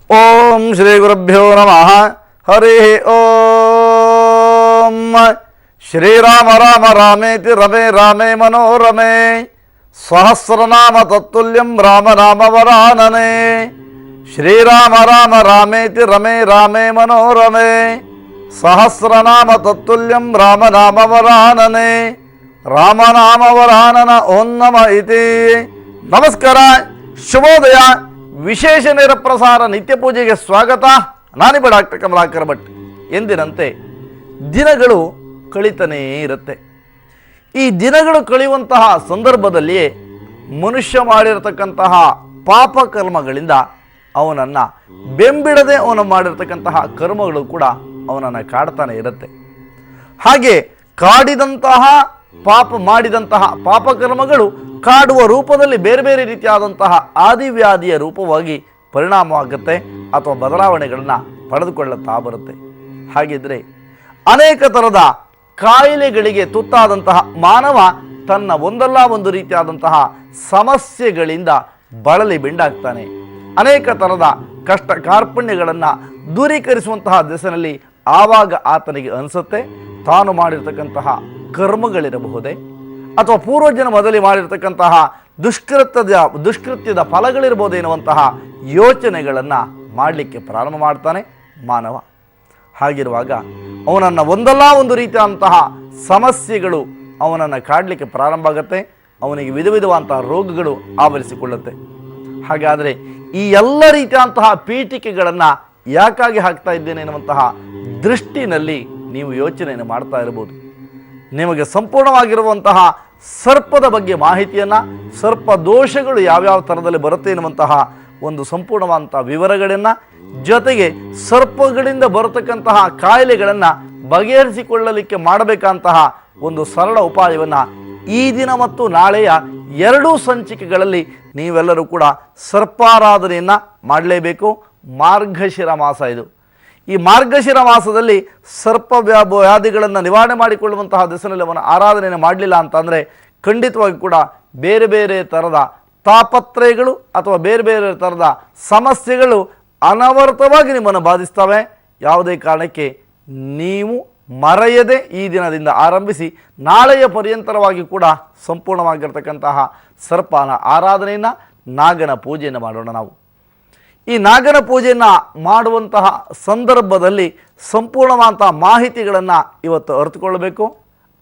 ಓಂ ಶ್ರೀ ಗುರುಭ್ಯೋ ನಮಃ. ಹರಿ ಓಂ. ಶ್ರೀರಾಮ ರಾಮ ರಾಮೇತಿ ರಮೇ ರಾಮೇ ಮನೋರಮೇ ಸಹಸ್ರನಾಮ ತತ್ತುಲ್ಯಂ ರಾಮ ರಾಮ ವರಾನನೆ. ಶ್ರೀರಾಮ ರಾಮ ರಾಮೇತಿ ರಮೇ ರಾಮೇ ಮನೋರಮೇ ಸಹಸ್ರನಾಮ ತತ್ತುಲ್ಯಂ ರಾಮ ನಾಮ ವರಾನನೆ. ರಾಮನಾಮ ವರಾನನ ಓಂ ನಮ ಇತಿ. ನಮಸ್ಕಾರ, ಶುಭೋದಯ. ವಿಶೇಷ ನೇರ ಪ್ರಸಾರ ನಿತ್ಯ ಪೂಜೆಗೆ ಸ್ವಾಗತ. ನಾನಿಬ್ಬ ಡಾಕ್ಟರ್ ಕಮಲಾಕರ್ ಭಟ್. ಎಂದಿನಂತೆ ದಿನಗಳು ಕಳೀತಾನೇ ಇರುತ್ತೆ. ಈ ದಿನಗಳು ಕಳೆಯುವಂತಹ ಸಂದರ್ಭದಲ್ಲಿಯೇ ಮನುಷ್ಯ ಮಾಡಿರತಕ್ಕಂತಹ ಪಾಪ ಕರ್ಮಗಳಿಂದ ಅವನನ್ನು ಬೆಂಬಿಡದೆ ಅವನು ಮಾಡಿರ್ತಕ್ಕಂತಹ ಕರ್ಮಗಳು ಕೂಡ ಅವನನ್ನು ಕಾಡ್ತಾನೆ ಇರುತ್ತೆ. ಹಾಗೆ ಕಾಡಿದಂತಹ ಮಾಡಿದಂತಹ ಪಾಪಕರ್ಮಗಳು ಕಾಡುವ ರೂಪದಲ್ಲಿ ಬೇರೆ ಬೇರೆ ರೀತಿಯಾದಂತಹ ಆದಿವ್ಯಾಧಿಯ ರೂಪವಾಗಿ ಪರಿಣಾಮವಾಗುತ್ತೆ ಅಥವಾ ಬದಲಾವಣೆಗಳನ್ನು ಪಡೆದುಕೊಳ್ಳುತ್ತಾ ಬರುತ್ತೆ. ಹಾಗಿದ್ರೆ ಅನೇಕ ಥರದ ಕಾಯಿಲೆಗಳಿಗೆ ತುತ್ತಾದಂತಹ ಮಾನವ ತನ್ನ ಒಂದಲ್ಲ ಒಂದು ರೀತಿಯಾದಂತಹ ಸಮಸ್ಯೆಗಳಿಂದ ಬಳಲಿ ಬೆಂಡಾಗ್ತಾನೆ. ಅನೇಕ ಥರದ ಕಷ್ಟ ಕಾರ್ಪಣ್ಯಗಳನ್ನು ದೂರೀಕರಿಸುವಂತಹ ದಿಸೆಯಲ್ಲಿ ಆವಾಗ ಆತನಿಗೆ ಅನಿಸುತ್ತೆ ತಾನು ಮಾಡಿರ್ತಕ್ಕಂತಹ ಕರ್ಮಗಳಿರಬಹುದೇ ಅಥವಾ ಪೂರ್ವಜನ್ಮದಲ್ಲಿ ಮಾಡಿರ್ತಕ್ಕಂತಹ ದುಷ್ಕೃತ್ಯದ ಫಲಗಳಿರ್ಬೋದು ಎನ್ನುವಂತಹ ಯೋಚನೆಗಳನ್ನು ಮಾಡಲಿಕ್ಕೆ ಪ್ರಾರಂಭ ಮಾಡ್ತಾನೆ ಮಾನವ. ಹಾಗಿರುವಾಗ ಅವನನ್ನು ಒಂದಲ್ಲ ಒಂದು ರೀತಿಯಾದಂತಹ ಸಮಸ್ಯೆಗಳು ಅವನನ್ನು ಕಾಡಲಿಕ್ಕೆ ಪ್ರಾರಂಭ ಆಗುತ್ತೆ. ಅವನಿಗೆ ವಿಧ ವಿಧವಾದಂತಹ ರೋಗಗಳು ಆವರಿಸಿಕೊಳ್ಳುತ್ತೆ. ಹಾಗಾದರೆ ಈ ಎಲ್ಲ ರೀತಿಯಾದಂತಹ ಪೀಠಿಕೆಗಳನ್ನು ಯಾಕಾಗಿ ಹಾಕ್ತಾ ಇದ್ದೇನೆ ಎನ್ನುವಂತಹ ದೃಷ್ಟಿನಲ್ಲಿ ನೀವು ಯೋಚನೆಯನ್ನು ಮಾಡ್ತಾ ಇರ್ಬೋದು. ನಿಮಗೆ ಸಂಪೂರ್ಣವಾಗಿರುವಂತಹ ಸರ್ಪದ ಬಗ್ಗೆ ಮಾಹಿತಿಯನ್ನು, ಸರ್ಪ ದೋಷಗಳು ಯಾವ್ಯಾವ ಥರದಲ್ಲಿ ಬರುತ್ತೆ ಎನ್ನುವಂತಹ ಒಂದು ಸಂಪೂರ್ಣವಾದಂತಹ ವಿವರಗಳನ್ನು, ಜೊತೆಗೆ ಸರ್ಪಗಳಿಂದ ಬರತಕ್ಕಂತಹ ಕಾಯಿಲೆಗಳನ್ನು ಬಗೆಹರಿಸಿಕೊಳ್ಳಲಿಕ್ಕೆ ಮಾಡಬೇಕಂತಹ ಒಂದು ಸರಳ ಉಪಾಯವನ್ನು ಈ ದಿನ ಮತ್ತು ನಾಳೆಯ ಎರಡೂ ಸಂಚಿಕೆಗಳಲ್ಲಿ ನೀವೆಲ್ಲರೂ ಕೂಡ ಸರ್ಪಾರಾಧನೆಯನ್ನು ಮಾಡಲೇಬೇಕು. ಮಾರ್ಗಶಿರ ಮಾಸ ಇದು. ಈ ಮಾರ್ಗಶಿರ ಮಾಸದಲ್ಲಿ ಸರ್ಪ ವ್ಯಾಧಿಗಳನ್ನು ನಿವಾರಣೆ ಮಾಡಿಕೊಳ್ಳುವಂತಹ ದಿಸೆಯಲ್ಲಿ ಅವನ ಆರಾಧನೆಯನ್ನು ಮಾಡಲಿಲ್ಲ ಅಂತಂದರೆ ಖಂಡಿತವಾಗಿ ಕೂಡ ಬೇರೆ ಬೇರೆ ಥರದ ತಾಪತ್ರಯಗಳು ಅಥವಾ ಬೇರೆ ಬೇರೆ ಥರದ ಸಮಸ್ಯೆಗಳು ಅನವರ್ತವಾಗಿ ನಿಮ್ಮನ್ನು ಬಾಧಿಸ್ತವೆ. ಯಾವುದೇ ಕಾರಣಕ್ಕೆ ನೀವು ಮರೆಯದೆ ಈ ದಿನದಿಂದ ಆರಂಭಿಸಿ ನಾಳೆಯ ಪರ್ಯಂತರವಾಗಿ ಕೂಡ ಸಂಪೂರ್ಣವಾಗಿರ್ತಕ್ಕಂತಹ ಸರ್ಪನ ಆರಾಧನೆಯನ್ನು, ನಾಗನ ಪೂಜೆಯನ್ನು ಮಾಡೋಣ. ನಾವು ಈ ನಾಗನ ಪೂಜೆಯನ್ನು ಮಾಡುವಂತಹ ಸಂದರ್ಭದಲ್ಲಿ ಸಂಪೂರ್ಣವಾದಂತಹ ಮಾಹಿತಿಗಳನ್ನು ಇವತ್ತು ಅರಿತುಕೊಳ್ಳಬೇಕು.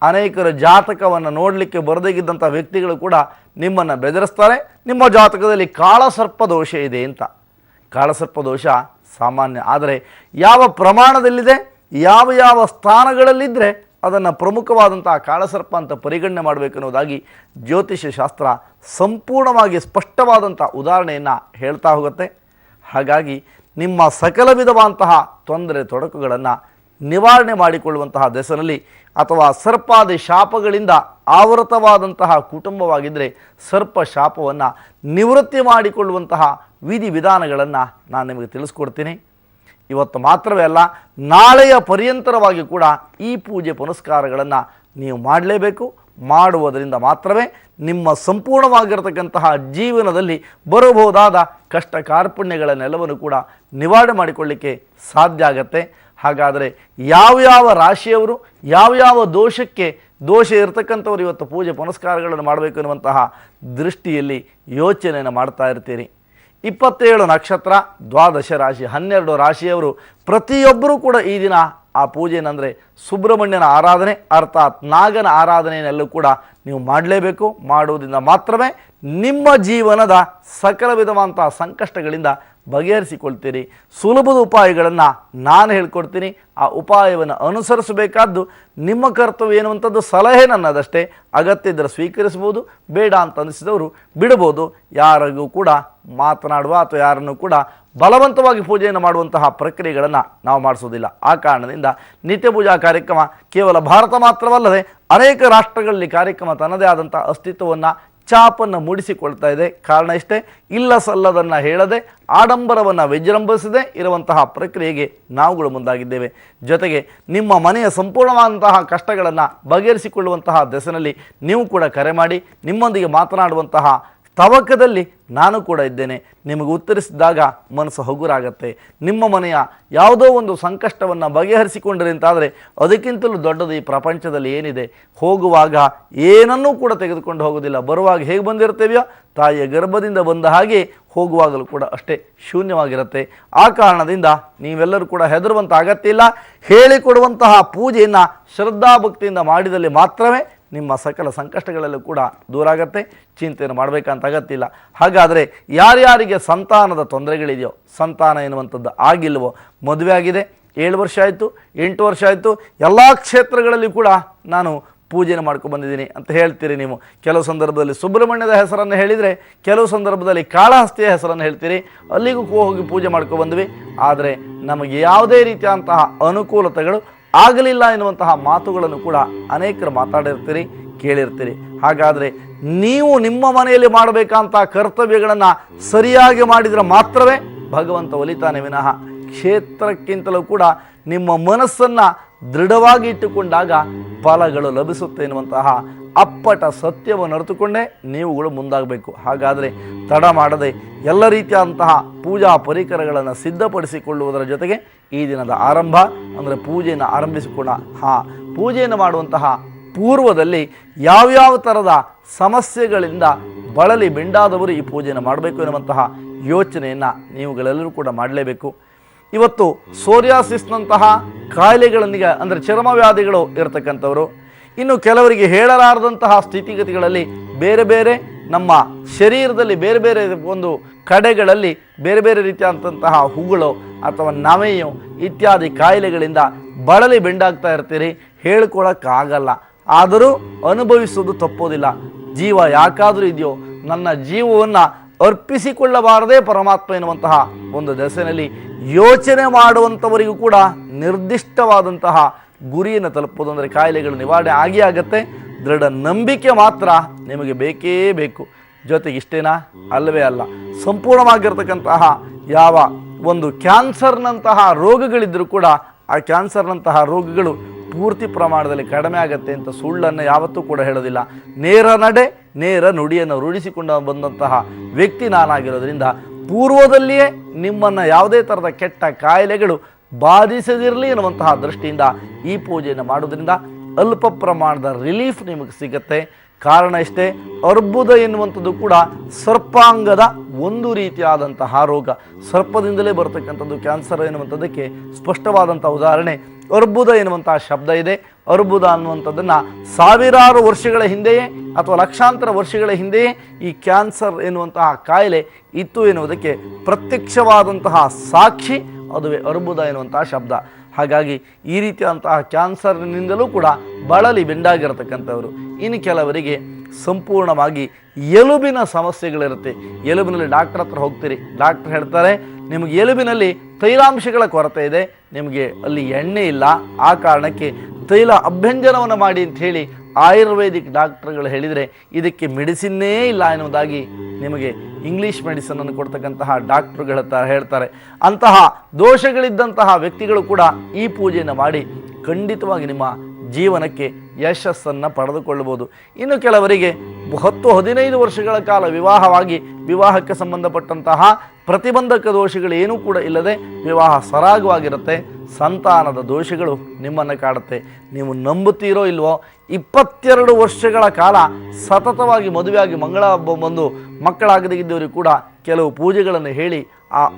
ಅನೇಕರ ಜಾತಕವನ್ನು ನೋಡಲಿಕ್ಕೆ ಬರದೇಗಿದ್ದಂಥ ವ್ಯಕ್ತಿಗಳು ಕೂಡ ನಿಮ್ಮನ್ನು ಬೆದರಿಸ್ತಾರೆ. ನಿಮ್ಮ ಜಾತಕದಲ್ಲಿ ಕಾಳಸರ್ಪ ದೋಷ ಇದೆ ಅಂತ. ಕಾಳಸರ್ಪ ದೋಷ ಸಾಮಾನ್ಯ, ಆದರೆ ಯಾವ ಪ್ರಮಾಣದಲ್ಲಿದೆ, ಯಾವ ಯಾವ ಸ್ಥಾನಗಳಲ್ಲಿದ್ದರೆ ಅದನ್ನು ಪ್ರಮುಖವಾದಂತಹ ಕಾಳಸರ್ಪ ಅಂತ ಪರಿಗಣನೆ ಮಾಡಬೇಕು ಅನ್ನೋದಾಗಿ ಜ್ಯೋತಿಷ್ಯ ಶಾಸ್ತ್ರ ಸಂಪೂರ್ಣವಾಗಿ ಸ್ಪಷ್ಟವಾದಂಥ ಉದಾಹರಣೆಯನ್ನು ಹೇಳ್ತಾ ಹೋಗುತ್ತೆ. ಹಾಗಾಗಿ ನಿಮ್ಮ ಸಕಲ ವಿಧವಾದಂತಹ ತೊಂದರೆ ತೊಡಕುಗಳನ್ನು ನಿವಾರಣೆ ಮಾಡಿಕೊಳ್ಳುವಂತಹ ದೆಸೆಯಲ್ಲಿ ಅಥವಾ ಸರ್ಪಾದಿ ಶಾಪಗಳಿಂದ ಆವೃತವಾದಂತಹ ಕುಟುಂಬವಾಗಿದ್ದರೆ ಸರ್ಪ ಶಾಪವನ್ನು ನಿವೃತ್ತಿ ಮಾಡಿಕೊಳ್ಳುವಂತಹ ವಿಧಿವಿಧಾನಗಳನ್ನು ನಾನು ನಿಮಗೆ ತಿಳಿಸ್ಕೊಡ್ತೀನಿ. ಇವತ್ತು ಮಾತ್ರವೇ ಅಲ್ಲ, ನಾಳೆಯ ಪರ್ಯಂತರವಾಗಿ ಕೂಡ ಈ ಪೂಜೆ ಪುನಸ್ಕಾರಗಳನ್ನು ನೀವು ಮಾಡಲೇಬೇಕು. ಮಾಡುವುದರಿಂದ ಮಾತ್ರವೇ ನಿಮ್ಮ ಸಂಪೂರ್ಣವಾಗಿರತಕ್ಕಂತಹ ಜೀವನದಲ್ಲಿ ಬರಬಹುದಾದ ಕಷ್ಟ ಕಾರ್ಪಣ್ಯಗಳನ್ನೆಲ್ಲವನ್ನು ಕೂಡ ನಿವಾರಣೆ ಮಾಡಿಕೊಳ್ಳಿಕ್ಕೆ ಸಾಧ್ಯ ಆಗತ್ತೆ. ಹಾಗಾದರೆ ಯಾವ್ಯಾವ ರಾಶಿಯವರು ಯಾವ್ಯಾವ ದೋಷ ಇರತಕ್ಕಂಥವ್ರು ಇವತ್ತು ಪೂಜೆ ಪುನಸ್ಕಾರಗಳನ್ನು ಮಾಡಬೇಕು ಎನ್ನುವಂತಹ ದೃಷ್ಟಿಯಲ್ಲಿ ಯೋಚನೆಯನ್ನು ಮಾಡ್ತಾ ಇರ್ತೀರಿ. 27 ನಕ್ಷತ್ರ, 12 ರಾಶಿ, 12 ರಾಶಿಯವರು ಪ್ರತಿಯೊಬ್ಬರೂ ಕೂಡ ಈ ದಿನ ಆ ಪೂಜೆನಂದರೆ ಸುಬ್ರಹ್ಮಣ್ಯನ ಆರಾಧನೆ ಅರ್ಥಾತ್ ನಾಗನ ಆರಾಧನೆಯನ್ನೆಲ್ಲೂ ಕೂಡ ನೀವು ಮಾಡಲೇಬೇಕು. ಮಾಡುವುದರಿಂದ ಮಾತ್ರವೇ ನಿಮ್ಮ ಜೀವನದ ಸಕಲ ವಿಧವಾದಂತಹ ಸಂಕಷ್ಟಗಳಿಂದ ಬಗೆಹರಿಸಿಕೊಳ್ತೀರಿ. ಸುಲಭದ ಉಪಾಯಗಳನ್ನು ನಾನು ಹೇಳ್ಕೊಡ್ತೀನಿ. ಆ ಉಪಾಯವನ್ನು ಅನುಸರಿಸಬೇಕಾದ್ದು ನಿಮ್ಮ ಕರ್ತವ್ಯ ಎನ್ನುವಂಥದ್ದು ಸಲಹೆ ನನ್ನದಷ್ಟೇ. ಅಗತ್ಯ ಇದ್ದರೆ ಸ್ವೀಕರಿಸ್ಬೋದು, ಬೇಡ ಅಂತ ಅನಿಸಿದವರು ಬಿಡ್ಬೋದು. ಯಾರಿಗೂ ಕೂಡ ಮಾತನಾಡುವ ಅಥವಾ ಯಾರನ್ನು ಕೂಡ ಬಲವಂತವಾಗಿ ಪೂಜೆಯನ್ನು ಮಾಡುವಂತಹ ಪ್ರಕ್ರಿಯೆಗಳನ್ನು ನಾವು ಮಾಡಿಸೋದಿಲ್ಲ. ಆ ಕಾರಣದಿಂದ ನಿತ್ಯ ಪೂಜಾ ಕಾರ್ಯಕ್ರಮ ಕೇವಲ ಭಾರತ ಮಾತ್ರವಲ್ಲದೆ ಅನೇಕ ರಾಷ್ಟ್ರಗಳಲ್ಲಿ ಕಾರ್ಯಕ್ರಮ ತನ್ನದೇ ಆದಂಥ ಅಸ್ತಿತ್ವವನ್ನು ಚಾಪನ್ನು ಮೂಡಿಸಿಕೊಳ್ತಾ ಇದೆ. ಕಾರಣ ಇಷ್ಟೇ, ಇಲ್ಲ ಸಲ್ಲದನ್ನು ಹೇಳದೆ ಆಡಂಬರವನ್ನು ವಿಜೃಂಭಿಸದೆ ಇರುವಂತಹ ಪ್ರಕ್ರಿಯೆಗೆ ನಾವುಗಳು ಮುಂದಾಗಿದ್ದೇವೆ. ಜೊತೆಗೆ ನಿಮ್ಮ ಮನೆಯ ಸಂಪೂರ್ಣವಾದಂತಹ ಕಷ್ಟಗಳನ್ನು ಬಗೆಹರಿಸಿಕೊಳ್ಳುವಂತಹ ದೆಸೆಯಲ್ಲಿ ನೀವು ಕೂಡ ಕರೆ ಮಾಡಿ ನಿಮ್ಮೊಂದಿಗೆ ಮಾತನಾಡುವಂತಹ ತವಕದಲ್ಲಿ ನಾನು ಕೂಡ ಇದ್ದೇನೆ. ನಿಮಗೆ ಉತ್ತರಿಸಿದಾಗ ಮನಸ್ಸು ಹಗುರಾಗತ್ತೆ. ನಿಮ್ಮ ಮನೆಯ ಯಾವುದೋ ಒಂದು ಸಂಕಷ್ಟವನ್ನು ಬಗೆಹರಿಸಿಕೊಂಡ್ರಿ ಅಂತಾದರೆ ಅದಕ್ಕಿಂತಲೂ ದೊಡ್ಡದು ಈ ಪ್ರಪಂಚದಲ್ಲಿ ಏನಿದೆ. ಹೋಗುವಾಗ ಏನನ್ನೂ ಕೂಡ ತೆಗೆದುಕೊಂಡು ಹೋಗೋದಿಲ್ಲ. ಬರುವಾಗ ಹೇಗೆ ಬಂದಿರ್ತೇವೆಯೋ ತಾಯಿಯ ಗರ್ಭದಿಂದ ಬಂದ ಹಾಗೆ ಹೋಗುವಾಗಲೂ ಕೂಡ ಅಷ್ಟೇ ಶೂನ್ಯವಾಗಿರುತ್ತೆ. ಆ ಕಾರಣದಿಂದ ನೀವೆಲ್ಲರೂ ಕೂಡ ಹೆದರುವಂಥ ಅಗತ್ಯ ಇಲ್ಲ. ಹೇಳಿಕೊಡುವಂತಹ ಪೂಜೆಯನ್ನು ಶ್ರದ್ಧಾಭಕ್ತಿಯಿಂದ ಮಾಡಿದಲ್ಲಿ ಮಾತ್ರವೇ ನಿಮ್ಮ ಸಕಲ ಸಂಕಷ್ಟಗಳೆಲ್ಲೂ ಕೂಡ ದೂರ ಆಗತ್ತೆ. ಚಿಂತೆಯನ್ನು ಮಾಡಬೇಕಂತ ಅಗತ್ಯ ಇಲ್ಲ. ಹಾಗಾದರೆ ಯಾರ್ಯಾರಿಗೆ ಸಂತಾನದ ತೊಂದರೆಗಳಿದೆಯೋ, ಸಂತಾನ ಎನ್ನುವಂಥದ್ದು ಆಗಿಲ್ವೋ, ಮದುವೆ ಆಗಿದೆ 7 ವರ್ಷ ಆಯಿತು, 8 ವರ್ಷ ಆಯಿತು, ಎಲ್ಲ ಕ್ಷೇತ್ರಗಳಲ್ಲಿ ಕೂಡ ನಾನು ಪೂಜೆಯನ್ನು ಮಾಡ್ಕೊಂಡ್ಬಂದಿದ್ದೀನಿ ಅಂತ ಹೇಳ್ತೀರಿ ನೀವು. ಕೆಲವು ಸಂದರ್ಭದಲ್ಲಿ ಸುಬ್ರಹ್ಮಣ್ಯದ ಹೆಸರನ್ನು ಹೇಳಿದರೆ, ಕೆಲವು ಸಂದರ್ಭದಲ್ಲಿ ಕಾಳಹಸ್ತಿಯ ಹೆಸರನ್ನು ಹೇಳ್ತೀರಿ. ಅಲ್ಲಿಗೂ ಹೋಗಿ ಪೂಜೆ ಮಾಡ್ಕೊಬಂದ್ವಿ. ಆದರೆ ನಮಗೆ ಯಾವುದೇ ರೀತಿಯಾದಂತಹ ಅನುಕೂಲತೆಗಳು ಆಗಲಿಲ್ಲ ಎನ್ನುವಂತಹ ಮಾತುಗಳನ್ನು ಕೂಡ ಅನೇಕರು ಮಾತಾಡಿರ್ತೀರಿ, ಕೇಳಿರ್ತೀರಿ. ಹಾಗಾದರೆ ನೀವು ನಿಮ್ಮ ಮನೆಯಲ್ಲಿ ಮಾಡಬೇಕಂತ ಕರ್ತವ್ಯಗಳನ್ನು ಸರಿಯಾಗಿ ಮಾಡಿದರೆ ಮಾತ್ರವೇ ಭಗವಂತ ಒಲಿತಾನೆ ವಿನಃ ಕ್ಷೇತ್ರಕ್ಕಿಂತಲೂ ಕೂಡ ನಿಮ್ಮ ಮನಸ್ಸನ್ನು ದೃಢವಾಗಿ ಇಟ್ಟುಕೊಂಡಾಗ ಫಲಗಳು ಲಭಿಸುತ್ತೆ ಎನ್ನುವಂತಹ ಅಪ್ಪಟ ಸತ್ಯವನ್ನು ಅರಿತುಕೊಂಡೇ ನೀವುಗಳು ಮುಂದಾಗಬೇಕು. ಹಾಗಾದರೆ ತಡ ಮಾಡದೆ ಎಲ್ಲ ರೀತಿಯಾದಂತಹ ಪೂಜಾ ಪರಿಕರಗಳನ್ನು ಸಿದ್ಧಪಡಿಸಿಕೊಳ್ಳುವುದರ ಜೊತೆಗೆ ಈ ದಿನದ ಆರಂಭ ಅಂದರೆ ಪೂಜೆಯನ್ನು ಆರಂಭಿಸಿಕೊಂಡ ಪೂಜೆಯನ್ನು ಮಾಡುವಂತಹ ಪೂರ್ವದಲ್ಲಿ ಯಾವ್ಯಾವ ಥರದ ಸಮಸ್ಯೆಗಳಿಂದ ಬಳಲಿ ಬೆಂಡಾದವರು ಈ ಪೂಜೆಯನ್ನು ಮಾಡಬೇಕು ಎನ್ನುವಂತಹ ಯೋಚನೆಯನ್ನು ನೀವುಗಳೆಲ್ಲರೂ ಕೂಡ ಮಾಡಲೇಬೇಕು. ಇವತ್ತು ಸೋರಿಯಾಸಿಸ್ನಂತಹ ಕಾಯಿಲೆಗಳೊಂದಿಗೆ ಅಂದರೆ ಚರ್ಮವ್ಯಾಧಿಗಳು ಇರತಕ್ಕಂಥವರು, ಇನ್ನು ಕೆಲವರಿಗೆ ಹೇಳಲಾರದಂತಹ ಸ್ಥಿತಿಗತಿಗಳಲ್ಲಿ ಬೇರೆ ಬೇರೆ ನಮ್ಮ ಶರೀರದಲ್ಲಿ ಬೇರೆ ಬೇರೆ ಒಂದು ಕಡೆಗಳಲ್ಲಿ ಬೇರೆ ಬೇರೆ ರೀತಿಯಾದಂತಹ ಹುಗಳು ಅಥವಾ ನವೆಯು ಇತ್ಯಾದಿ ಕಾಯಿಲೆಗಳಿಂದ ಬಳಲಿ ಬೆಂಡಾಗ್ತಾ ಇರ್ತೀರಿ. ಹೇಳ್ಕೊಳಕ್ಕಾಗಲ್ಲ, ಆದರೂ ಅನುಭವಿಸುವುದು ತಪ್ಪೋದಿಲ್ಲ. ಜೀವ ಯಾಕಾದರೂ ಇದೆಯೋ, ನನ್ನ ಜೀವವನ್ನು ಅರ್ಪಿಸಿಕೊಳ್ಳಬಾರದೇ ಪರಮಾತ್ಮ ಎನ್ನುವಂತಹ ಒಂದು ದೆಸೆಯಲ್ಲಿ ಯೋಚನೆ ಮಾಡುವಂಥವರಿಗೂ ಕೂಡ ನಿರ್ದಿಷ್ಟವಾದಂತಹ ಗುರಿಯನ್ನು ತಲುಪೋದು ಅಂದರೆ ಕಾಯಿಲೆಗಳು ನಿವಾರಣೆ ಆಗೇ ಆಗುತ್ತೆ. ದೃಢ ನಂಬಿಕೆ ಮಾತ್ರ ನಿಮಗೆ ಬೇಕೇ ಬೇಕು. ಜೊತೆಗೆ ಇಷ್ಟೇನಾ? ಅಲ್ಲವೇ ಅಲ್ಲ. ಸಂಪೂರ್ಣವಾಗಿರ್ತಕ್ಕಂತಹ ಯಾವ ಒಂದು ಕ್ಯಾನ್ಸರ್ನಂತಹ ರೋಗಗಳಿದ್ದರೂ ಕೂಡ ಆ ಕ್ಯಾನ್ಸರ್ನಂತಹ ರೋಗಗಳು ಪೂರ್ತಿ ಪ್ರಮಾಣದಲ್ಲಿ ಕಡಿಮೆ ಆಗುತ್ತೆ ಅಂತ ಸುಳ್ಳನ್ನು ಯಾವತ್ತೂ ಕೂಡ ಹೇಳೋದಿಲ್ಲ. ನೇರ ನಡೆ ನೇರ ನುಡಿಯನ್ನು ರೂಢಿಸಿಕೊಂಡು ಬಂದಂತಹ ವ್ಯಕ್ತಿ ನಾನಾಗಿರೋದ್ರಿಂದ ಪೂರ್ವದಲ್ಲಿಯೇ ನಿಮ್ಮನ್ನು ಯಾವುದೇ ಥರದ ಕೆಟ್ಟ ಕಾಯಿಲೆಗಳು ಬಾಧಿಸದಿರಲಿ ಎನ್ನುವಂತಹ ದೃಷ್ಟಿಯಿಂದ ಈ ಪೂಜೆಯನ್ನು ಮಾಡೋದ್ರಿಂದ ಅಲ್ಪ ಪ್ರಮಾಣದ ರಿಲೀಫ್ ನಿಮಗೆ ಸಿಗುತ್ತೆ. ಕಾರಣ ಇಷ್ಟೇ, ಅರ್ಬುದ ಎನ್ನುವಂಥದ್ದು ಕೂಡ ಸರ್ಪಾಂಗದ ಒಂದು ರೀತಿಯಾದಂತಹ ರೋಗ. ಸರ್ಪದಿಂದಲೇ ಬರತಕ್ಕಂಥದ್ದು ಕ್ಯಾನ್ಸರ್ ಎನ್ನುವಂಥದ್ದಕ್ಕೆ ಸ್ಪಷ್ಟವಾದಂಥ ಉದಾಹರಣೆ ಅರ್ಬುದ ಎನ್ನುವಂತಹ ಶಬ್ದ ಇದೆ. ಅರ್ಬುದ ಅನ್ನುವಂಥದ್ದನ್ನು ಸಾವಿರಾರು ವರ್ಷಗಳ ಹಿಂದೆಯೇ ಅಥವಾ ಲಕ್ಷಾಂತರ ವರ್ಷಗಳ ಹಿಂದೆಯೇ ಈ ಕ್ಯಾನ್ಸರ್ ಎನ್ನುವಂತಹ ಕಾಯಿಲೆ ಇತ್ತು ಎನ್ನುವುದಕ್ಕೆ ಪ್ರತ್ಯಕ್ಷವಾದಂತಹ ಸಾಕ್ಷಿ ಅದುವೇ ಅರ್ಬುದ ಎನ್ನುವಂತಹ ಶಬ್ದ. ಹಾಗಾಗಿ ಈ ರೀತಿಯಾದಂತಹ ಕ್ಯಾನ್ಸರ್ನಿಂದಲೂ ಕೂಡ ಬಳಲಿ ಬೆಂಡಾಗಿರತಕ್ಕಂಥವರು. ಇನ್ನು ಕೆಲವರಿಗೆ ಸಂಪೂರ್ಣವಾಗಿ ಎಲುಬಿನ ಸಮಸ್ಯೆಗಳಿರುತ್ತೆ. ಎಲುಬಿನಲ್ಲಿ ಡಾಕ್ಟರ್ ಹತ್ರ ಹೋಗ್ತೀರಿ, ಡಾಕ್ಟರ್ ಹೇಳ್ತಾರೆ ನಿಮಗೆ ಎಲುಬಿನಲ್ಲಿ ತೈಲಾಂಶಗಳ ಕೊರತೆ ಇದೆ, ನಿಮಗೆ ಅಲ್ಲಿ ಎಣ್ಣೆ ಇಲ್ಲ, ಆ ಕಾರಣಕ್ಕೆ ತೈಲ ಅಭ್ಯಂಜನವನ್ನು ಮಾಡಿ ಅಂತ ಹೇಳಿ ಆಯುರ್ವೇದಿಕ್ ಡಾಕ್ಟರ್ಗಳು ಹೇಳಿದರೆ ಇದಕ್ಕೆ ಮೆಡಿಸಿನ್ನೇ ಇಲ್ಲ ಎನ್ನುವುದಾಗಿ ನಿಮಗೆ ಇಂಗ್ಲೀಷ್ ಮೆಡಿಸನನ್ನು ಕೊಡ್ತಕ್ಕಂತಹ ಡಾಕ್ಟ್ರುಗಳ ಹೇಳ್ತಾರೆ. ಅಂತಹ ದೋಷಗಳಿದ್ದಂತಹ ವ್ಯಕ್ತಿಗಳು ಕೂಡ ಈ ಪೂಜೆಯನ್ನು ಮಾಡಿ ಖಂಡಿತವಾಗಿ ನಿಮ್ಮ ಜೀವನಕ್ಕೆ ಯಶಸ್ಸನ್ನು ಪಡೆದುಕೊಳ್ಳಬಹುದು. ಇನ್ನು ಕೆಲವರಿಗೆ 10-15 ವರ್ಷಗಳ ಕಾಲ ವಿವಾಹವಾಗಿ ವಿವಾಹಕ್ಕೆ ಸಂಬಂಧಪಟ್ಟಂತಹ ಪ್ರತಿಬಂಧಕ ದೋಷಗಳು ಏನೂ ಕೂಡ ಇಲ್ಲದೆ ವಿವಾಹ ಸರಾಗವಾಗಿರುತ್ತೆ. ಸಂತಾನದ ದೋಷಗಳು ನಿಮ್ಮನ್ನು ಕಾಡುತ್ತೆ. ನೀವು ನಂಬುತ್ತೀರೋ ಇಲ್ವೋ, 22 ವರ್ಷಗಳ ಕಾಲ ಸತತವಾಗಿ ಮದುವೆಯಾಗಿ ಮಂಗಳ ಬಂದು ಮಕ್ಕಳಾಗದಿದ್ದವರಿಗೆ ಕೂಡ ಕೆಲವು ಪೂಜೆಗಳನ್ನು ಹೇಳಿ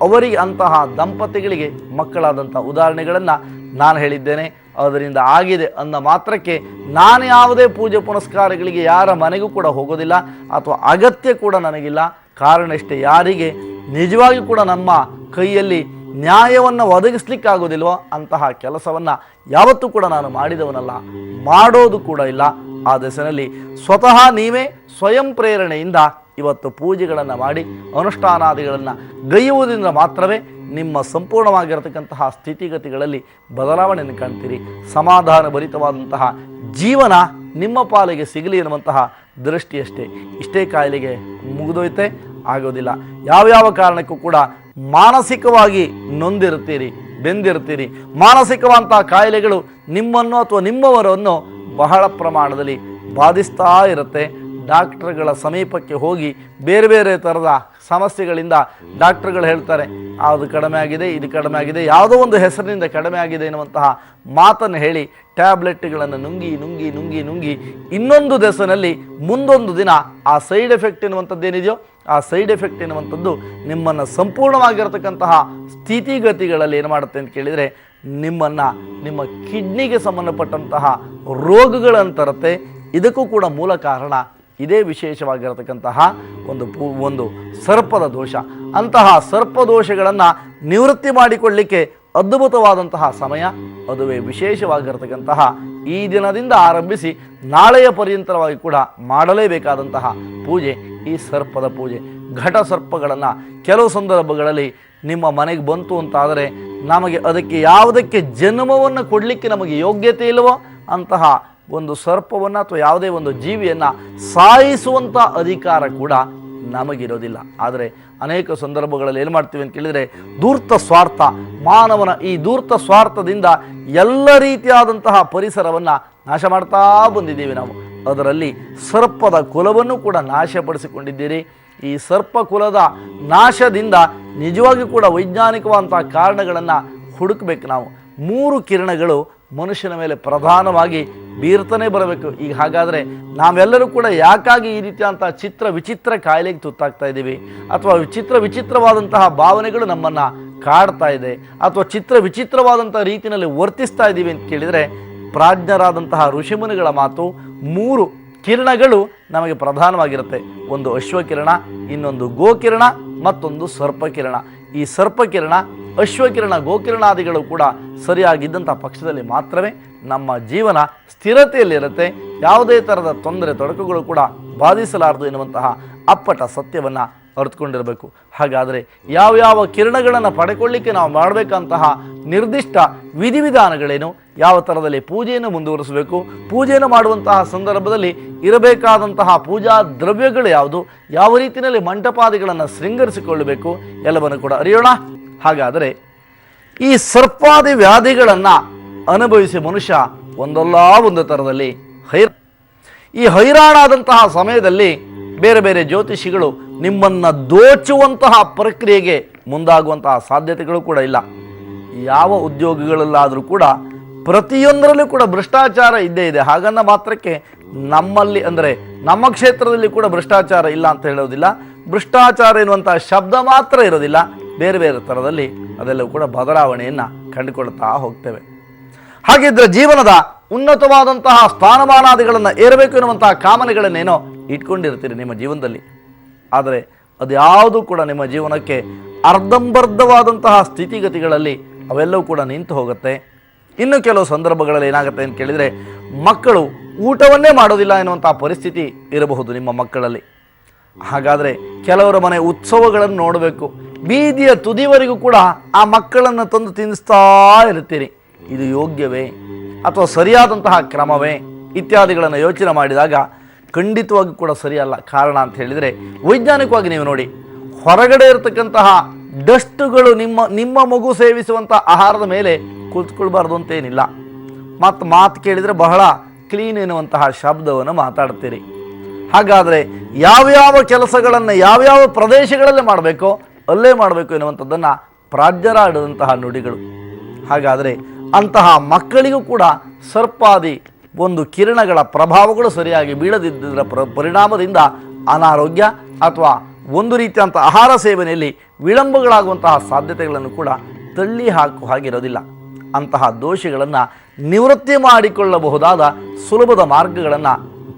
ಅವರಿಗೆ ಅಂತಹ ದಂಪತಿಗಳಿಗೆ ಮಕ್ಕಳಾದಂಥ ಉದಾಹರಣೆಗಳನ್ನು ನಾನು ಹೇಳಿದ್ದೇನೆ. ಅದರಿಂದ ಆಗಿದೆ ಅಂದ ಮಾತ್ರಕ್ಕೆ ನಾನು ಯಾವುದೇ ಪೂಜೆ ಪುನಸ್ಕಾರಗಳಿಗೆ ಯಾರ ಮನೆಗೂ ಕೂಡ ಹೋಗೋದಿಲ್ಲ ಅಥವಾ ಅಗತ್ಯ ಕೂಡ ನನಗಿಲ್ಲ. ಕಾರಣ ಇಷ್ಟೇ, ಯಾರಿಗೆ ನಿಜವಾಗಿ ಕೂಡ ನಮ್ಮ ಕೈಯಲ್ಲಿ ನ್ಯಾಯವನ್ನು ಒದಗಿಸ್ಲಿಕ್ಕಾಗೋದಿಲ್ವೋ ಅಂತಹ ಕೆಲಸವನ್ನು ಯಾವತ್ತೂ ಕೂಡ ನಾನು ಮಾಡಿದವನಲ್ಲ, ಮಾಡೋದು ಕೂಡ ಇಲ್ಲ. ಆ ದೆಸೆಯಲ್ಲಿ ಸ್ವತಃ ನೀವೇ ಸ್ವಯಂ ಪ್ರೇರಣೆಯಿಂದ ಇವತ್ತು ಪೂಜೆಗಳನ್ನು ಮಾಡಿ ಅನುಷ್ಠಾನಾದಿಗಳನ್ನು ಗೈಯುವುದರಿಂದ ಮಾತ್ರವೇ ನಿಮ್ಮ ಸಂಪೂರ್ಣವಾಗಿರತಕ್ಕಂತಹ ಸ್ಥಿತಿಗತಿಗಳಲ್ಲಿ ಬದಲಾವಣೆಯನ್ನು ಕಾಣ್ತೀರಿ. ಸಮಾಧಾನ ಭರಿತವಾದಂತಹ ಜೀವನ ನಿಮ್ಮ ಪಾಲಿಗೆ ಸಿಗಲಿ ಎನ್ನುವಂತಹ ದೃಷ್ಟಿಯಷ್ಟೇ. ಇಷ್ಟೇ ಕಾಯಿಲೆಗೆ ಮುಗಿದೋಯ್ತೆ ಆಗೋದಿಲ್ಲ. ಯಾವ್ಯಾವ ಕಾರಣಕ್ಕೂ ಕೂಡ ಮಾನಸಿಕವಾಗಿ ನೊಂದಿರ್ತೀರಿ, ಬೆಂದಿರ್ತೀರಿ. ಮಾನಸಿಕವಂತಹ ಕಾಯಿಲೆಗಳು ನಿಮ್ಮನ್ನು ಅಥವಾ ನಿಮ್ಮವರನ್ನು ಬಹಳ ಪ್ರಮಾಣದಲ್ಲಿ ಬಾಧಿಸ್ತಾ ಇರುತ್ತೆ. ಡಾಕ್ಟ್ರುಗಳ ಸಮೀಪಕ್ಕೆ ಹೋಗಿ ಬೇರೆ ಬೇರೆ ಥರದ ಸಮಸ್ಯೆಗಳಿಂದ ಡಾಕ್ಟ್ರುಗಳು ಹೇಳ್ತಾರೆ ಅದು ಕಡಿಮೆ ಆಗಿದೆ, ಇದು ಕಡಿಮೆ ಆಗಿದೆ, ಯಾವುದೋ ಒಂದು ಹೆಸರಿನಿಂದ ಕಡಿಮೆ ಆಗಿದೆ ಎನ್ನುವಂತಹ ಮಾತನ್ನು ಹೇಳಿ ಟ್ಯಾಬ್ಲೆಟ್ಗಳನ್ನು ನುಂಗಿ ಇನ್ನೊಂದು ದೆಸೆಯಲ್ಲಿ ಮುಂದೊಂದು ದಿನ ಆ ಸೈಡ್ ಎಫೆಕ್ಟ್ ಎನ್ನುವಂಥದ್ದೇನಿದೆಯೋ ಆ ಸೈಡ್ ಎಫೆಕ್ಟ್ ಎನ್ನುವಂಥದ್ದು ನಿಮ್ಮನ್ನು ಸಂಪೂರ್ಣವಾಗಿರತಕ್ಕಂತಹ ಸ್ಥಿತಿಗತಿಗಳಲ್ಲಿ ಏನು ಮಾಡುತ್ತೆ ಅಂತ ಕೇಳಿದರೆ ನಿಮ್ಮ ಕಿಡ್ನಿಗೆ ಸಂಬಂಧಪಟ್ಟಂತಹ ರೋಗಗಳನ್ನು ತರುತ್ತೆ. ಇದಕ್ಕೂ ಕೂಡ ಮೂಲ ಕಾರಣ ಇದೇ ವಿಶೇಷವಾಗಿರತಕ್ಕಂತಹ ಒಂದು ಸರ್ಪದ ದೋಷ. ಅಂತಹ ಸರ್ಪದೋಷಗಳನ್ನು ನಿವೃತ್ತಿ ಮಾಡಿಕೊಳ್ಳಲಿಕ್ಕೆ ಅದ್ಭುತವಾದಂತಹ ಸಮಯ, ಅದುವೇ ವಿಶೇಷವಾಗಿರತಕ್ಕಂತಹ ಈ ದಿನದಿಂದ ಆರಂಭಿಸಿ ನಾಳೆಯ ಪರ್ಯಂತರವಾಗಿ ಕೂಡ ಮಾಡಲೇಬೇಕಾದಂತಹ ಪೂಜೆ ಈ ಸರ್ಪದ ಪೂಜೆ. ಘಟ ಸರ್ಪಗಳನ್ನು ಕೆಲವು ಸಂದರ್ಭಗಳಲ್ಲಿ ನಿಮ್ಮ ಮನೆಗೆ ಬಂತು ಅಂತಾದರೆ ನಮಗೆ ಅದಕ್ಕೆ ಯಾವುದಕ್ಕೆ ಜನ್ಮವನ್ನು ಕೊಡಲಿಕ್ಕೆ ನಮಗೆ ಯೋಗ್ಯತೆ ಇಲ್ಲವೋ ಅಂತಹ ಒಂದು ಸರ್ಪವನ್ನು ಅಥವಾ ಯಾವುದೇ ಒಂದು ಜೀವಿಯನ್ನು ಸಾಯಿಸುವಂಥ ಅಧಿಕಾರ ಕೂಡ ನಮಗಿರೋದಿಲ್ಲ. ಆದರೆ ಅನೇಕ ಸಂದರ್ಭಗಳಲ್ಲಿ ಏನು ಮಾಡ್ತೀವಿ ಅಂತ ಕೇಳಿದರೆ ಧೂರ್ತ ಸ್ವಾರ್ಥ, ಮಾನವನ ಈ ಧೂರ್ತ ಸ್ವಾರ್ಥದಿಂದ ಎಲ್ಲ ರೀತಿಯಾದಂತಹ ಪರಿಸರವನ್ನು ನಾಶ ಮಾಡ್ತಾ ಬಂದಿದ್ದೀವಿ ನಾವು. ಅದರಲ್ಲಿ ಸರ್ಪದ ಕುಲವನ್ನು ಕೂಡ ನಾಶಪಡಿಸಿಕೊಂಡಿದ್ದೀರಿ. ಈ ಸರ್ಪ ಕುಲದ ನಾಶದಿಂದ ನಿಜವಾಗಿ ಕೂಡ ವೈಜ್ಞಾನಿಕವಾದಂತಹ ಕಾರಣಗಳನ್ನು ಹುಡುಕಬೇಕು ನಾವು. 3 ಕಿರಣಗಳು ಮನುಷ್ಯನ ಮೇಲೆ ಪ್ರಧಾನವಾಗಿ ಬೀರ್ತಾನೆ ಬರಬೇಕು. ಈಗ ಹಾಗಾದರೆ ನಾವೆಲ್ಲರೂ ಕೂಡ ಯಾಕಾಗಿ ಈ ರೀತಿಯಾದಂತಹ ವಿಚಿತ್ರ ಕಾಯಿಲೆಗೆ ತುತ್ತಾಗ್ತಾ ಇದ್ದೀವಿ, ಅಥವಾ ವಿಚಿತ್ರವಾದಂತಹ ಭಾವನೆಗಳು ನಮ್ಮನ್ನು ಕಾಡ್ತಾ ಇದೆ, ಅಥವಾ ವಿಚಿತ್ರವಾದಂಥ ರೀತಿಯಲ್ಲಿ ವರ್ತಿಸ್ತಾ ಇದ್ದೀವಿ ಅಂತ ಕೇಳಿದರೆ ಪ್ರಾಜ್ಞರಾದಂತಹ ಋಷಿಮುನಿಗಳ ಮಾತು 3 ಕಿರಣಗಳು ನಮಗೆ ಪ್ರಧಾನವಾಗಿರುತ್ತೆ. ಒಂದು ಅಶ್ವಕಿರಣ, ಇನ್ನೊಂದು ಗೋಕಿರಣ, ಮತ್ತೊಂದು ಸರ್ಪಕಿರಣ. ಈ ಸರ್ಪಕಿರಣ, ಅಶ್ವಕಿರಣ, ಗೋಕಿರಣಾದಿಗಳು ಕೂಡ ಸರಿಯಾಗಿದ್ದಂಥ ಪಕ್ಷದಲ್ಲಿ ಮಾತ್ರವೇ ನಮ್ಮ ಜೀವನ ಸ್ಥಿರತೆಯಲ್ಲಿರುತ್ತೆ. ಯಾವುದೇ ಥರದ ತೊಂದರೆ ತೊಡಕುಗಳು ಕೂಡ ಬಾಧಿಸಲಾರದು ಎನ್ನುವಂತಹ ಅಪ್ಪಟ ಸತ್ಯವನ್ನು ಅರ್ಥಕೊಂಡಿರಬೇಕು. ಹಾಗಾದರೆ ಯಾವ್ಯಾವ ಕಿರಣಗಳನ್ನು ಪಡೆಕೊಳ್ಳಿಕ್ಕೆ ನಾವು ಮಾಡಬೇಕಂತಹ ನಿರ್ದಿಷ್ಟ ವಿಧಿವಿಧಾನಗಳೇನು, ಯಾವ ಥರದಲ್ಲಿ ಪೂಜೆಯನ್ನು ಮುಂದುವರಿಸಬೇಕು, ಪೂಜೆಯನ್ನು ಮಾಡುವಂತಹ ಸಂದರ್ಭದಲ್ಲಿ ಇರಬೇಕಾದಂತಹ ಪೂಜಾ ದ್ರವ್ಯಗಳು ಯಾವುದು, ಯಾವ ರೀತಿಯಲ್ಲಿ ಮಂಟಪಾದಿಗಳನ್ನು ಶೃಂಗರಿಸಿಕೊಳ್ಳಬೇಕು ಎಲ್ಲವನ್ನು ಕೂಡ ಅರಿಯೋಣ. ಹಾಗಾದರೆ ಈ ಸರ್ಪಾದಿ ವ್ಯಾಧಿಗಳನ್ನು ಅನುಭವಿಸಿ ಮನುಷ್ಯ ಒಂದಲ್ಲ ಒಂದು ಥರದಲ್ಲಿ ಈ ಹೈರಾಣಾದಂತಹ ಸಮಯದಲ್ಲಿ ಬೇರೆ ಬೇರೆ ಜ್ಯೋತಿಷಿಗಳು ನಿಮ್ಮನ್ನು ದೋಚುವಂತಹ ಪ್ರಕ್ರಿಯೆಗೆ ಮುಂದಾಗುವಂತಹ ಸಾಧ್ಯತೆಗಳು ಕೂಡ ಇಲ್ಲ. ಯಾವ ಉದ್ಯೋಗಗಳಲ್ಲಾದರೂ ಕೂಡ ಪ್ರತಿಯೊಂದರಲ್ಲೂ ಕೂಡ ಭ್ರಷ್ಟಾಚಾರ ಇದ್ದೇ ಇದೆ. ಹಾಗನ್ನ ಮಾತ್ರಕ್ಕೆ ನಮ್ಮಲ್ಲಿ ಅಂದರೆ ನಮ್ಮ ಕ್ಷೇತ್ರದಲ್ಲಿ ಕೂಡ ಭ್ರಷ್ಟಾಚಾರ ಇಲ್ಲ ಅಂತ ಹೇಳೋದಿಲ್ಲ. ಭ್ರಷ್ಟಾಚಾರ ಎನ್ನುವಂತಹ ಶಬ್ದ ಮಾತ್ರ ಇರೋದಿಲ್ಲ, ಬೇರೆ ಬೇರೆ ಥರದಲ್ಲಿ ಅದೆಲ್ಲವೂ ಕೂಡ ಬದಲಾವಣೆಯನ್ನು ಕಂಡುಕೊಳ್ತಾ ಹೋಗ್ತೇವೆ. ಹಾಗಿದ್ರೆ ಜೀವನದ ಉನ್ನತವಾದಂತಹ ಸ್ಥಾನಮಾನಾದಿಗಳನ್ನು ಏರಬೇಕು ಎನ್ನುವಂತಹ ಕಾಮನೆಗಳನ್ನೇನೋ ಇಟ್ಕೊಂಡಿರ್ತೀರಿ ನಿಮ್ಮ ಜೀವನದಲ್ಲಿ. ಆದರೆ ಅದ್ಯಾವುದೂ ಕೂಡ ನಿಮ್ಮ ಜೀವನಕ್ಕೆ ಅರ್ಧಂಬರ್ಧವಾದಂತಹ ಸ್ಥಿತಿಗತಿಗಳಲ್ಲಿ ಅವೆಲ್ಲವೂ ಕೂಡ ನಿಂತು ಹೋಗುತ್ತೆ. ಇನ್ನು ಕೆಲವು ಸಂದರ್ಭಗಳಲ್ಲಿ ಏನಾಗುತ್ತೆ ಅಂತ ಕೇಳಿದರೆ ಮಕ್ಕಳು ಊಟವನ್ನೇ ಮಾಡೋದಿಲ್ಲ ಎನ್ನುವಂಥ ಪರಿಸ್ಥಿತಿ ಇರಬಹುದು ನಿಮ್ಮ ಮಕ್ಕಳಲ್ಲಿ. ಹಾಗಾದರೆ ಕೆಲವರ ಮನೆ ಉತ್ಸವಗಳನ್ನು ನೋಡಬೇಕು, ಬೀದಿಯ ತುದಿವರೆಗೂ ಕೂಡ ಆ ಮಕ್ಕಳನ್ನು ತಂದು ತಿನ್ನಿಸ್ತಾ ಇರ್ತೀರಿ. ಇದು ಯೋಗ್ಯವೇ ಅಥವಾ ಸರಿಯಾದಂತಹ ಕ್ರಮವೇ ಇತ್ಯಾದಿಗಳನ್ನು ಯೋಚನೆ ಮಾಡಿದಾಗ ಖಂಡಿತವಾಗಿ ಕೂಡ ಸರಿಯಲ್ಲ. ಕಾರಣ ಅಂತ ಹೇಳಿದರೆ ವೈಜ್ಞಾನಿಕವಾಗಿ ನೀವು ನೋಡಿ, ಹೊರಗಡೆ ಇರತಕ್ಕಂತಹ ಡಸ್ಟುಗಳು ನಿಮ್ಮ ಮಗು ಸೇವಿಸುವಂಥ ಆಹಾರದ ಮೇಲೆ ಕೂತ್ಕೊಳ್ಬಾರ್ದು ಅಂತೇನಿಲ್ಲ. ಮಾತು ಕೇಳಿದರೆ ಬಹಳ ಕ್ಲೀನ್ ಎನ್ನುವಂತಹ ಶಬ್ದವನ್ನು ಮಾತಾಡ್ತೀರಿ. ಹಾಗಾದರೆ ಯಾವ್ಯಾವ ಕೆಲಸಗಳನ್ನು ಯಾವ್ಯಾವ ಪ್ರದೇಶಗಳಲ್ಲೇ ಮಾಡಬೇಕೋ ಅಲ್ಲೇ ಮಾಡಬೇಕು ಎನ್ನುವಂಥದ್ದನ್ನು ಪ್ರಾಜ್ಞರಾದಂತಹ ನುಡಿಗಳು. ಹಾಗಾದರೆ ಅಂತಹ ಮಕ್ಕಳಿಗೂ ಕೂಡ ಸರ್ಪಾದಿ ಒಂದು ಕಿರಣಗಳ ಪ್ರಭಾವಗಳು ಸರಿಯಾಗಿ ಬೀಳದಿದ್ದರ ಪರಿಣಾಮದಿಂದ ಅನಾರೋಗ್ಯ ಅಥವಾ ಒಂದು ರೀತಿಯಂಥ ಆಹಾರ ಸೇವನೆಯಲ್ಲಿ ವಿಳಂಬಗಳಾಗುವಂತಹ ಸಾಧ್ಯತೆಗಳನ್ನು ಕೂಡ ತಳ್ಳಿ ಹಾಗಿರೋದಿಲ್ಲ. ಅಂತಹ ದೋಷಗಳನ್ನು ನಿವೃತ್ತಿ ಮಾಡಿಕೊಳ್ಳಬಹುದಾದ ಸುಲಭದ ಮಾರ್ಗಗಳನ್ನು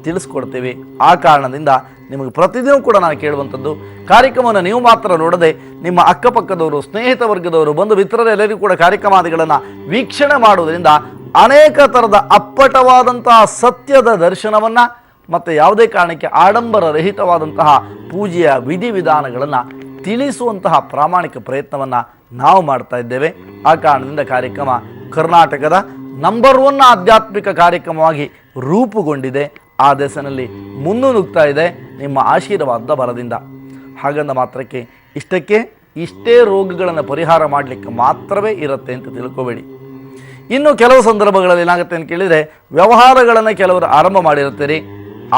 ತಿಳಿಸ್ಕೊಡ್ತೇವೆ. ಆ ಕಾರಣದಿಂದ ನಿಮಗೆ ಪ್ರತಿದಿನ ಕೂಡ ನಾನು ಕೇಳುವಂಥದ್ದು, ಕಾರ್ಯಕ್ರಮವನ್ನು ನೀವು ಮಾತ್ರ ನೋಡದೆ ನಿಮ್ಮ ಅಕ್ಕಪಕ್ಕದವರು, ಸ್ನೇಹಿತ ವರ್ಗದವರು, ಬಂಧು ಮಿತ್ರರೆಲ್ಲರಿಗೂ ಕೂಡ ಕಾರ್ಯಕ್ರಮಾದಿಗಳನ್ನು ವೀಕ್ಷಣೆ ಮಾಡುವುದರಿಂದ ಅನೇಕ ಥರದ ಅಪ್ಪಟವಾದಂತಹ ಸತ್ಯದ ದರ್ಶನವನ್ನು ಮತ್ತು ಯಾವುದೇ ಕಾರಣಕ್ಕೆ ಆಡಂಬರ ರಹಿತವಾದಂತಹ ಪೂಜೆಯ ವಿಧಿವಿಧಾನಗಳನ್ನು ತಿಳಿಸುವಂತಹ ಪ್ರಾಮಾಣಿಕ ಪ್ರಯತ್ನವನ್ನು ನಾವು ಮಾಡ್ತಾ ಇದ್ದೇವೆ. ಆ ಕಾರಣದಿಂದ ಕಾರ್ಯಕ್ರಮ ಕರ್ನಾಟಕದ ನಂಬರ್ 1 ಆಧ್ಯಾತ್ಮಿಕ ಕಾರ್ಯಕ್ರಮವಾಗಿ ರೂಪುಗೊಂಡಿದೆ. ಆ ದೆಸೆಯಲ್ಲಿ ಮುನ್ನುಗ್ತಾ ಇದೆ ನಿಮ್ಮ ಆಶೀರ್ವಾದದ ಬಲದಿಂದ. ಹಾಗಂದ ಮಾತ್ರಕ್ಕೆ ಇಷ್ಟೇ ರೋಗಗಳನ್ನು ಪರಿಹಾರ ಮಾಡಲಿಕ್ಕೆ ಮಾತ್ರವೇ ಇರುತ್ತೆ ಅಂತ ತಿಳ್ಕೋಬೇಡಿ. ಇನ್ನು ಕೆಲವು ಸಂದರ್ಭಗಳಲ್ಲಿ ಏನಾಗುತ್ತೆ ಅಂತ ಕೇಳಿದರೆ ವ್ಯವಹಾರಗಳನ್ನು ಕೆಲವರು ಆರಂಭ ಮಾಡಿರ್ತೀರಿ.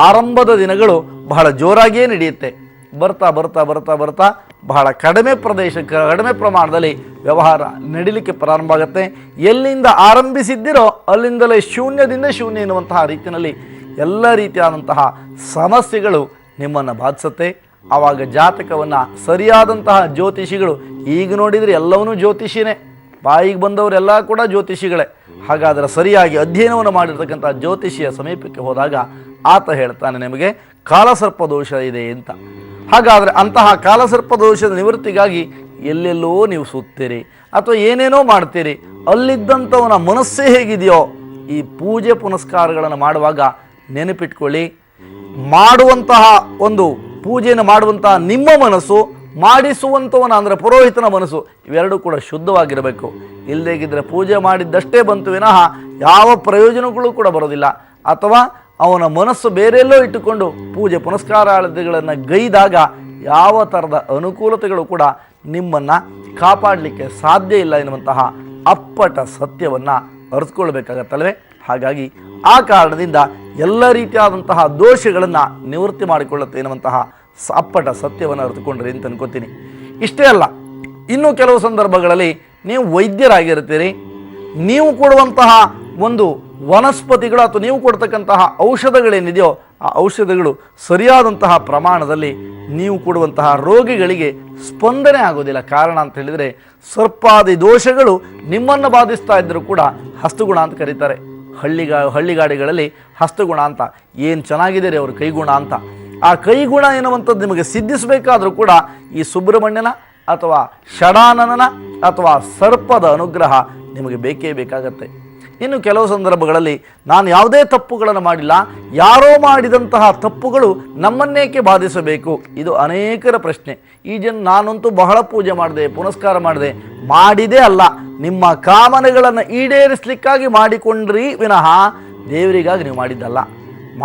ಆರಂಭದ ದಿನಗಳು ಬಹಳ ಜೋರಾಗಿಯೇ ನಡೆಯುತ್ತೆ. ಬರ್ತಾ ಬರ್ತಾ ಬರ್ತಾ ಬರ್ತಾ ಬಹಳ ಕಡಿಮೆ ಕಡಿಮೆ ಪ್ರಮಾಣದಲ್ಲಿ ವ್ಯವಹಾರ ನಡೀಲಿಕ್ಕೆ ಪ್ರಾರಂಭ ಆಗುತ್ತೆ. ಎಲ್ಲಿಂದ ಆರಂಭಿಸಿದ್ದಿರೋ ಅಲ್ಲಿಂದಲೇ ಶೂನ್ಯದಿಂದ ಶೂನ್ಯ ಎನ್ನುವಂತಹ ರೀತಿಯಲ್ಲಿ ಎಲ್ಲ ರೀತಿಯಾದಂತಹ ಸಮಸ್ಯೆಗಳು ನಿಮ್ಮನ್ನು ಬಾಧಿಸುತ್ತೆ. ಆವಾಗ ಜಾತಕವನ್ನು ಸರಿಯಾದಂತಹ ಜ್ಯೋತಿಷಿಗಳು, ಈಗ ನೋಡಿದರೆ ಎಲ್ಲವನ್ನೂ ಜ್ಯೋತಿಷಿನೇ, ಬಾಯಿಗೆ ಬಂದವರೆಲ್ಲ ಕೂಡ ಜ್ಯೋತಿಷಿಗಳೇ. ಹಾಗಾದರೆ ಸರಿಯಾಗಿ ಅಧ್ಯಯನವನ್ನು ಮಾಡಿರ್ತಕ್ಕಂಥ ಜ್ಯೋತಿಷಿಯ ಸಮೀಪಕ್ಕೆ ಹೋದಾಗ ಆತ ಹೇಳ್ತಾನೆ ನಿಮಗೆ ಕಾಲಸರ್ಪ ದೋಷ ಇದೆ ಅಂತ. ಹಾಗಾದರೆ ಅಂತಹ ಕಾಲಸರ್ಪ ದೋಷದ ನಿವೃತ್ತಿಗಾಗಿ ಎಲ್ಲೆಲ್ಲೋ ನೀವು ಸುತ್ತೀರಿ ಅಥವಾ ಏನೇನೋ ಮಾಡ್ತೀರಿ. ಅಲ್ಲಿದ್ದಂಥವನ ಮನಸ್ಸೇ ಹೇಗಿದೆಯೋ ಈ ಪೂಜೆ ಪುನಸ್ಕಾರಗಳನ್ನು ಮಾಡುವಾಗ ನೆನಪಿಟ್ಕೊಳ್ಳಿ, ಮಾಡುವಂತಹ ಒಂದು ಪೂಜೆಯನ್ನು ಮಾಡುವಂತಹ ನಿಮ್ಮ ಮನಸ್ಸು, ಮಾಡಿಸುವಂಥವನ ಅಂದರೆ ಪುರೋಹಿತನ ಮನಸ್ಸು, ಇವೆರಡೂ ಕೂಡ ಶುದ್ಧವಾಗಿರಬೇಕು. ಇಲ್ಲದೇಗಿದ್ದರೆ ಪೂಜೆ ಮಾಡಿದ್ದಷ್ಟೇ ಬಂತು ವಿನಃ ಯಾವ ಪ್ರಯೋಜನಗಳು ಕೂಡ ಬರೋದಿಲ್ಲ. ಅಥವಾ ಅವನ ಮನಸ್ಸು ಬೇರೆಲ್ಲೋ ಇಟ್ಟುಕೊಂಡು ಪೂಜೆ ಪುನಸ್ಕಾರಾದಿಗಳನ್ನು ಗೈದಾಗ ಯಾವ ಥರದ ಅನುಕೂಲತೆಗಳು ಕೂಡ ನಿಮ್ಮನ್ನು ಕಾಪಾಡಲಿಕ್ಕೆ ಸಾಧ್ಯ ಇಲ್ಲ ಎನ್ನುವಂತಹ ಅಪ್ಪಟ ಸತ್ಯವನ್ನು ಅರಿತುಕೊಳ್ಬೇಕಾಗತ್ತಲ್ವೇ. ಹಾಗಾಗಿ ಆ ಕಾರಣದಿಂದ ಎಲ್ಲ ರೀತಿಯಾದಂತಹ ದೋಷಗಳನ್ನು ನಿವೃತ್ತಿ ಮಾಡಿಕೊಳ್ಳುತ್ತೆ ಎನ್ನುವಂತಹ ಅಪ್ಪಟ ಸತ್ಯವನ್ನು ಅರಿತುಕೊಂಡ್ರಿ ಅಂತ ಅನ್ಕೋತೀನಿ. ಇಷ್ಟೇ ಅಲ್ಲ, ಇನ್ನು ಕೆಲವು ಸಂದರ್ಭಗಳಲ್ಲಿ ನೀವು ವೈದ್ಯರಾಗಿರ್ತೀರಿ. ನೀವು ಕೊಡುವಂತಹ ಒಂದು ವನಸ್ಪತಿಗಳು ಅಥವಾ ನೀವು ಕೊಡ್ತಕ್ಕಂತಹ ಔಷಧಗಳೇನಿದೆಯೋ ಆ ಔಷಧಗಳು ಸರಿಯಾದಂತಹ ಪ್ರಮಾಣದಲ್ಲಿ ನೀವು ಕೊಡುವಂತಹ ರೋಗಿಗಳಿಗೆ ಸ್ಪಂದನೆ ಆಗೋದಿಲ್ಲ. ಕಾರಣ ಅಂತ ಹೇಳಿದರೆ ಸರ್ಪಾದಿ ದೋಷಗಳು ನಿಮ್ಮನ್ನು ಬಾಧಿಸ್ತಾ ಇದ್ದರೂ ಕೂಡ ಹಸ್ತಗುಣ ಅಂತ ಕರೀತಾರೆ. ಹಳ್ಳಿಗಾಡಿಗಳಲ್ಲಿ ಹಸ್ತಗುಣ ಅಂತ, ಏನು ಚೆನ್ನಾಗಿದೆ ರೀ ಅವ್ರ ಕೈಗುಣ ಅಂತ. ಆ ಕೈಗುಣ ಎನ್ನುವಂಥದ್ದು ನಿಮಗೆ ಸಿದ್ಧಿಸಬೇಕಾದ್ರೂ ಕೂಡ ಈ ಸುಬ್ರಹ್ಮಣ್ಯನ ಅಥವಾ ಷಡಾನನ ಅಥವಾ ಸರ್ಪದ ಅನುಗ್ರಹ ನಿಮಗೆ ಬೇಕೇ ಬೇಕಾಗತ್ತೆ. ಇನ್ನು ಕೆಲವು ಸಂದರ್ಭಗಳಲ್ಲಿ ನಾನು ಯಾವುದೇ ತಪ್ಪುಗಳನ್ನು ಮಾಡಿಲ್ಲ, ಯಾರೋ ಮಾಡಿದಂತಹ ತಪ್ಪುಗಳು ನಮ್ಮನ್ನೇಕೆ ಬಾಧಿಸಬೇಕು, ಇದು ಅನೇಕರ ಪ್ರಶ್ನೆ. ಈ ನಾನಂತೂ ಬಹಳ ಪೂಜೆ ಮಾಡಿದೆ, ಪುನಸ್ಕಾರ ಮಾಡಿದೆ ಅಲ್ಲ, ನಿಮ್ಮ ಕಾಮನೆಗಳನ್ನು ಈಡೇರಿಸಲಿಕ್ಕಾಗಿ ಮಾಡಿಕೊಂಡ್ರಿ ವಿನಃ ದೇವರಿಗಾಗಿ ನೀವು ಮಾಡಿದ್ದಲ್ಲ.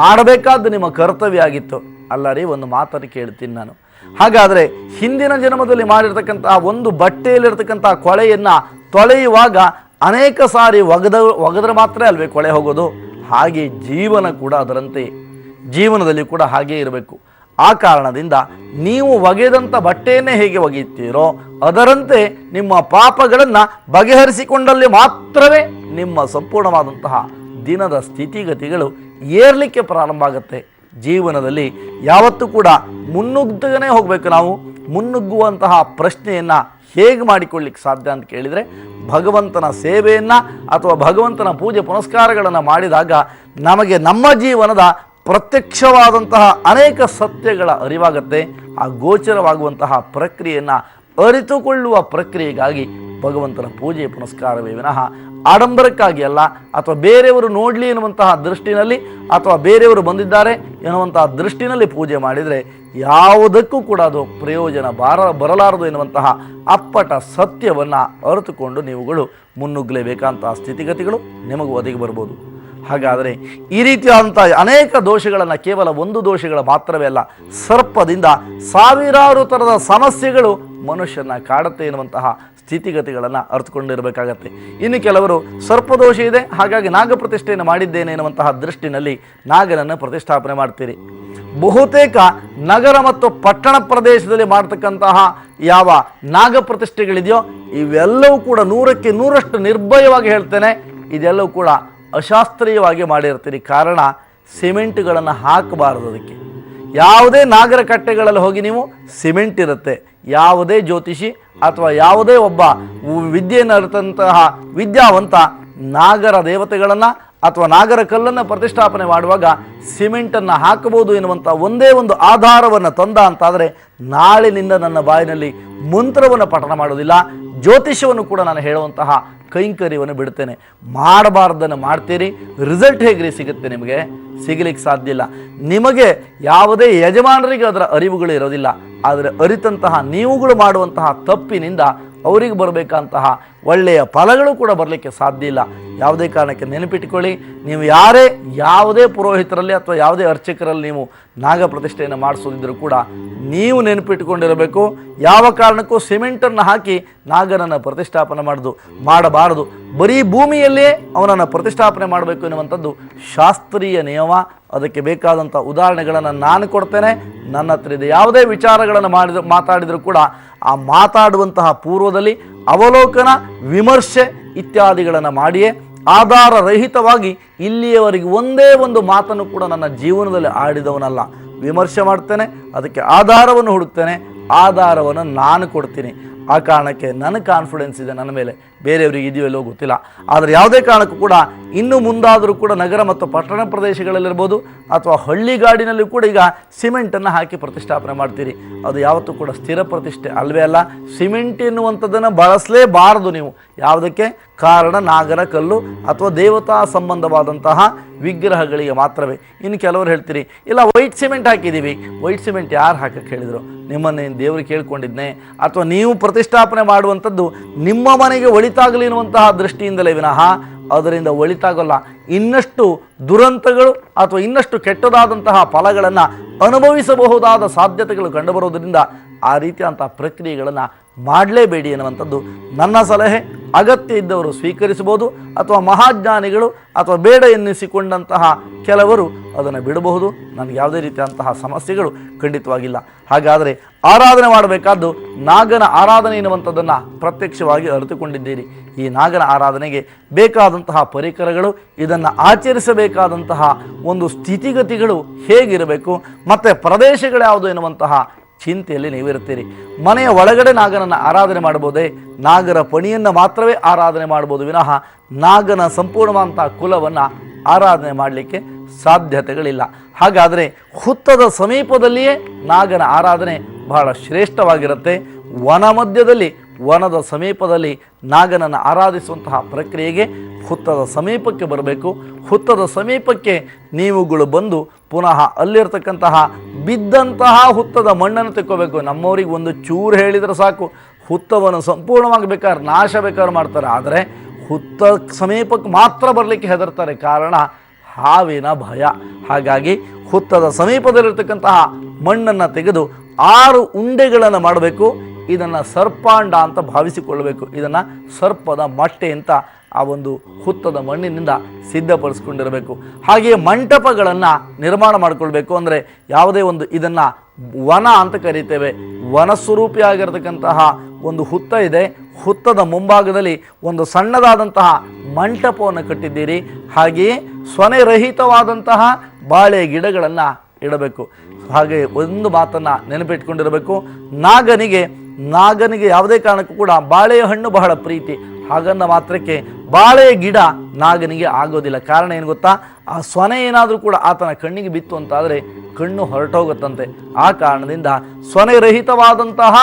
ಮಾಡಬೇಕಾದ್ದು ನಿಮ್ಮ ಕರ್ತವ್ಯ ಆಗಿತ್ತು ಅಲ್ಲ ರೀ. ಒಂದು ಮಾತನ್ನು ಕೇಳ್ತೀನಿ ನಾನು. ಹಾಗಾದರೆ ಹಿಂದಿನ ಜನ್ಮದಲ್ಲಿ ಮಾಡಿರ್ತಕ್ಕಂತಹ ಒಂದು ಬಟ್ಟೆಯಲ್ಲಿರ್ತಕ್ಕಂತಹ ಕೊಳೆಯನ್ನು ತೊಳೆಯುವಾಗ ಅನೇಕ ಸಾರಿ ಒಗೆದ್ರೆ ಮಾತ್ರ ಅಲ್ವೇ ಕೊಳೆ ಹೋಗೋದು. ಹಾಗೆ ಜೀವನ ಕೂಡ ಅದರಂತೆ, ಜೀವನದಲ್ಲಿ ಕೂಡ ಹಾಗೇ ಇರಬೇಕು. ಆ ಕಾರಣದಿಂದ ನೀವು ಒಗೆದಂಥ ಬಟ್ಟೆಯನ್ನೇ ಹೇಗೆ ಒಗೆಯುತ್ತೀರೋ ಅದರಂತೆ ನಿಮ್ಮ ಪಾಪಗಳನ್ನು ಬಗೆಹರಿಸಿಕೊಂಡಲ್ಲಿ ಮಾತ್ರವೇ ನಿಮ್ಮ ಸಂಪೂರ್ಣವಾದಂತಹ ದಿನದ ಸ್ಥಿತಿಗತಿಗಳು ಏರ್ಲಿಕ್ಕೆ ಪ್ರಾರಂಭ ಆಗುತ್ತೆ. ಜೀವನದಲ್ಲಿ ಯಾವತ್ತೂ ಕೂಡ ಮುನ್ನುಗ್ಗನೇ ಹೋಗಬೇಕು. ನಾವು ಮುನ್ನುಗ್ಗುವಂತಹ ಪ್ರಶ್ನೆಯನ್ನು ಹೇಗೆ ಮಾಡಿಕೊಳ್ಳಿಕ್ಕೆ ಸಾಧ್ಯ ಅಂತ ಕೇಳಿದರೆ, ಭಗವಂತನ ಸೇವೆಯನ್ನು ಅಥವಾ ಭಗವಂತನ ಪೂಜೆ ಪುನಸ್ಕಾರಗಳನ್ನು ಮಾಡಿದಾಗ ನಮಗೆ ನಮ್ಮ ಜೀವನದ ಪ್ರತ್ಯಕ್ಷವಾದಂತಹ ಅನೇಕ ಸತ್ಯಗಳ ಅರಿವಾಗುತ್ತೆ. ಆ ಗೋಚರವಾಗುವಂತಹ ಪ್ರಕ್ರಿಯೆಯನ್ನು ಅರಿತುಕೊಳ್ಳುವ ಪ್ರಕ್ರಿಯೆಗಾಗಿ ಭಗವಂತನ ಪೂಜೆ ಪುನಸ್ಕಾರವೇ ವಿನಃ ಆಡಂಬರಕ್ಕಾಗಿ ಅಲ್ಲ, ಅಥವಾ ಬೇರೆಯವರು ನೋಡಲಿ ಎನ್ನುವಂತಹ ದೃಷ್ಟಿನಲ್ಲಿ ಅಥವಾ ಬೇರೆಯವರು ಬಂದಿದ್ದಾರೆ ಎನ್ನುವಂತಹ ದೃಷ್ಟಿನಲ್ಲಿ ಪೂಜೆ ಮಾಡಿದರೆ ಯಾವುದಕ್ಕೂ ಕೂಡ ಅದು ಪ್ರಯೋಜನ ಬರಲಾರದು ಎನ್ನುವಂತಹ ಅಪ್ಪಟ ಸತ್ಯವನ್ನು ಅರಿತುಕೊಂಡು ನೀವುಗಳು ಮುನ್ನುಗ್ಗಲೇಬೇಕಂತಹ ಸ್ಥಿತಿಗತಿಗಳು ನಿಮಗೂ ಒದಗಿ ಬರ್ಬೋದು. ಹಾಗಾದರೆ ಈ ರೀತಿಯಾದಂಥ ಅನೇಕ ದೋಷಗಳನ್ನು, ಕೇವಲ ಒಂದು ದೋಷಗಳ ಮಾತ್ರವೇ ಅಲ್ಲ, ಸರ್ಪದಿಂದ ಸಾವಿರಾರು ಥರದ ಸಮಸ್ಯೆಗಳು ಮನುಷ್ಯನ ಕಾಡುತ್ತೆ ಎನ್ನುವಂತಹ ಸ್ಥಿತಿಗತಿಗಳನ್ನು ಅರ್ಥಕೊಂಡಿರಬೇಕಾಗತ್ತೆ. ಇನ್ನು ಕೆಲವರು ಸರ್ಪದೋಷ ಇದೆ, ಹಾಗಾಗಿ ನಾಗ ಪ್ರತಿಷ್ಠೆಯನ್ನು ಮಾಡಿದ್ದೇನೆ ಎನ್ನುವಂತಹ ದೃಷ್ಟಿನಲ್ಲಿ ನಾಗನನ್ನು ಪ್ರತಿಷ್ಠಾಪನೆ ಮಾಡ್ತೀರಿ. ಬಹುತೇಕ ನಗರ ಮತ್ತು ಪಟ್ಟಣ ಪ್ರದೇಶದಲ್ಲಿ ಮಾಡ್ತಕ್ಕಂತಹ ಯಾವ ನಾಗ ಪ್ರತಿಷ್ಠೆಗಳಿದೆಯೋ ಇವೆಲ್ಲವೂ ಕೂಡ 100ಕ್ಕೆ 100ರಷ್ಟು ನಿರ್ಭಯವಾಗಿ ಹೇಳ್ತೇನೆ, ಇದೆಲ್ಲವೂ ಕೂಡ ಅಶಾಸ್ತ್ರೀಯವಾಗಿ ಮಾಡಿರ್ತೀರಿ. ಕಾರಣ ಸಿಮೆಂಟ್ಗಳನ್ನು ಹಾಕಬಾರದು. ಅದಕ್ಕೆ ಯಾವುದೇ ನಾಗರ ಕಟ್ಟೆಗಳಲ್ಲಿ ಹೋಗಿ ನೀವು ಸಿಮೆಂಟ್ ಇರುತ್ತೆ. ಯಾವುದೇ ಜ್ಯೋತಿಷಿ ಅಥವಾ ಯಾವುದೇ ಒಬ್ಬ ವಿದ್ಯೆಯನ್ನು ಅರಿತಂತಹ ವಿದ್ಯಾವಂತ ನಾಗರ ದೇವತೆಗಳನ್ನು ಅಥವಾ ನಾಗರ ಕಲ್ಲನ್ನು ಪ್ರತಿಷ್ಠಾಪನೆ ಮಾಡುವಾಗ ಸಿಮೆಂಟನ್ನು ಹಾಕಬಹುದು ಎನ್ನುವಂಥ ಒಂದೇ ಒಂದು ಆಧಾರವನ್ನು ತಂದ ಅಂತಾದರೆ ನಾಳಿನಿಂದ ನನ್ನ ಬಾಯಿನಲ್ಲಿ ಮಂತ್ರವನ್ನು ಪಠಣ ಮಾಡೋದಿಲ್ಲ, ಜ್ಯೋತಿಷ್ಯವನ್ನು ಕೂಡ ನಾನು ಹೇಳುವಂತಹ ಕೈಂಕರ್ಯವನ್ನು ಬಿಡ್ತೇನೆ. ಮಾಡಬಾರ್ದನ್ನು ಮಾಡ್ತೀರಿ, ರಿಸಲ್ಟ್ ಹೇಗ್ರಿ ಸಿಗುತ್ತೆ? ನಿಮಗೆ ಸಿಗಲಿಕ್ಕೆ ಸಾಧ್ಯ ಇಲ್ಲ. ನಿಮಗೆ ಯಾವುದೇ ಯಜಮಾನರಿಗೆ ಅದರ ಅರಿವುಗಳು ಇರೋದಿಲ್ಲ. ಆದರೆ ಅರಿತಂತಹ ನೀವುಗಳು ಮಾಡುವಂತಹ ತಪ್ಪಿನಿಂದ ಅವರಿಗೆ ಬರಬೇಕಂತಹ ಒಳ್ಳೆಯ ಫಲಗಳು ಕೂಡ ಬರಲಿಕ್ಕೆ ಸಾಧ್ಯ ಇಲ್ಲ. ಯಾವುದೇ ಕಾರಣಕ್ಕೆ ನೆನಪಿಟ್ಟುಕೊಳ್ಳಿ, ನೀವು ಯಾವುದೇ ಪುರೋಹಿತರಲ್ಲಿ ಅಥವಾ ಯಾವುದೇ ಅರ್ಚಕರಲ್ಲಿ ನೀವು ನಾಗ ಪ್ರತಿಷ್ಠೆಯನ್ನು ಮಾಡಿಸೋದಿದ್ರೂ ಕೂಡ ನೀವು ನೆನಪಿಟ್ಟುಕೊಂಡಿರಬೇಕು, ಯಾವ ಕಾರಣಕ್ಕೂ ಸಿಮೆಂಟನ್ನು ಹಾಕಿ ನಾಗನನ್ನು ಪ್ರತಿಷ್ಠಾಪನೆ ಮಾಡಬಾರದು. ಬರೀ ಭೂಮಿಯಲ್ಲೇ ಅವನನ್ನು ಪ್ರತಿಷ್ಠಾಪನೆ ಮಾಡಬೇಕು ಎನ್ನುವಂಥದ್ದು ಶಾಸ್ತ್ರೀಯ ನಿಯಮ. ಅದಕ್ಕೆ ಬೇಕಾದಂಥ ಉದಾಹರಣೆಗಳನ್ನು ನಾನು ಕೊಡ್ತೇನೆ. ನನ್ನ ಹತ್ರ ಇದೆ. ಯಾವುದೇ ವಿಚಾರಗಳನ್ನು ಮಾತಾಡಿದರೂ ಕೂಡ ಆ ಮಾತಾಡುವಂತಹ ಪೂರ್ವದಲ್ಲಿ ಅವಲೋಕನ, ವಿಮರ್ಶೆ ಇತ್ಯಾದಿಗಳನ್ನು ಮಾಡಿಯೇ ಆಧಾರ ರಹಿತವಾಗಿ ಇಲ್ಲಿಯವರೆಗೆ ಒಂದೇ ಒಂದು ಮಾತನ್ನು ಕೂಡ ನನ್ನ ಜೀವನದಲ್ಲಿ ಆಡಿದವನಲ್ಲ. ವಿಮರ್ಶೆ ಮಾಡ್ತೇನೆ, ಅದಕ್ಕೆ ಆಧಾರವನ್ನು ಹುಡುಕ್ತೇನೆ, ಆಧಾರವನ್ನು ನಾನು ಕೊಡ್ತೀನಿ. ಆ ಕಾರಣಕ್ಕೆ ನನ್ನ ಕಾನ್ಫಿಡೆನ್ಸ್ ಇದೆ ನನ್ನ ಮೇಲೆ, ಬೇರೆಯವರಿಗೆ ಇದೆಯೋ ಇಲ್ಲೋ ಗೊತ್ತಿಲ್ಲ. ಆದರೆ ಯಾವುದೇ ಕಾರಣಕ್ಕೂ ಕೂಡ ಇನ್ನು ಮುಂದಾದರೂ ಕೂಡ ನಗರ ಮತ್ತು ಪಟ್ಟಣ ಪ್ರದೇಶಗಳಲ್ಲಿರ್ಬೋದು ಅಥವಾ ಹಳ್ಳಿಗಾಡಿನಲ್ಲಿ ಕೂಡ ಈಗ ಸಿಮೆಂಟನ್ನು ಹಾಕಿ ಪ್ರತಿಷ್ಠಾಪನೆ ಮಾಡ್ತೀರಿ. ಅದು ಯಾವತ್ತೂ ಕೂಡ ಸ್ಥಿರ ಪ್ರತಿಷ್ಠೆ ಅಲ್ವೇ ಅಲ್ಲ. ಸಿಮೆಂಟ್ ಎನ್ನುವಂಥದ್ದನ್ನು ಬಳಸಲೇಬಾರದು ನೀವು. ಯಾವುದಕ್ಕೆ? ಕಾರಣ ನಾಗರ ಕಲ್ಲು ಅಥವಾ ದೇವತಾ ಸಂಬಂಧವಾದಂತಹ ವಿಗ್ರಹಗಳಿಗೆ ಮಾತ್ರವೇ. ಇನ್ನು ಕೆಲವರು ಹೇಳ್ತೀರಿ, ಇಲ್ಲ ವೈಟ್ ಸಿಮೆಂಟ್ ಹಾಕಿದ್ದೀವಿ. ವೈಟ್ ಸಿಮೆಂಟ್ ಯಾರು ಹಾಕಕ್ಕೆ ಹೇಳಿದರು? ನಿಮ್ಮನ್ನೇನು ದೇವ್ರಿಗೆ ಕೇಳ್ಕೊಂಡಿದ್ನೇ? ಅಥವಾ ನೀವು ಪ್ರತಿಷ್ಠಾಪನೆ ಮಾಡುವಂಥದ್ದು ನಿಮ್ಮ ಮನೆಗೆ ಒಳಿತಾಗಲಿ ಎನ್ನುವಂತಹ ದೃಷ್ಟಿಯಿಂದಲೇ ವಿನಃ ಅದರಿಂದ ಒಳಿತಾಗಲ್ಲ. ಇನ್ನಷ್ಟು ದುರಂತಗಳು ಅಥವಾ ಇನ್ನಷ್ಟು ಕೆಟ್ಟದಾದಂತಹ ಫಲಗಳನ್ನು ಅನುಭವಿಸಬಹುದಾದ ಸಾಧ್ಯತೆಗಳು ಕಂಡುಬರುವುದರಿಂದ ಆ ರೀತಿಯಾದಂಥ ಪ್ರಕ್ರಿಯೆಗಳನ್ನು ಮಾಡಲೇಬೇಡಿ ಎನ್ನುವಂಥದ್ದು ನನ್ನ ಸಲಹೆ. ಅಗತ್ಯ ಇದ್ದವರು ಸ್ವೀಕರಿಸಬಹುದು, ಅಥವಾ ಮಹಾಜ್ಞಾನಿಗಳು ಅಥವಾ ಬೇಡ ಎನ್ನಿಸಿಕೊಂಡಂತಹ ಕೆಲವರು ಅದನ್ನು ಬಿಡಬಹುದು. ನನಗೆ ಯಾವುದೇ ರೀತಿಯಾದಂತಹ ಸಮಸ್ಯೆಗಳು ಖಂಡಿತವಾಗಿಲ್ಲ. ಹಾಗಾದರೆ ಆರಾಧನೆ ಮಾಡಬೇಕಾದ್ದು ನಾಗನ ಆರಾಧನೆ ಎನ್ನುವಂಥದ್ದನ್ನು ಪ್ರತ್ಯಕ್ಷವಾಗಿ ಅರಿತುಕೊಂಡಿದ್ದೀರಿ. ಈ ನಾಗನ ಆರಾಧನೆಗೆ ಬೇಕಾದಂತಹ ಪರಿಕರಗಳು, ಇದನ್ನು ಆಚರಿಸಬೇಕಾದಂತಹ ಒಂದು ಸ್ಥಿತಿಗತಿಗಳು ಹೇಗಿರಬೇಕು, ಮತ್ತು ಪ್ರದೇಶಗಳ್ಯಾವುದು ಎನ್ನುವಂತಹ ಚಿಂತೆಯಲ್ಲಿ ನೀವಿರುತ್ತೀರಿ. ಮನೆಯ ಒಳಗಡೆ ನಾಗನನ್ನು ಆರಾಧನೆ ಮಾಡಬಹುದೇ? ನಾಗರ ಪಣಿಯನ್ನು ಮಾತ್ರವೇ ಆರಾಧನೆ ಮಾಡ್ಬೋದು ವಿನಃ ನಾಗನ ಸಂಪೂರ್ಣವಾದಂಥ ಕುಲವನ್ನು ಆರಾಧನೆ ಮಾಡಲಿಕ್ಕೆ ಸಾಧ್ಯತೆಗಳಿಲ್ಲ. ಹಾಗಾದರೆ ಹುತ್ತದ ಸಮೀಪದಲ್ಲಿಯೇ ನಾಗನ ಆರಾಧನೆ ಬಹಳ ಶ್ರೇಷ್ಠವಾಗಿರುತ್ತೆ. ವನ ಮಧ್ಯದಲ್ಲಿ, ವನದ ಸಮೀಪದಲ್ಲಿ ನಾಗನನ್ನು ಆರಾಧಿಸುವಂತಹ ಪ್ರಕ್ರಿಯೆಗೆ ಹುತ್ತದ ಸಮೀಪಕ್ಕೆ ಬರಬೇಕು. ಹುತ್ತದ ಸಮೀಪಕ್ಕೆ ನೀವುಗಳು ಬಂದು ಪುನಃ ಅಲ್ಲಿರ್ತಕ್ಕಂತಹ ಬಿದ್ದಂತಹ ಹುತ್ತದ ಮಣ್ಣನ್ನು ತೆಕ್ಕೋಬೇಕು. ನಮ್ಮವರಿಗೆ ಒಂದು ಚೂರು ಹೇಳಿದರೆ ಸಾಕು, ಹುತ್ತವನ್ನು ಸಂಪೂರ್ಣವಾಗಿ ಬೇಕಾದ್ರೆ ನಾಶ ಬೇಕಾದ್ರೆ ಮಾಡ್ತಾರೆ. ಆದರೆ ಹುತ್ತ ಸಮೀಪಕ್ಕೆ ಮಾತ್ರ ಬರಲಿಕ್ಕೆ ಹೆದರ್ತಾರೆ, ಕಾರಣ ಹಾವಿನ ಭಯ. ಹಾಗಾಗಿ ಹುತ್ತದ ಸಮೀಪದಲ್ಲಿರ್ತಕ್ಕಂತಹ ಮಣ್ಣನ್ನು ತೆಗೆದು 6 ಉಂಡೆಗಳನ್ನು ಮಾಡಬೇಕು. ಇದನ್ನು ಸರ್ಪಾಂಡ ಅಂತ ಭಾವಿಸಿಕೊಳ್ಳಬೇಕು. ಇದನ್ನು ಸರ್ಪದ ಮೊಟ್ಟೆ ಅಂತ ಆ ಒಂದು ಹುತ್ತದ ಮಣ್ಣಿನಿಂದ ಸಿದ್ಧಪಡಿಸ್ಕೊಂಡಿರಬೇಕು. ಹಾಗೆಯೇ ಮಂಟಪಗಳನ್ನು ನಿರ್ಮಾಣ ಮಾಡಿಕೊಳ್ಬೇಕು. ಅಂದರೆ ಯಾವುದೇ ಒಂದು ಇದನ್ನು ವನ ಅಂತ ಕರೀತೇವೆ. ವನಸ್ವರೂಪಿಯಾಗಿರ್ತಕ್ಕಂತಹ ಒಂದು ಹುತ್ತ ಇದೆ. ಹುತ್ತದ ಮುಂಭಾಗದಲ್ಲಿ ಒಂದು ಸಣ್ಣದಾದಂತಹ ಮಂಟಪವನ್ನು ಕಟ್ಟಿದ್ದೀರಿ. ಹಾಗೆಯೇ ಸ್ವನೆರಹಿತವಾದಂತಹ ಬಾಳೆ ಗಿಡಗಳನ್ನು ಇಡಬೇಕು. ಹಾಗೆ ಒಂದು ಮಾತನ್ನು ನೆನಪಿಟ್ಕೊಂಡಿರಬೇಕು, ನಾಗನಿಗೆ ಯಾವುದೇ ಕಾರಣಕ್ಕೂ ಕೂಡ ಬಾಳೆಯ ಹಣ್ಣು ಬಹಳ ಪ್ರೀತಿ. ಹಾಗನ್ನ ಮಾತ್ರಕ್ಕೆ ಬಾಳೆಯ ಗಿಡ ನಾಗನಿಗೆ ಆಗೋದಿಲ್ಲ. ಕಾರಣ ಏನು ಗೊತ್ತಾ? ಆ ಸ್ವನೆ ಏನಾದರೂ ಕೂಡ ಆತನ ಕಣ್ಣಿಗೆ ಬಿತ್ತು ಅಂತಾದರೆ ಕಣ್ಣು ಹೊರಟೋಗುತ್ತಂತೆ. ಆ ಕಾರಣದಿಂದ ಸ್ವನೆರಹಿತವಾದಂತಹ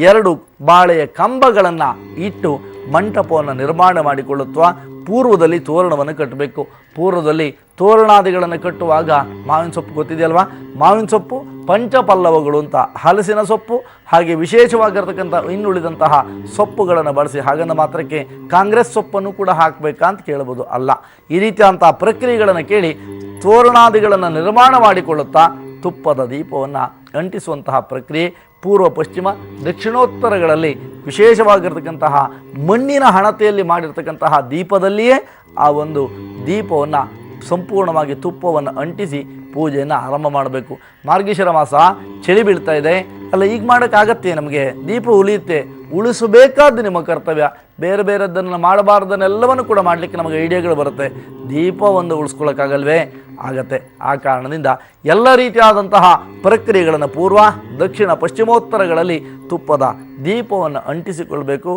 2 ಬಾಳೆಯ ಕಂಬಗಳನ್ನು ಇಟ್ಟು ಮಂಟಪವನ್ನು ನಿರ್ಮಾಣ ಮಾಡಿಕೊಳ್ಳುತ್ತಾ ಪೂರ್ವದಲ್ಲಿ ತೋರಣವನ್ನು ಕಟ್ಟಬೇಕು. ಪೂರ್ವದಲ್ಲಿ ತೋರಣಾದಿಗಳನ್ನು ಕಟ್ಟುವಾಗ ಮಾವಿನ ಸೊಪ್ಪು ಗೊತ್ತಿದೆಯಲ್ವಾ? ಮಾವಿನ ಸೊಪ್ಪು, ಪಂಚಪಲ್ಲವಗಳು ಅಂತ ಹಲಸಿನ ಸೊಪ್ಪು, ಹಾಗೆ ವಿಶೇಷವಾಗಿರ್ತಕ್ಕಂಥ ಇನ್ನುಳಿದಂತಹ ಸೊಪ್ಪುಗಳನ್ನು ಬಳಸಿ. ಹಾಗನ್ನ ಮಾತ್ರಕ್ಕೆ ಕಾಂಗ್ರೆಸ್ ಸೊಪ್ಪನ್ನು ಕೂಡ ಹಾಕಬೇಕಾ ಅಂತ ಕೇಳಬಹುದು. ಅಲ್ಲ, ಈ ರೀತಿಯಾದಂತಹ ಪ್ರಕ್ರಿಯೆಗಳನ್ನು ಕೇಳಿ ತೋರಣಾದಿಗಳನ್ನು ನಿರ್ಮಾಣ ಮಾಡಿಕೊಳ್ಳುತ್ತಾ ತುಪ್ಪದ ದೀಪವನ್ನು ಅಂಟಿಸುವಂತಹ ಪ್ರಕ್ರಿಯೆ ಪೂರ್ವ, ಪಶ್ಚಿಮ, ದಕ್ಷಿಣೋತ್ತರಗಳಲ್ಲಿ ವಿಶೇಷವಾಗಿರ್ತಕ್ಕಂತಹ ಮಣ್ಣಿನ ಹಣತೆಯಲ್ಲಿ ಮಾಡಿರ್ತಕ್ಕಂತಹ ದೀಪದಲ್ಲಿಯೇ ಆ ಒಂದು ದೀಪವನ್ನು ಸಂಪೂರ್ಣವಾಗಿ ತುಪ್ಪವನ್ನು ಅಂಟಿಸಿ ಪೂಜೆಯನ್ನು ಆರಂಭ ಮಾಡಬೇಕು. ಮಾರ್ಗಶಿರ ಮಾಸ, ಚಳಿ ಬೀಳ್ತಾ ಇದೆ ಅಲ್ಲ, ಈಗ ಮಾಡೋಕ್ಕಾಗತ್ತೆ? ನಮಗೆ ದೀಪ ಉಳಿಯುತ್ತೆ, ಉಳಿಸಬೇಕಾದ್ದು ನಿಮ್ಮ ಕರ್ತವ್ಯ. ಬೇರೆ ಬೇರೆದ್ದನ್ನು ಮಾಡಬಾರ್ದನ್ನೆಲ್ಲವನ್ನು ಕೂಡ ಮಾಡಲಿಕ್ಕೆ ನಮಗೆ ಐಡಿಯಾಗಳು ಬರುತ್ತೆ. ದೀಪ ಒಂದು ಉಳಿಸ್ಕೊಳ್ಳೋಕ್ಕಾಗಲ್ವೇ? ಆಗತ್ತೆ. ಆ ಕಾರಣದಿಂದ ಎಲ್ಲ ರೀತಿಯಾದಂತಹ ಪ್ರಕ್ರಿಯೆಗಳನ್ನು ಪೂರ್ವ, ದಕ್ಷಿಣ, ಪಶ್ಚಿಮೋತ್ತರಗಳಲ್ಲಿ ತುಪ್ಪದ ದೀಪವನ್ನು ಅಂಟಿಸಿಕೊಳ್ಬೇಕು.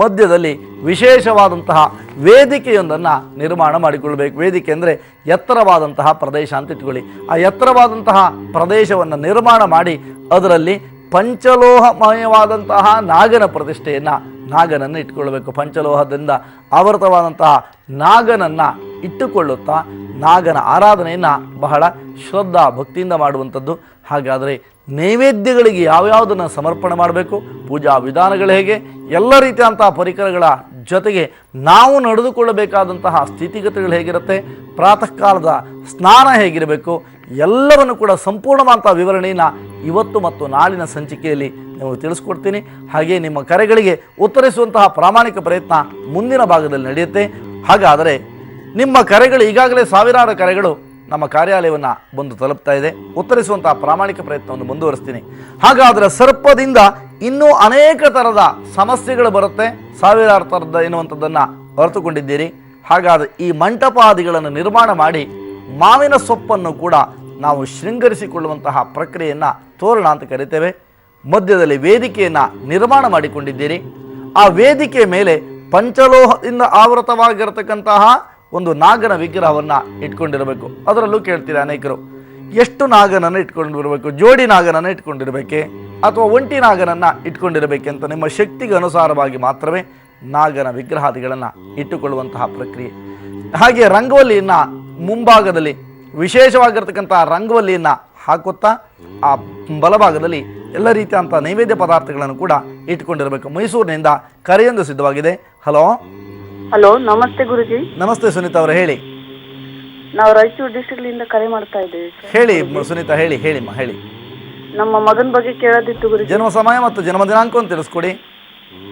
ಮಧ್ಯದಲ್ಲಿ ವಿಶೇಷವಾದಂತಹ ವೇದಿಕೆಯೊಂದನ್ನು ನಿರ್ಮಾಣ ಮಾಡಿಕೊಳ್ಬೇಕು. ವೇದಿಕೆ ಅಂದರೆ ಎತ್ತರವಾದಂತಹ ಪ್ರದೇಶ ಅಂತ ಇಟ್ಕೊಳ್ಳಿ. ಆ ಎತ್ತರವಾದಂತಹ ಪ್ರದೇಶವನ್ನು ನಿರ್ಮಾಣ ಮಾಡಿ ಅದರಲ್ಲಿ ಪಂಚಲೋಹಮಯವಾದಂತಹ ನಾಗನ ಪ್ರತಿಷ್ಠೆಯನ್ನು, ನಾಗನನ್ನು ಇಟ್ಟುಕೊಳ್ಬೇಕು. ಪಂಚಲೋಹದಿಂದ ಆವೃತವಾದಂತಹ ನಾಗನನ್ನು ಇಟ್ಟುಕೊಳ್ಳುತ್ತಾ ನಾಗನ ಆರಾಧನೆಯನ್ನು ಬಹಳ ಶ್ರದ್ಧಾ ಭಕ್ತಿಯಿಂದ ಮಾಡುವಂಥದ್ದು. ಹಾಗಾದರೆ ನೈವೇದ್ಯಗಳಿಗೆ ಯಾವ್ಯಾವುದನ್ನು ಸಮರ್ಪಣೆ ಮಾಡಬೇಕು, ಪೂಜಾ ವಿಧಾನಗಳು ಹೇಗೆ, ಎಲ್ಲ ರೀತಿಯಂತಹ ಪರಿಕರಗಳ ಜೊತೆಗೆ ನಾವು ನಡೆದುಕೊಳ್ಳಬೇಕಾದಂತಹ ಸ್ಥಿತಿಗತಿಗಳು ಹೇಗಿರುತ್ತೆ, ಪ್ರಾತಃ ಕಾಲದ ಸ್ನಾನ ಹೇಗಿರಬೇಕು, ಎಲ್ಲವನ್ನು ಕೂಡ ಸಂಪೂರ್ಣವಾದಂಥ ವಿವರಣೆಯನ್ನು ಇವತ್ತು ಮತ್ತು ನಾಳಿನ ಸಂಚಿಕೆಯಲ್ಲಿ ನೀವು ತಿಳಿಸ್ಕೊಡ್ತೀನಿ. ಹಾಗೆ ನಿಮ್ಮ ಕರೆಗಳಿಗೆ ಉತ್ತರಿಸುವಂತಹ ಪ್ರಾಮಾಣಿಕ ಪ್ರಯತ್ನ ಮುಂದಿನ ಭಾಗದಲ್ಲಿ ನಡೆಯುತ್ತೆ. ಹಾಗಾದರೆ ನಿಮ್ಮ ಕರೆಗಳು ಈಗಾಗಲೇ ಸಾವಿರಾರು ಕರೆಗಳು ನಮ್ಮ ಕಾರ್ಯಾಲಯವನ್ನು ಬಂದು ತಲುಪ್ತಾ ಇದೆ. ಉತ್ತರಿಸುವಂತಹ ಪ್ರಾಮಾಣಿಕ ಪ್ರಯತ್ನವನ್ನು ಮುಂದುವರಿಸ್ತೀನಿ. ಹಾಗಾದರೆ ಸರ್ಪದಿಂದ ಇನ್ನೂ ಅನೇಕ ಥರದ ಸಮಸ್ಯೆಗಳು ಬರುತ್ತೆ, ಸಾವಿರಾರು ಥರದ ಎನ್ನುವಂಥದ್ದನ್ನು ಅರ್ಥಕೊಂಡಿದ್ದೀರಿ. ಹಾಗಾದರೆ ಈ ಮಂಟಪಾದಿಗಳನ್ನು ನಿರ್ಮಾಣ ಮಾಡಿ ಮಾವಿನ ಸೊಪ್ಪನ್ನು ಕೂಡ ನಾವು ಶೃಂಗರಿಸಿಕೊಳ್ಳುವಂತಹ ಪ್ರಕ್ರಿಯೆಯನ್ನು ತೋರಣ ಅಂತ ಕರಿತೇವೆ. ಮಧ್ಯದಲ್ಲಿ ವೇದಿಕೆಯನ್ನು ನಿರ್ಮಾಣ ಮಾಡಿಕೊಂಡಿದ್ದೀರಿ. ಆ ವೇದಿಕೆಯ ಮೇಲೆ ಪಂಚಲೋಹದಿಂದ ಆವೃತವಾಗಿರತಕ್ಕಂತಹ ಒಂದು ನಾಗನ ವಿಗ್ರಹವನ್ನು ಇಟ್ಕೊಂಡಿರಬೇಕು. ಅದರಲ್ಲೂ ಕೇಳ್ತೀರಾ ಅನೇಕರು, ಎಷ್ಟು ನಾಗನನ್ನು ಇಟ್ಕೊಂಡಿರಬೇಕು, ಜೋಡಿ ನಾಗನನ್ನು ಇಟ್ಕೊಂಡಿರಬೇಕೆ ಅಥವಾ ಒಂಟಿ ನಾಗನನ್ನು ಇಟ್ಕೊಂಡಿರಬೇಕೆ ಅಂತ ನಿಮ್ಮ ಶಕ್ತಿಗೆ ಅನುಸಾರವಾಗಿ ಮಾತ್ರವೇ ನಾಗನ ವಿಗ್ರಹಾದಿಗಳನ್ನು ಇಟ್ಟುಕೊಳ್ಳುವಂತಹ ಪ್ರಕ್ರಿಯೆ. ಹಾಗೆ ರಂಗೋಲಿಯನ್ನು ಮುಂಭಾಗದಲ್ಲಿ ವಿಶೇಷವಾಗಿರ್ತಕ್ಕಂತಹ ರಂಗೋಲಿಯನ್ನು ಹಾಕುತ್ತಾ ಆ ಬಲಭಾಗದಲ್ಲಿ ಎಲ್ಲ ರೀತಿಯಂಥ ನೈವೇದ್ಯ ಪದಾರ್ಥಗಳನ್ನು ಕೂಡ ಇಟ್ಕೊಂಡಿರಬೇಕು. ಮೈಸೂರಿನಿಂದ ಕರೆಯೊಂದು ಸಿದ್ಧವಾಗಿದೆ. ಹಲೋ ಹಲೋ, ನಮಸ್ತೆ ಗುರುಜಿ. ನಮಸ್ತೆ ಸುನೀತಾ ಅವರೇ, ಹೇಳಿ. ನಾವು ರಾಯಚೂರು ಡಿಸ್ಟ್ರಿಕ್ಟ್ಲಿಂದ ಕರೆ ಮಾಡ್ತಾ ಇದ್ದೇವೆ. ಹೇಳಿ ಸುನೀತಾ, ಹೇಳಿಮ್ಮ ಹೇಳಿ. ನಮ್ಮ ಮಗನ ಬಗ್ಗೆ ಕೇಳೋದಿತ್ತು ಗುರುಜಿ. ಜನ್ಮ ಸಮಯ ಮತ್ತು ಜನ್ಮ ದಿನಾಂಕವನ್ನು ತಿಳಿಸ್ಕೊಡಿ.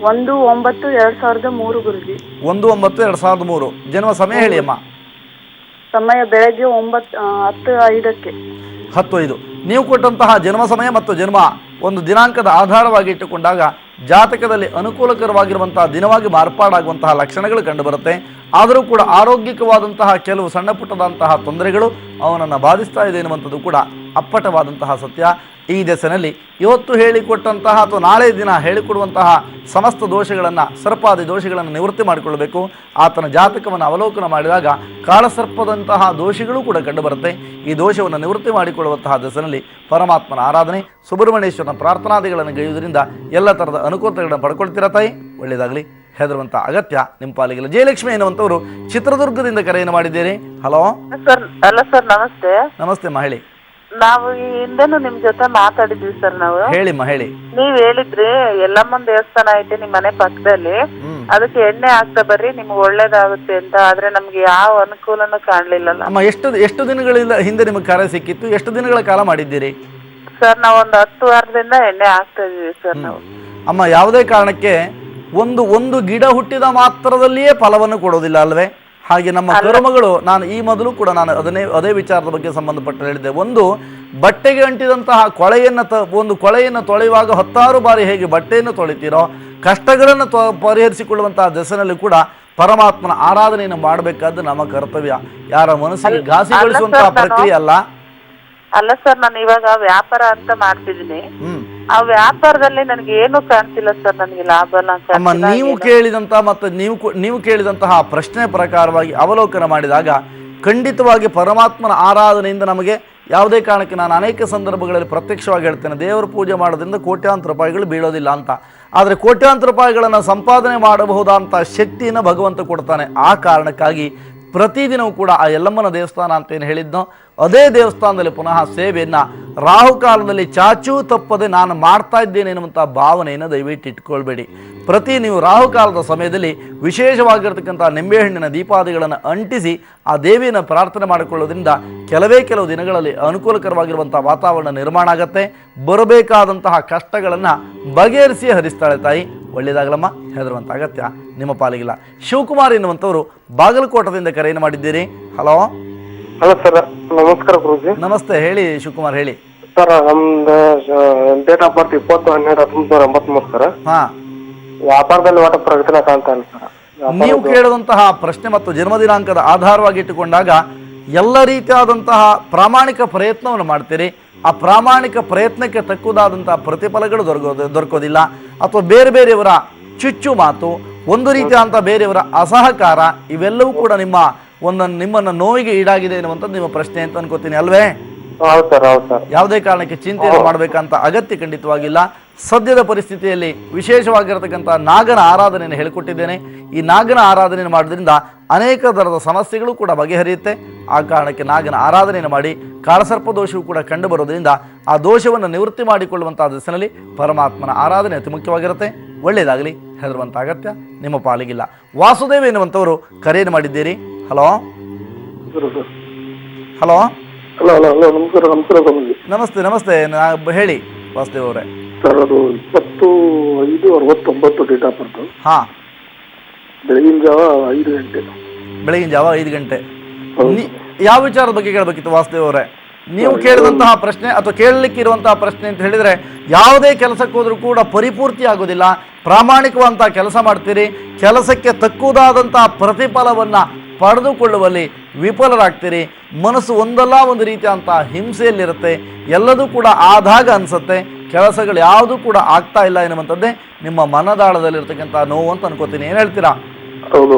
1/9/2003 ಗುರುಜಿ. 1/9/2003. ಜನ್ಮ ಸಮಯ ಹೇಳಿ ಅಮ್ಮ. ಸಮಯ ಬೆಳಗ್ಗೆ 10:05. 10:05. ನೀವು ಕೊಟ್ಟಂತಹ ಜನ್ಮ ಸಮಯ ಮತ್ತು ಜನ್ಮ ಒಂದು ದಿನಾಂಕದ ಆಧಾರವಾಗಿ ಇಟ್ಟುಕೊಂಡಾಗ ಜಾತಕದಲ್ಲಿ ಅನುಕೂಲಕರವಾಗಿರುವಂತಹ ದಿನವಾಗಿ ಮಾರ್ಪಾಡಾಗುವಂತಹ ಲಕ್ಷಣಗಳು ಕಂಡುಬರುತ್ತೆ. ಆದರೂ ಕೂಡ ಆರೋಗ್ಯಿಕವಾದಂತಹ ಕೆಲವು ಸಣ್ಣ ಪುಟ್ಟದಂತಹ ತೊಂದರೆಗಳು ಅವನನ್ನು ಬಾಧಿಸ್ತಾ ಇದೆ ಎನ್ನುವಂಥದ್ದು ಕೂಡ ಅಪ್ಪಟವಾದಂತಹ ಸತ್ಯ. ಈ ದೆಸೆನಲ್ಲಿ ಇವತ್ತು ಹೇಳಿಕೊಟ್ಟಂತಹ ಅಥವಾ ನಾಳೆ ದಿನ ಹೇಳಿಕೊಡುವಂತಹ ಸಮಸ್ತ ದೋಷಗಳನ್ನು, ಸರ್ಪಾದಿ ದೋಷಗಳನ್ನು ನಿವೃತ್ತಿ ಮಾಡಿಕೊಳ್ಳಬೇಕು. ಆತನ ಜಾತಕವನ್ನು ಅವಲೋಕನ ಮಾಡಿದಾಗ ಕಾಳಸರ್ಪದಂತಹ ದೋಷಗಳು ಕೂಡ ಕಂಡುಬರುತ್ತೆ. ಈ ದೋಷವನ್ನು ನಿವೃತ್ತಿ ಮಾಡಿಕೊಳ್ಳುವಂತಹ ದೆಸೆನಲ್ಲಿ ಪರಮಾತ್ಮನ ಆರಾಧನೆ, ಸುಬ್ರಹ್ಮಣ್ಯೇಶ್ವರನ ಪ್ರಾರ್ಥನಾದಿಗಳನ್ನು ಗೈಯುವುದರಿಂದ ಎಲ್ಲ ಥರದ ಅನುಕೂಲತೆಗಳನ್ನು ಪಡ್ಕೊಳ್ತೀರಾ ತಾಯಿ. ಒಳ್ಳೆಯದಾಗಲಿ. ಹೆದರುವಂಥ ಅಗತ್ಯ ನಿಮ್ಮ ಪಾಲಿಗಿಲ್ಲ. ಜಯಲಕ್ಷ್ಮಿ ಎನ್ನುವಂಥವರು ಚಿತ್ರದುರ್ಗದಿಂದ ಕರೆಯನ್ನು ಮಾಡಿದ್ದೀರಿ. ಹಲೋ ಸರ್, ನಮಸ್ತೆ. ನಮಸ್ತೆ ಅಮ್ಮ, ಹೇಳಿ. ನಾವು ಈ ಹಿಂದೆನೂ ನಿಮ್ ಜೊತೆ ಮಾತಾಡಿದ್ವಿ ಸರ್. ನಾವು ಹೇಳಿಮ್ಮ, ಹೇಳಿ. ನೀವ್ ಹೇಳಿದ್ರಿ ಎಲ್ಲಮ್ಮನ್ ದೇವಸ್ಥಾನ ಐತೆ ನಿಮ್ ಮನೆ ಪಕ್ಕದಲ್ಲಿ, ಅದಕ್ಕೆ ಎಣ್ಣೆ ಹಾಕ್ತಾ ಬರ್ರಿ ನಿಮ್ಗೆ ಒಳ್ಳೇದಾಗುತ್ತೆ ಅಂತ. ಆದ್ರೆ ನಮ್ಗೆ ಯಾವ ಅನುಕೂಲನೂ ಕಾಣ್ಲಿಲ್ಲ ಅಮ್ಮ. ಎಷ್ಟು ದಿನಗಳಿಂದ ಹಿಂದೆ ನಿಮಗೆ ಕರೆ ಸಿಕ್ಕಿತ್ತು? ಎಷ್ಟು ದಿನಗಳ ಕಾಲ ಮಾಡಿದ್ದೀರಿ ಸರ್? ನಾವು ಒಂದು 10 ವಾರದಿಂದ ಎಣ್ಣೆ ಹಾಕ್ತಾ ಇದೀವಿ ಸರ್. ನಾವು ಅಮ್ಮ, ಯಾವುದೇ ಕಾರಣಕ್ಕೆ ಒಂದು ಗಿಡ ಹುಟ್ಟಿದ ಮಾತ್ರದಲ್ಲಿಯೇ ಫಲವನ್ನು ಕೊಡೋದಿಲ್ಲ ಅಲ್ವೇ? ಹಾಗೆ ನಮ್ಮ ಕರ್ಮಗಳು, ನಾನು ಈ ಮೊದಲು ಕೂಡ ಅದೇ ವಿಚಾರದ ಬಗ್ಗೆ ಸಂಬಂಧಪಟ್ಟ ಹೇಳಿದ್ದೆ. ಒಂದು ಬಟ್ಟೆಗೆ ಅಂಟಿದಂತಹ ಕೊಳೆಯನ್ನು ತೊಳೆಯುವಾಗ 10 ಬಾರಿ ಹೇಗೆ ಬಟ್ಟೆಯನ್ನು ತೊಳಿತೀರೋ, ಕಷ್ಟಗಳನ್ನು ಪರಿಹರಿಸಿಕೊಳ್ಳುವಂತಹ ದೆಸೆನಲ್ಲಿ ಕೂಡ ಪರಮಾತ್ಮನ ಆರಾಧನೆಯನ್ನು ಮಾಡಬೇಕಾದ್ದು ನಮ್ಮ ಕರ್ತವ್ಯ. ಯಾರ ಮನಸ್ಸಿಗೆ ಘಾಸಿಗೊಳಿಸುವಂತಹ ಪ್ರಕ್ರಿಯೆ ಅಲ್ಲ. ಅಲ್ಲ ಸರ್, ನಾನು ಇವಾಗ ವ್ಯಾಪಾರ ಅಂತ ಮಾಡ್ತಿದ್ದೀನಿ. ಆ ವ್ಯಾಪಾರದಲ್ಲಿ ನನಗೆ ಏನು ಕಾಣ್ತಿಲ್ಲ ಸರ್, ನನಗೆ ಲಾಭ ಅಮ್ಮ. ನೀವು ಕೇಳಿದಂತಹ ಪ್ರಶ್ನೆ ಪ್ರಕಾರವಾಗಿ ಅವಲೋಕನ ಮಾಡಿದಾಗ ಖಂಡಿತವಾಗಿ ಪರಮಾತ್ಮನ ಆರಾಧನೆಯಿಂದ ನಮಗೆ ಯಾವುದೇ ಕಾರಣಕ್ಕೆ, ನಾನು ಅನೇಕ ಸಂದರ್ಭಗಳಲ್ಲಿ ಪ್ರತ್ಯಕ್ಷವಾಗಿ ಹೇಳ್ತೇನೆ, ದೇವರ ಪೂಜೆ ಮಾಡೋದ್ರಿಂದ ಕೋಟ್ಯಾಂತರ ರೂಪಾಯಿಗಳು ಬೀಳೋದಿಲ್ಲ ಅಂತ. ಆದರೆ ಕೋಟ್ಯಾಂತರ ರೂಪಾಯಿಗಳನ್ನು ಸಂಪಾದನೆ ಮಾಡಬಹುದಂಥ ಶಕ್ತಿಯನ್ನು ಭಗವಂತ ಕೊಡ್ತಾನೆ. ಆ ಕಾರಣಕ್ಕಾಗಿ ಪ್ರತಿದಿನವೂ ಕೂಡ ಆ ಯಲ್ಲಮ್ಮನ ದೇವಸ್ಥಾನ ಅಂತೇನು ಹೇಳಿದ್ನೋ ಅದೇ ದೇವಸ್ಥಾನದಲ್ಲಿ ಪುನಃ ಸೇವೆಯನ್ನು ರಾಹುಕಾಲದಲ್ಲಿ ಚಾಚೂ ತಪ್ಪದೆ ನಾನು ಮಾಡ್ತಾ ಇದ್ದೇನೆ ಎನ್ನುವಂಥ ಭಾವನೆಯನ್ನು ದಯವಿಟ್ಟು ಇಟ್ಕೊಳ್ಬೇಡಿ. ನೀವು ರಾಹುಕಾಲದ ಸಮಯದಲ್ಲಿ ವಿಶೇಷವಾಗಿರ್ತಕ್ಕಂಥ ನಿಂಬೆಹಣ್ಣಿನ ದೀಪಾದಿಗಳನ್ನು ಅಂಟಿಸಿ ಆ ದೇವಿಯನ್ನು ಪ್ರಾರ್ಥನೆ ಮಾಡಿಕೊಳ್ಳೋದ್ರಿಂದ ಕೆಲವು ದಿನಗಳಲ್ಲಿ ಅನುಕೂಲಕರವಾಗಿರುವಂಥ ವಾತಾವರಣ ನಿರ್ಮಾಣ ಆಗುತ್ತೆ. ಬರಬೇಕಾದಂತಹ ಕಷ್ಟಗಳನ್ನು ಬಗೆಹರಿಸಿ ಹರಿಸ್ತಾಳೆ ತಾಯಿ. ಒಳ್ಳೆಯದಾಗಲಮ್ಮ. ಹೆದರುವಂಥ ಅಗತ್ಯ ನಿಮ್ಮ ಪಾಲಿಗಿಲ್ಲ. ಶಿವಕುಮಾರ್ ಎನ್ನುವಂಥವರು ಬಾಗಲಕೋಟದಿಂದ ಕರೆಯನ್ನು ಮಾಡಿದ್ದೀರಿ. ಹಲೋ ಸರ್, ನಮಸ್ಕಾರ ಗುರುಜಿ. ನಮಸ್ತೆ, ಹೇಳಿ ಶಿವಕುಮಾರ್, ಹೇಳಿ. ಸರ್, ನಮ್ದು ಡೇಟ್ ಆಫ್ ಬರ್ತ್ 20/12/1993 ಸರ್. ವ್ಯಾಪಾರದಲ್ಲಿ ಒಟ್ಟ ಪ್ರಗತಿನ ಕಾಣ್ತಾ ಇಲ್ಲ ಸರ್. ನೀವು ಕೇಳಿದಂತಹ ಪ್ರಶ್ನೆ ಮತ್ತು ಜನ್ಮ ದಿನಾಂಕದ ಆಧಾರವಾಗಿ ಇಟ್ಟುಕೊಂಡಾಗ ಎಲ್ಲ ರೀತಿಯಾದಂತಹ ಪ್ರಾಮಾಣಿಕ ಪ್ರಯತ್ನವನ್ನು ಮಾಡ್ತೀರಿ. ಆ ಪ್ರಾಮಾಣಿಕ ಪ್ರಯತ್ನಕ್ಕೆ ತಕ್ಕುದಾದಂತಹ ಪ್ರತಿಫಲಗಳು ದೊರಕೋದಿಲ್ಲ. ಅಥವಾ ಬೇರೆಯವರ ಚುಚ್ಚು ಮಾತು, ಒಂದು ರೀತಿಯಾದಂಥ ಬೇರೆಯವರ ಅಸಹಕಾರ, ಇವೆಲ್ಲವೂ ಕೂಡ ನಿಮ್ಮನ್ನು ನೋವಿಗೆ ಈಡಾಗಿದೆ ಎನ್ನುವಂಥದ್ದು ನಿಮ್ಮ ಪ್ರಶ್ನೆ ಅಂತ ಅನ್ಕೋತೀನಿ ಅಲ್ವೇ? ಹೌದು ಸರ್. ಯಾವುದೇ ಕಾರಣಕ್ಕೆ ಚಿಂತೆಯನ್ನು ಮಾಡಬೇಕಂತ ಅಗತ್ಯ ಖಂಡಿತವಾಗಿಲ್ಲ. ಸದ್ಯದ ಪರಿಸ್ಥಿತಿಯಲ್ಲಿ ವಿಶೇಷವಾಗಿರತಕ್ಕಂಥ ನಾಗನ ಆರಾಧನೆಯನ್ನು ಹೇಳಿಕೊಟ್ಟಿದ್ದೇನೆ. ಈ ನಾಗನ ಆರಾಧನೆಯನ್ನು ಮಾಡೋದ್ರಿಂದ ಅನೇಕ ಥರದ ಸಮಸ್ಯೆಗಳು ಕೂಡ ಬಗೆಹರಿಯುತ್ತೆ. ಆ ಕಾರಣಕ್ಕೆ ನಾಗನ ಆರಾಧನೆಯನ್ನು ಮಾಡಿ ಕಾಳಸರ್ಪ ದೋಷವು ಕೂಡ ಕಂಡು ಬರೋದ್ರಿಂದ ಆ ದೋಷವನ್ನು ನಿವೃತ್ತಿ ಮಾಡಿಕೊಳ್ಳುವಂಥ ದಿಸೆಯಲ್ಲಿ ಪರಮಾತ್ಮನ ಆರಾಧನೆ ಅತಿ ಮುಖ್ಯವಾಗಿರುತ್ತೆ. ಒಳ್ಳೆಯದಾಗಲಿ, ಹೆದರುವಂಥ ಅಗತ್ಯ ನಿಮ್ಮ ಪಾಲಿಗಿಲ್ಲ. ವಾಸುದೇವ್ ಎನ್ನುವಂಥವರು ಕರೆಯನ್ನು ಮಾಡಿದ್ದೀರಿ. ಹಲೋ ಹಲೋ ನಮಸ್ತೆ ನಮಸ್ತೆ. ಹೇಳಿ ವಾಸುದೇವ್ ಅವರೇ. ಸರ್ ಅದು 20/5/69 ಡೇಟ್ ಆಫ್ ಬರ್ತು. ಹಾಂ, ಬೆಳಗಿನ ಜಾವ 5 ಗಂಟೆ. ಬೆಳಗಿನ ಜಾವ 5 ಗಂಟೆ. ಯಾವ ವಿಚಾರದ ಬಗ್ಗೆ ಕೇಳಬೇಕಿತ್ತು ವಾಸುದೇವ್ ಅವರೇ? ನೀವು ಕೇಳಿದಂತಹ ಪ್ರಶ್ನೆ ಅಥವಾ ಕೇಳಲಿಕ್ಕೆ ಇರುವಂತಹ ಪ್ರಶ್ನೆ ಅಂತ ಹೇಳಿದರೆ, ಯಾವುದೇ ಕೆಲಸಕ್ಕೆ ಹೋದರೂ ಕೂಡ ಪರಿಪೂರ್ತಿ ಆಗೋದಿಲ್ಲ. ಪ್ರಾಮಾಣಿಕವಂತ ಕೆಲಸ ಮಾಡ್ತೀರಿ, ಕೆಲಸಕ್ಕೆ ತಕ್ಕುದಾದಂತಹ ಪ್ರತಿಫಲವನ್ನು ಪಡೆದುಕೊಳ್ಳುವಲ್ಲಿ ವಿಫಲರಾಗ್ತೀರಿ. ಮನಸ್ಸು ಒಂದಲ್ಲ ಒಂದು ರೀತಿಯಂಥ ಹಿಂಸೆಯಲ್ಲಿರುತ್ತೆ. ಎಲ್ಲದೂ ಕೂಡ ಆದಾಗ ಅನಿಸುತ್ತೆ ಕೆಲಸಗಳು ಯಾವುದೂ ಕೂಡ ಆಗ್ತಾ ಇಲ್ಲ ಎನ್ನುವಂಥದ್ದೇ ನಿಮ್ಮ ಮನದಾಳದಲ್ಲಿರ್ತಕ್ಕಂಥ ನೋವು ಅಂತ ಅನ್ಕೋತೀನಿ. ಏನು ಹೇಳ್ತೀರಾ?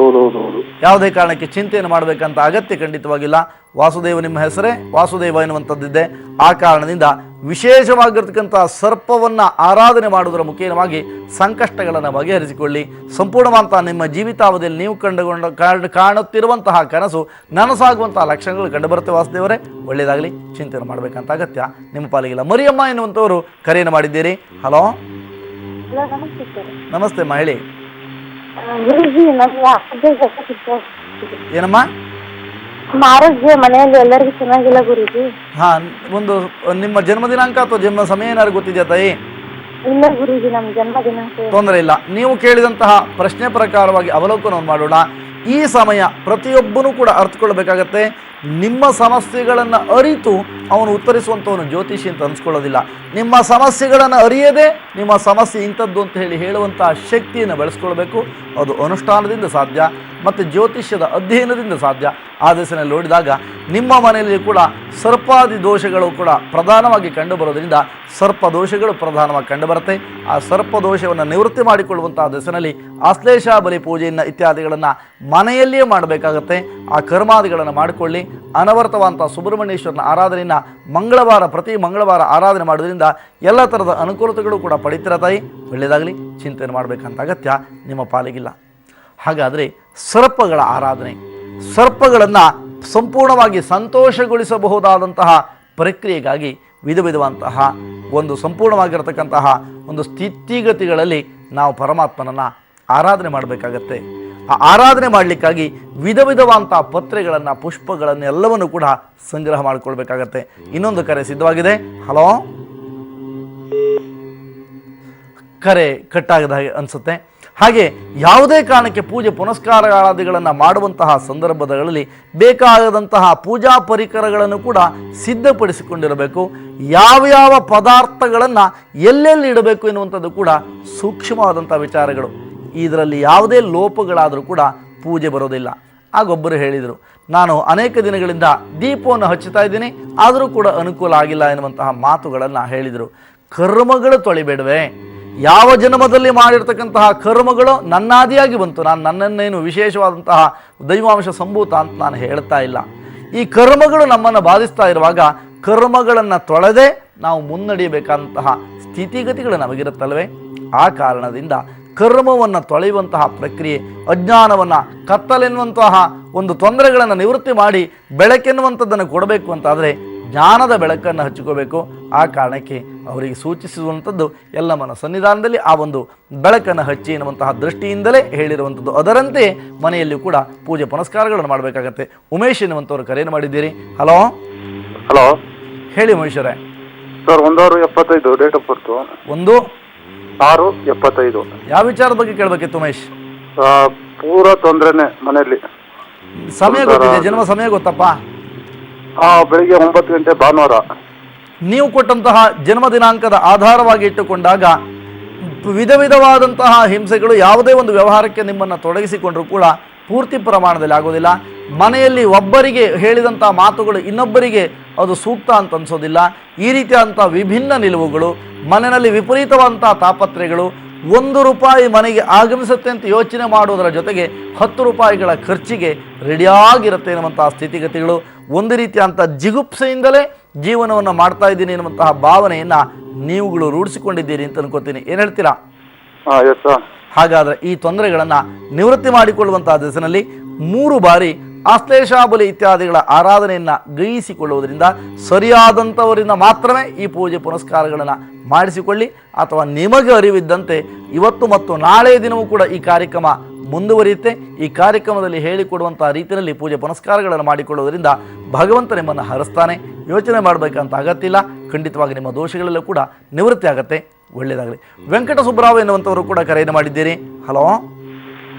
ಯಾವುದೇ ಕಾರಣಕ್ಕೆ ಚಿಂತೆಯನ್ನು ಮಾಡಬೇಕಂತ ಅಗತ್ಯ ಖಂಡಿತವಾಗಿಲ್ಲ. ವಾಸುದೇವ ನಿಮ್ಮ ಹೆಸರೇ ವಾಸುದೇವ ಎನ್ನುವಂಥದ್ದಿದೆ. ಆ ಕಾರಣದಿಂದ ವಿಶೇಷವಾಗಿರ್ತಕ್ಕಂಥ ಸರ್ಪವನ್ನು ಆರಾಧನೆ ಮಾಡುವುದರ ಮುಖೇನವಾಗಿ ಸಂಕಷ್ಟಗಳನ್ನು ಬಗೆಹರಿಸಿಕೊಳ್ಳಿ. ಸಂಪೂರ್ಣವಂತ ನಿಮ್ಮ ಜೀವಿತಾವಧಿಯಲ್ಲಿ ನೀವು ಕಾಣುತ್ತಿರುವಂತಹ ಕನಸು ನನಸಾಗುವಂತಹ ಲಕ್ಷಣಗಳು ಕಂಡುಬರುತ್ತೆ. ವಾಸುದೇವರೇ, ಒಳ್ಳೆಯದಾಗಲಿ, ಚಿಂತೆಯನ್ನು ಮಾಡಬೇಕಂತ ಅಗತ್ಯ ನಿಮ್ಮ ಪಾಲಿಗಿಲ್ಲ. ಮರಿಯಮ್ಮ ಎನ್ನುವಂಥವರು ಕರೆಯನ್ನು ಮಾಡಿದ್ದೀರಿ. ಹಲೋ ನಮಸ್ತೆ ಅಮ್ಮ, ಹೇಳಿ. ಏನಮ್ಮ? ಆರೋಗ್ಯ ಮನೆಯಲ್ಲಿ ಎಲ್ಲರಿಗೂ ಚೆನ್ನಾಗಿಲ್ಲ ಗುರುಜಿ. ಹಾ, ಒಂದು ನಿಮ್ಮ ಜನ್ಮ ದಿನಾಂಕ ಅಥವಾ ಜನ್ಮ ಸಮಯ ಏನಾದ್ರು ಗೊತ್ತಿದೆಯಾ ತಾಯಿ? ಇಲ್ಲ ಗುರುಜಿ, ನಮ್ಮ ಜನ್ಮ ದಿನಾಂಕ. ತೊಂದರೆ ಇಲ್ಲ. ನೀವು ಕೇಳಿದಂತಹ ಪ್ರಶ್ನೆ ಪ್ರಕಾರವಾಗಿ ಅವಲೋಕನವನ್ನು ಮಾಡೋಣ. ಈ ಸಮಯ ಪ್ರತಿಯೊಬ್ಬನೂ ಕೂಡ ಅರ್ಥಕೊಳ್ಬೇಕಾಗತ್ತೆ. ನಿಮ್ಮ ಸಮಸ್ಯೆಗಳನ್ನು ಅರಿತು ಅವನು ಉತ್ತರಿಸುವಂಥವನು ಜ್ಯೋತಿಷಿ ಅಂತ ಅನ್ಸ್ಕೊಳ್ಳೋದಿಲ್ಲ. ನಿಮ್ಮ ಸಮಸ್ಯೆಗಳನ್ನು ಅರಿಯದೆ ನಿಮ್ಮ ಸಮಸ್ಯೆ ಇಂಥದ್ದು ಅಂತ ಹೇಳುವಂಥ ಶಕ್ತಿಯನ್ನು ಬೆಳೆಸ್ಕೊಳ್ಬೇಕು. ಅದು ಅನುಷ್ಠಾನದಿಂದ ಸಾಧ್ಯ ಮತ್ತು ಜ್ಯೋತಿಷ್ಯದ ಅಧ್ಯಯನದಿಂದ ಸಾಧ್ಯ. ಆ ದಿಸೆಯಲ್ಲಿ ನೋಡಿದಾಗ ನಿಮ್ಮ ಮನೆಯಲ್ಲಿ ಕೂಡ ಸರ್ಪಾದಿ ದೋಷಗಳು ಕೂಡ ಪ್ರಧಾನವಾಗಿ ಕಂಡುಬರೋದ್ರಿಂದ ಸರ್ಪ ದೋಷಗಳು ಪ್ರಧಾನವಾಗಿ ಕಂಡುಬರುತ್ತೆ. ಆ ಸರ್ಪ ದೋಷವನ್ನು ನಿವೃತ್ತಿ ಮಾಡಿಕೊಳ್ಳುವಂಥ ದಿಸೆಯಲ್ಲಿ ಆಶ್ಲೇಷ ಬಲಿ ಪೂಜೆಯನ್ನು ಇತ್ಯಾದಿಗಳನ್ನು ಮನೆಯಲ್ಲಿಯೇ ಮಾಡಬೇಕಾಗತ್ತೆ. ಆ ಕರ್ಮಾದಿಗಳನ್ನು ಮಾಡಿಕೊಳ್ಳಿ. ಅನವರ್ತವಂಥ ಸುಬ್ರಹ್ಮಣ್ಯೇಶ್ವರನ ಆರಾಧನೆಯನ್ನು ಪ್ರತಿ ಮಂಗಳವಾರ ಆರಾಧನೆ ಮಾಡೋದ್ರಿಂದ ಎಲ್ಲ ಥರದ ಅನುಕೂಲತೆಗಳು ಕೂಡ ಪಡಿತೀರ ತಾಯಿ. ಒಳ್ಳೆಯದಾಗಲಿ, ಚಿಂತನೆ ಮಾಡಬೇಕಂತ ಅಗತ್ಯ ನಿಮ್ಮ ಪಾಲಿಗಿಲ್ಲ. ಹಾಗಾದರೆ ಸರ್ಪಗಳ ಆರಾಧನೆ, ಸರ್ಪಗಳನ್ನು ಸಂಪೂರ್ಣವಾಗಿ ಸಂತೋಷಗೊಳಿಸಬಹುದಾದಂತಹ ಪ್ರಕ್ರಿಯೆಗಾಗಿ ವಿಧವಾದಂತಹ ಒಂದು ಸಂಪೂರ್ಣವಾಗಿರತಕ್ಕಂತಹ ಒಂದು ಸ್ಥಿತಿಗತಿಗಳಲ್ಲಿ ನಾವು ಪರಮಾತ್ಮನನ್ನು ಆರಾಧನೆ ಮಾಡಬೇಕಾಗತ್ತೆ. ಆ ಆರಾಧನೆ ಮಾಡಲಿಕ್ಕಾಗಿ ವಿಧವಾದಂಥ ಪತ್ರೆಗಳನ್ನು, ಪುಷ್ಪಗಳನ್ನು ಎಲ್ಲವನ್ನು ಕೂಡ ಸಂಗ್ರಹ ಮಾಡಿಕೊಳ್ಬೇಕಾಗತ್ತೆ. ಇನ್ನೊಂದು ಕರೆ ಸಿದ್ಧವಾಗಿದೆ. ಹಲೋ, ಕರೆ ಕಟ್ಟಾಗದ ಹಾಗೆ ಅನಿಸುತ್ತೆ. ಹಾಗೆ ಯಾವುದೇ ಕಾರಣಕ್ಕೆ ಪೂಜೆ ಪುನಸ್ಕಾರಾದಿಗಳನ್ನು ಮಾಡುವಂತಹ ಸಂದರ್ಭಗಳಲ್ಲಿ ಬೇಕಾದಂತಹ ಪೂಜಾ ಪರಿಕರಗಳನ್ನು ಕೂಡ ಸಿದ್ಧಪಡಿಸಿಕೊಂಡಿರಬೇಕು. ಯಾವ್ಯಾವ ಪದಾರ್ಥಗಳನ್ನು ಎಲ್ಲೆಲ್ಲಿ ಇಡಬೇಕು ಎನ್ನುವಂಥದ್ದು ಕೂಡ ಸೂಕ್ಷ್ಮವಾದಂಥ ವಿಚಾರಗಳು. ಇದರಲ್ಲಿ ಯಾವುದೇ ಲೋಪಗಳಾದರೂ ಕೂಡ ಪೂಜೆ ಬರೋದಿಲ್ಲ. ಆಗೊಬ್ಬರು ಹೇಳಿದರು, ನಾನು ಅನೇಕ ದಿನಗಳಿಂದ ದೀಪವನ್ನು ಹಚ್ಚುತ್ತಾ ಇದ್ದೀನಿ, ಆದರೂ ಕೂಡ ಅನುಕೂಲ ಆಗಿಲ್ಲ ಎನ್ನುವಂತಹ ಮಾತುಗಳನ್ನು ಹೇಳಿದರು. ಕರ್ಮಗಳು ತೊಳಿಬೇಡವೆ? ಯಾವ ಜನ್ಮದಲ್ಲಿ ಮಾಡಿರ್ತಕ್ಕಂತಹ ಕರ್ಮಗಳು ನನ್ನಾದಿಯಾಗಿ ಬಂತು. ನಾನು ನನ್ನನ್ನೇನು ವಿಶೇಷವಾದಂತಹ ದೈವಾಂಶ ಸಂಭೂತ ಅಂತ ನಾನು ಹೇಳ್ತಾ ಇಲ್ಲ. ಈ ಕರ್ಮಗಳು ನಮ್ಮನ್ನು ಬಾಧಿಸ್ತಾ ಇರುವಾಗ ಕರ್ಮಗಳನ್ನು ತೊಳೆದೇ ನಾವು ಮುನ್ನಡೆಯಬೇಕಾದಂತಹ ಸ್ಥಿತಿಗತಿಗಳು ನಮಗಿರುತ್ತಲ್ವೇ? ಆ ಕಾರಣದಿಂದ ಕರ್ಮವನ್ನು ತೊಳೆಯುವಂತಹ ಪ್ರಕ್ರಿಯೆ, ಅಜ್ಞಾನವನ್ನು, ಕತ್ತಲೆನ್ನುವಂತಹ ಒಂದು ತೊಂದರೆಗಳನ್ನು ನಿವೃತ್ತಿ ಮಾಡಿ ಬೆಳಕೆನ್ನುವಂಥದ್ದನ್ನು ಕೊಡಬೇಕು ಅಂತಾದರೆ ಜ್ಞಾನದ ಬೆಳಕನ್ನು ಹಚ್ಚಿಕೋಬೇಕು. ಆ ಕಾರಣಕ್ಕೆ ಅವರಿಗೆ ಸೂಚಿಸುವಂಥದ್ದು ಎಲ್ಲಮ್ಮನ ಸನ್ನಿಧಾನದಲ್ಲಿ ಆ ಒಂದು ಬೆಳಕನ್ನು ಹಚ್ಚಿ ಎನ್ನುವಂತಹ ದೃಷ್ಟಿಯಿಂದಲೇ ಹೇಳಿರುವಂಥದ್ದು. ಅದರಂತೆ ಮನೆಯಲ್ಲಿ ಕೂಡ ಪೂಜೆ ಪುನಸ್ಕಾರಗಳನ್ನು ಮಾಡಬೇಕಾಗತ್ತೆ. ಉಮೇಶ್ ಎನ್ನುವಂಥವ್ರು ಕರೆಯನ್ನು ಮಾಡಿದ್ದೀರಿ. ಹಲೋ ಹಲೋ, ಹೇಳಿ ಉಮೇಶ್ವರೇ. Sir 1/6/75 date of birth. 1/6/75. ಯಾವ ವಿಚಾರದ ಬಗ್ಗೆ ಕೇಳಬೇಕಿತ್ತು ಉಮೇಶ್? ಪೂರಾ ತೊಂದರೆನೆ ಮನೆಯಲ್ಲಿ. ಸಮಯ ಗೊತ್ತಿದೆ? ಜನ್ಮ ಸಮಯ ಗೊತ್ತಪ್ಪ? ಬೆಳಿಗ್ಗೆ 9 ಗಂಟೆ ಭಾನುವಾರ. ನೀವು ಕೊಟ್ಟಂತಹ ಜನ್ಮ ದಿನಾಂಕದ ಆಧಾರವಾಗಿ ಇಟ್ಟುಕೊಂಡಾಗ ವಿಧವಾದಂತಹ ಹಿಂಸೆಗಳು ಯಾವುದೇ ಒಂದು ವ್ಯವಹಾರಕ್ಕೆ ನಿಮ್ಮನ್ನು ತೊಡಗಿಸಿಕೊಂಡರೂ ಕೂಡ ಪೂರ್ತಿ ಪ್ರಮಾಣದಲ್ಲಿ ಆಗೋದಿಲ್ಲ. ಮನೆಯಲ್ಲಿ ಒಬ್ಬರಿಗೆ ಹೇಳಿದಂಥ ಮಾತುಗಳು ಇನ್ನೊಬ್ಬರಿಗೆ ಅದು ಸೂಕ್ತ ಅಂತ ಅನಿಸೋದಿಲ್ಲ. ಈ ರೀತಿಯಾದಂಥ ವಿಭಿನ್ನ ನಿಲುವುಗಳು, ಮನೆಯಲ್ಲಿ ವಿಪರೀತವಾದಂಥ ತಾಪತ್ರೆಗಳು, 1 ರೂಪಾಯಿ ಮನೆಗೆ ಆಗಮಿಸುತ್ತೆ ಅಂತ ಯೋಚನೆ ಮಾಡುವುದರ ಜೊತೆಗೆ 10 ರೂಪಾಯಿಗಳ ಖರ್ಚಿಗೆ ರೆಡಿಯಾಗಿರುತ್ತೆ ಎನ್ನುವಂತಹ ಸ್ಥಿತಿಗತಿಗಳು, ಒಂದು ರೀತಿಯಾದಂಥ ಜಿಗುಪ್ಸೆಯಿಂದಲೇ ಜೀವನವನ್ನು ಮಾಡ್ತಾ ಇದ್ದೀನಿ ಎನ್ನುವಂತಹ ಭಾವನೆಯನ್ನು ನೀವುಗಳು ರೂಢಿಸಿಕೊಂಡಿದ್ದೀರಿ ಅಂತ ಅನ್ಕೋತೀನಿ. ಏನು ಹೇಳ್ತೀರಾ? Yes sir. ಹಾಗಾದರೆ ಈ ತೊಂದರೆಗಳನ್ನು ನಿವೃತ್ತಿ ಮಾಡಿಕೊಳ್ಳುವಂತಹ ದಿವಸದಲ್ಲಿ 3 ಬಾರಿ ಆಶ್ಲೇಷಾಬಲಿ ಇತ್ಯಾದಿಗಳ ಆರಾಧನೆಯನ್ನು ಗೈಯಿಸಿಕೊಳ್ಳುವುದರಿಂದ ಸರಿಯಾದಂಥವರಿಂದ ಮಾತ್ರವೇ ಈ ಪೂಜೆ ಪುನಸ್ಕಾರಗಳನ್ನು ಮಾಡಿಸಿಕೊಳ್ಳಿ. ಅಥವಾ ನಿಮಗೆ ಅರಿವಿದ್ದಂತೆ ಇವತ್ತು ಮತ್ತು ನಾಳೆ ದಿನವೂ ಕೂಡ ಈ ಕಾರ್ಯಕ್ರಮ ಮುಂದುವರಿಯುತ್ತೆ. ಈ ಕಾರ್ಯಕ್ರಮದಲ್ಲಿ ಹೇಳಿಕೊಡುವಂಥ ರೀತಿಯಲ್ಲಿ ಪೂಜೆ ಪುನಸ್ಕಾರಗಳನ್ನು ಮಾಡಿಕೊಳ್ಳುವುದರಿಂದ ಭಗವಂತ ನಿಮ್ಮನ್ನು ಹರಿಸ್ತಾನೆ. ಯೋಚನೆ ಮಾಡಬೇಕಂತ ಅಗತ್ಯ ಇಲ್ಲ. ಖಂಡಿತವಾಗಿ ನಿಮ್ಮ ದೋಷಗಳೆಲ್ಲ ಕೂಡ ನಿವೃತ್ತಿ ಆಗುತ್ತೆ. ಒಳ್ಳೆಯದಾಗಲಿ. ವೆಂಕಟ ಸುಬ್ರಾವ್ ಎನ್ನುವಂಥವರು ಕೂಡ ಕರೆಯನ್ನು ಮಾಡಿದ್ದೀರಿ. ಹಲೋ